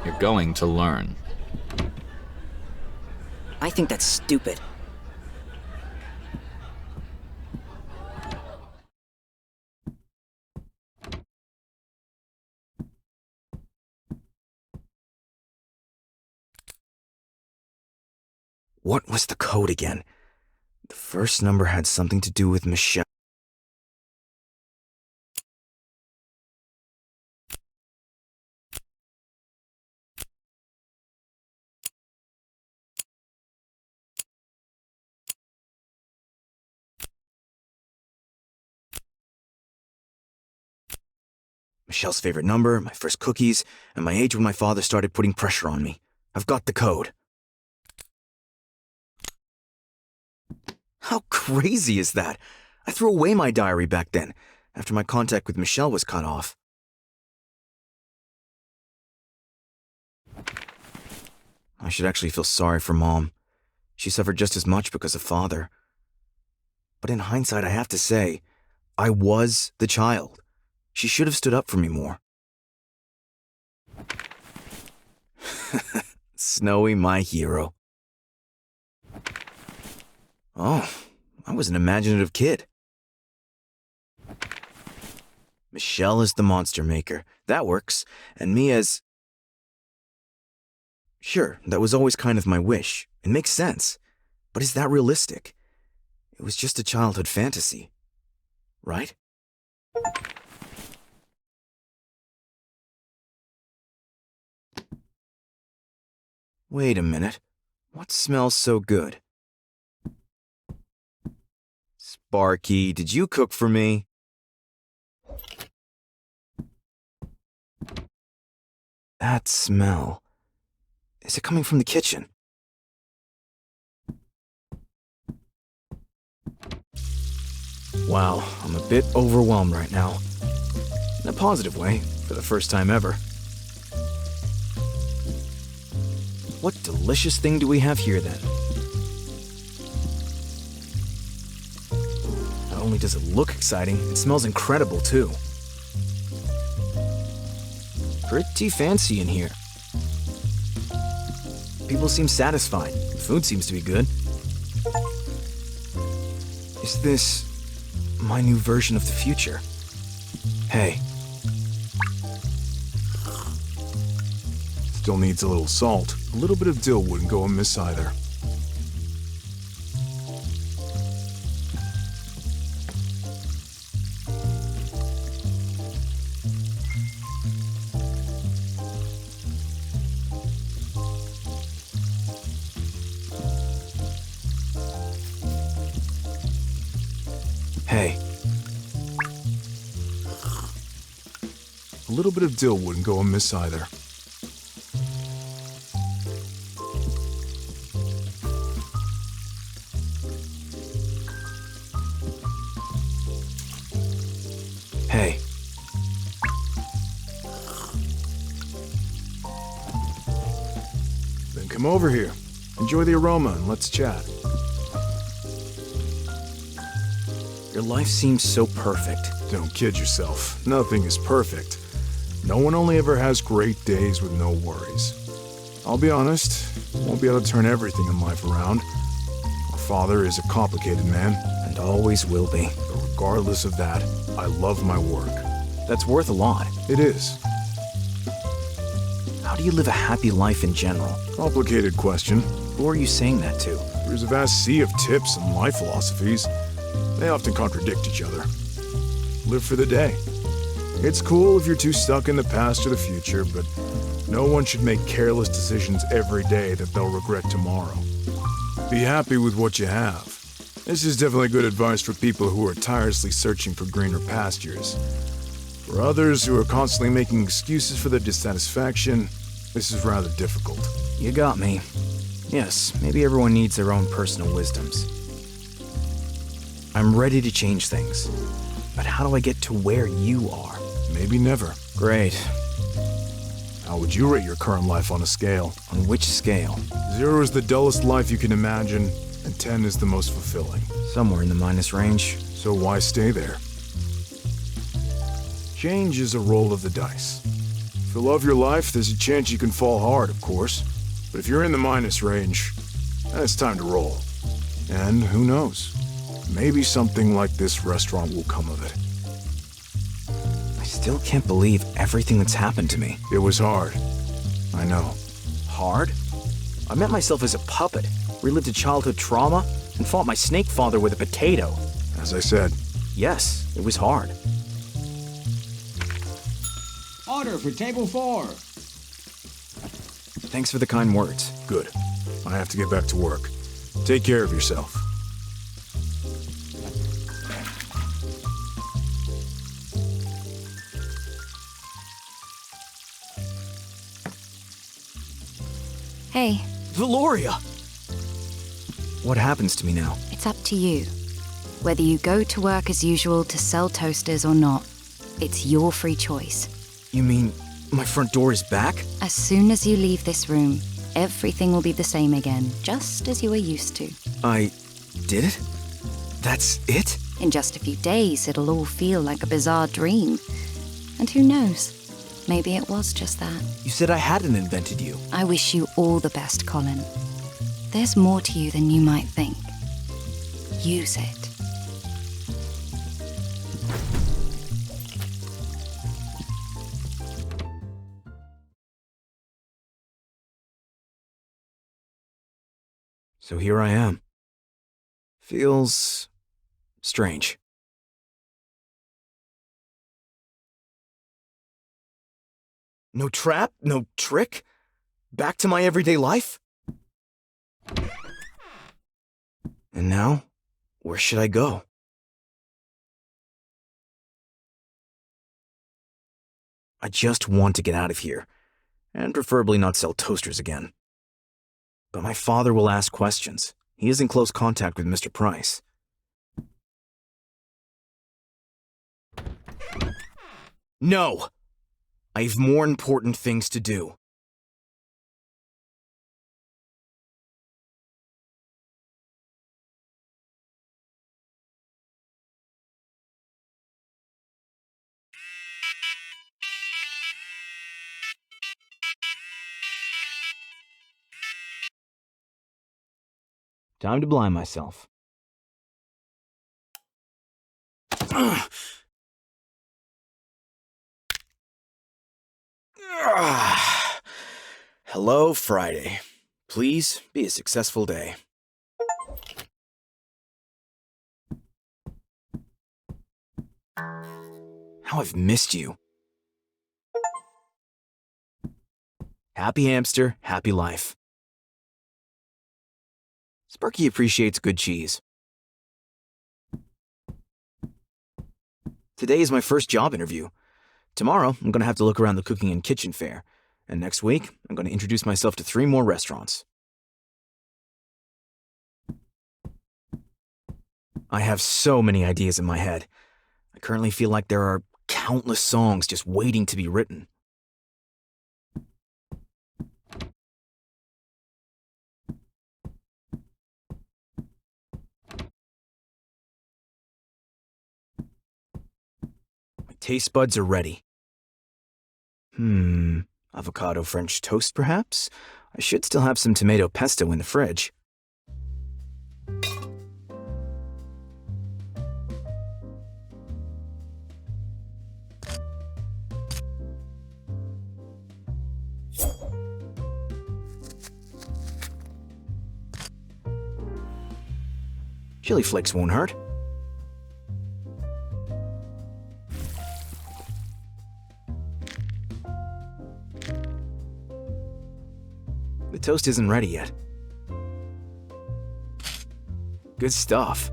You're going to learn. I think that's stupid. What was the code again? The first number had something to do with Michelle. Michelle's favorite number, my first cookies, and my age when my father started putting pressure on me. I've got the code. How crazy is that? I threw away my diary back then, after my contact with Michelle was cut off. I should actually feel sorry for Mom. She suffered just as much because of Father. But in hindsight, I have to say, I was the child. She should have stood up for me more. Snowy, my hero. Oh, I was an imaginative kid. Michelle is the monster maker. That works. And me as... Sure, that was always kind of my wish. It makes sense. But is that realistic? It was just a childhood fantasy. Right? Wait a minute. What smells so good? Sparky, did you cook for me? That smell. Is it coming from the kitchen? Wow, I'm a bit overwhelmed right now. In a positive way, for the first time ever. What delicious thing do we have here then? Not only does it look exciting, it smells incredible too. Pretty fancy in here. People seem satisfied. The food seems to be good. Is this my new version of the future? Hey. Still needs a little salt. A little bit of dill wouldn't go amiss either. Hey. A little bit of dill wouldn't go amiss either. Hey. Then come over here. Enjoy the aroma and let's chat. Your life seems so perfect. Don't kid yourself. Nothing is perfect. No one only ever has great days with no worries. I'll be honest, won't be able to turn everything in life around. My father is a complicated man. And always will be. But regardless of that, I love my work. That's worth a lot. It is. How do you live a happy life in general? Complicated question. Who are you saying that to? There's a vast sea of tips and life philosophies. They often contradict each other. Live for the day. It's cool if you're too stuck in the past or the future, but no one should make careless decisions every day that they'll regret tomorrow. Be happy with what you have. This is definitely good advice for people who are tirelessly searching for greener pastures. For others who are constantly making excuses for their dissatisfaction, this is rather difficult. You got me. Yes, maybe everyone needs their own personal wisdoms. I'm ready to change things. But how do I get to where you are? Maybe never. Great. How would you rate your current life on a scale? On which scale? 0 is the dullest life you can imagine, and 10 is the most fulfilling. Somewhere in the minus range. So why stay there? Change is a roll of the dice. If you love your life, there's a chance you can fall hard, of course. But if you're in the minus range, then it's time to roll. And who knows? Maybe something like this restaurant will come of it. I still can't believe everything that's happened to me. It was hard. I know. Hard? I met myself as a puppet, relived a childhood trauma, and fought my snake father with a potato. As I said. Yes, it was hard. Order for table 4. Thanks for the kind words. Good. I have to get back to work. Take care of yourself. Hey. Valoria! What happens to me now? It's up to you. Whether you go to work as usual to sell toasters or not, it's your free choice. You mean my front door is back? As soon as you leave this room, everything will be the same again, just as you were used to. I did it? That's it? In just a few days, it'll all feel like a bizarre dream. And who knows? Maybe it was just that. You said I hadn't invented you. I wish you all the best, Colin. There's more to you than you might think. Use it. So here I am. Feels strange. No trap? No trick? Back to my everyday life? And now, where should I go? I just want to get out of here, and preferably not sell toasters again. But my father will ask questions. He is in close contact with Mr. Price. No! I have more important things to do. Time to blind myself. Hello, Friday. Please be a successful day. How I've missed you. Happy hamster, happy life. Sparky appreciates good cheese. Today is my first job interview. Tomorrow, I'm going to have to look around the cooking and kitchen fair. And next week, I'm going to introduce myself to 3 more restaurants. I have so many ideas in my head. I currently feel like there are countless songs just waiting to be written. My taste buds are ready. Avocado French toast, perhaps? I should still have some tomato pesto in the fridge. Chili flakes won't hurt. The toast isn't ready yet. Good stuff.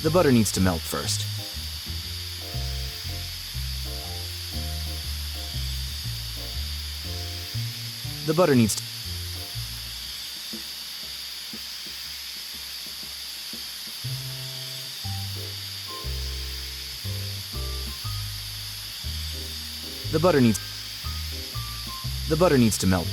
The butter needs to melt first. The butter needs to... The butter needs to melt.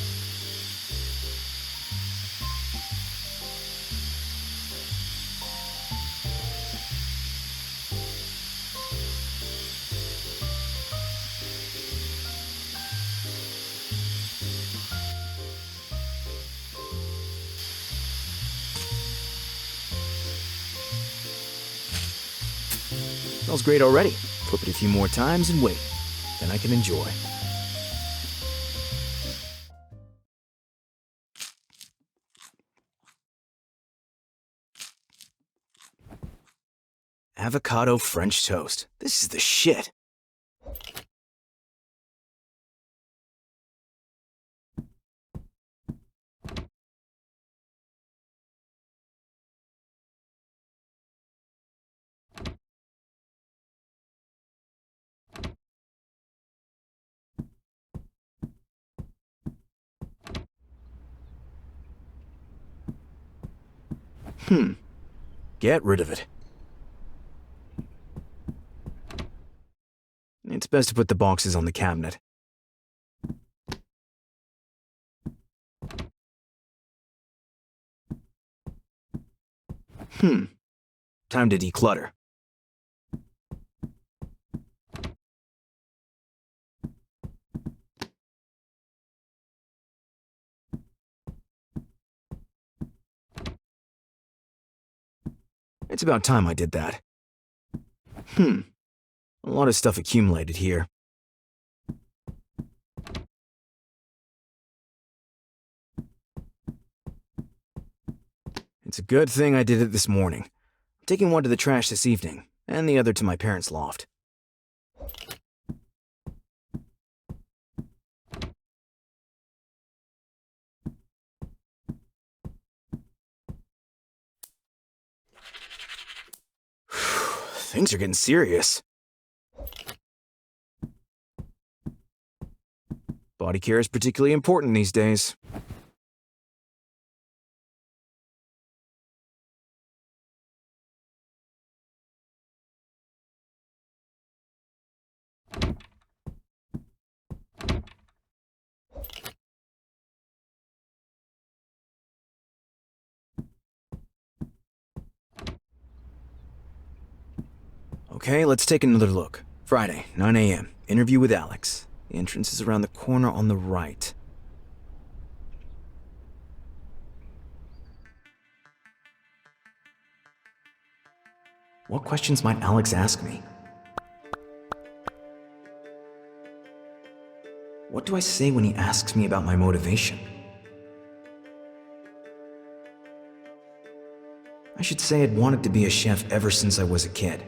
Smells great already. Flip it a few more times and wait. Then I can enjoy. Avocado French toast. This is the shit. Get rid of it. It's best to put the boxes on the cabinet. Time to declutter. It's about time I did that. A lot of stuff accumulated here. It's a good thing I did it this morning. I'm taking one to the trash this evening, and the other to my parents' loft. Things are getting serious. Body care is particularly important these days. Okay, let's take another look. Friday, 9 a.m. Interview with Alex. The entrance is around the corner on the right. What questions might Alex ask me? What do I say when he asks me about my motivation? I should say I'd wanted to be a chef ever since I was a kid.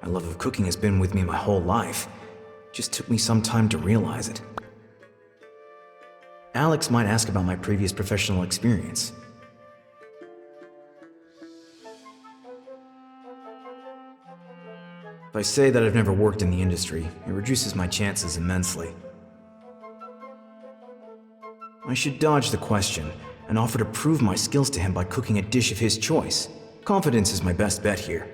My love of cooking has been with me my whole life. It just took me some time to realize it. Alex might ask about my previous professional experience. If I say that I've never worked in the industry, it reduces my chances immensely. I should dodge the question and offer to prove my skills to him by cooking a dish of his choice. Confidence is my best bet here.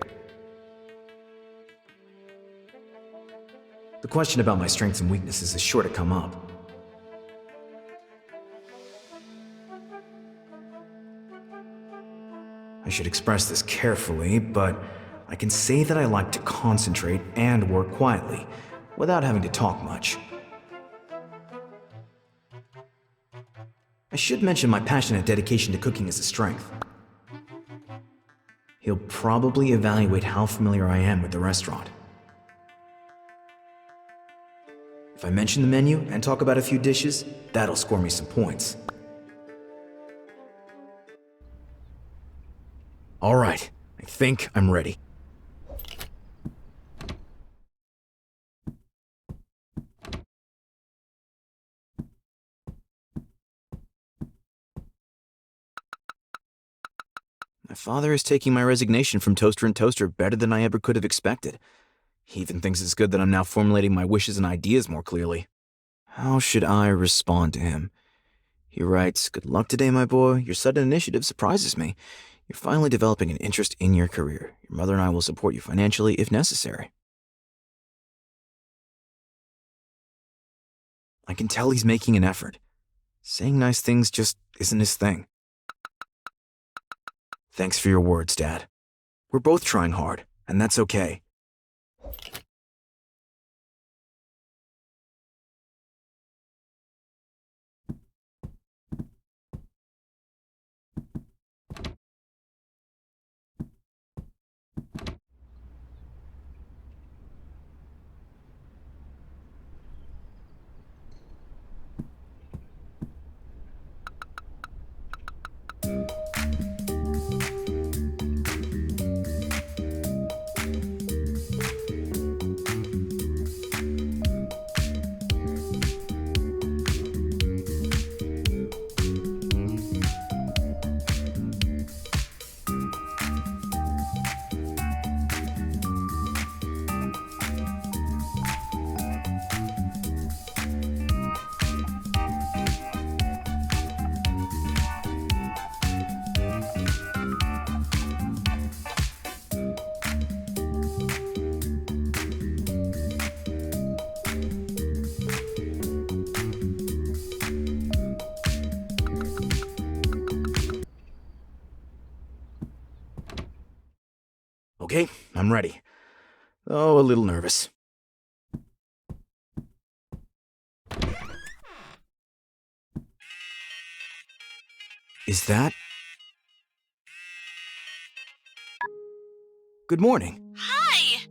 The question about my strengths and weaknesses is sure to come up. I should express this carefully, but I can say that I like to concentrate and work quietly, without having to talk much. I should mention my passionate dedication to cooking as a strength. He'll probably evaluate how familiar I am with the restaurant. If I mention the menu and talk about a few dishes, that'll score me some points. All right, I think I'm ready. My father is taking my resignation from Toaster & Toaster better than I ever could have expected. He even thinks it's good that I'm now formulating my wishes and ideas more clearly. How should I respond to him? He writes, "Good luck today, my boy. Your sudden initiative surprises me. You're finally developing an interest in your career. Your mother and I will support you financially if necessary." I can tell he's making an effort. Saying nice things just isn't his thing. Thanks for your words, Dad. We're both trying hard, and that's okay. I'm ready. Oh, a little nervous. Is that... Good morning. Hi!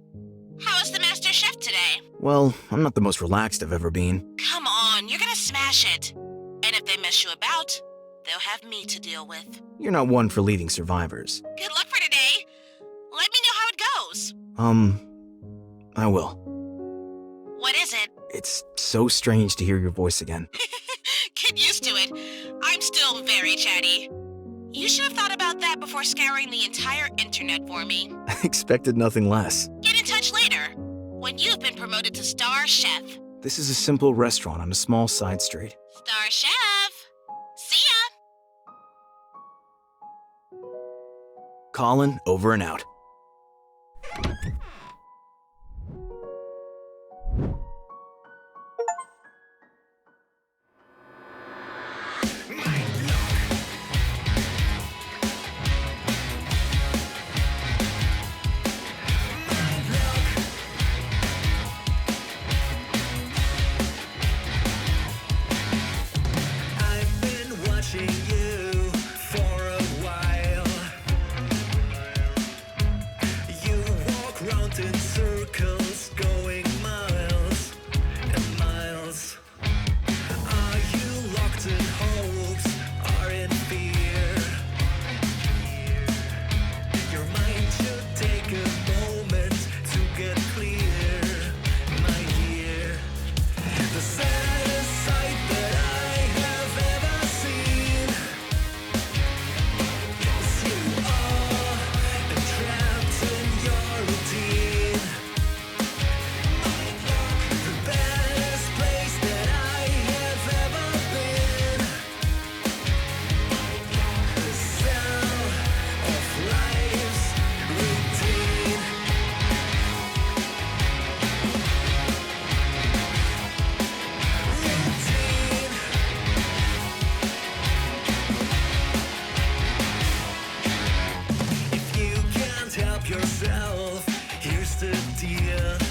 How is the master chef today? Well, I'm not the most relaxed I've ever been. Come on, you're gonna smash it. And if they mess you about, they'll have me to deal with. You're not one for leaving survivors. Good luck for today. Let me know how it goes. I will. What is it? It's so strange to hear your voice again. Get used to it. I'm still very chatty. You should have thought about that before scouring the entire internet for me. I expected nothing less. Get in touch later, when you've been promoted to Star Chef. This is a simple restaurant on a small side street. Star Chef! See ya! Colin, over and out. Yourself, here's the deal.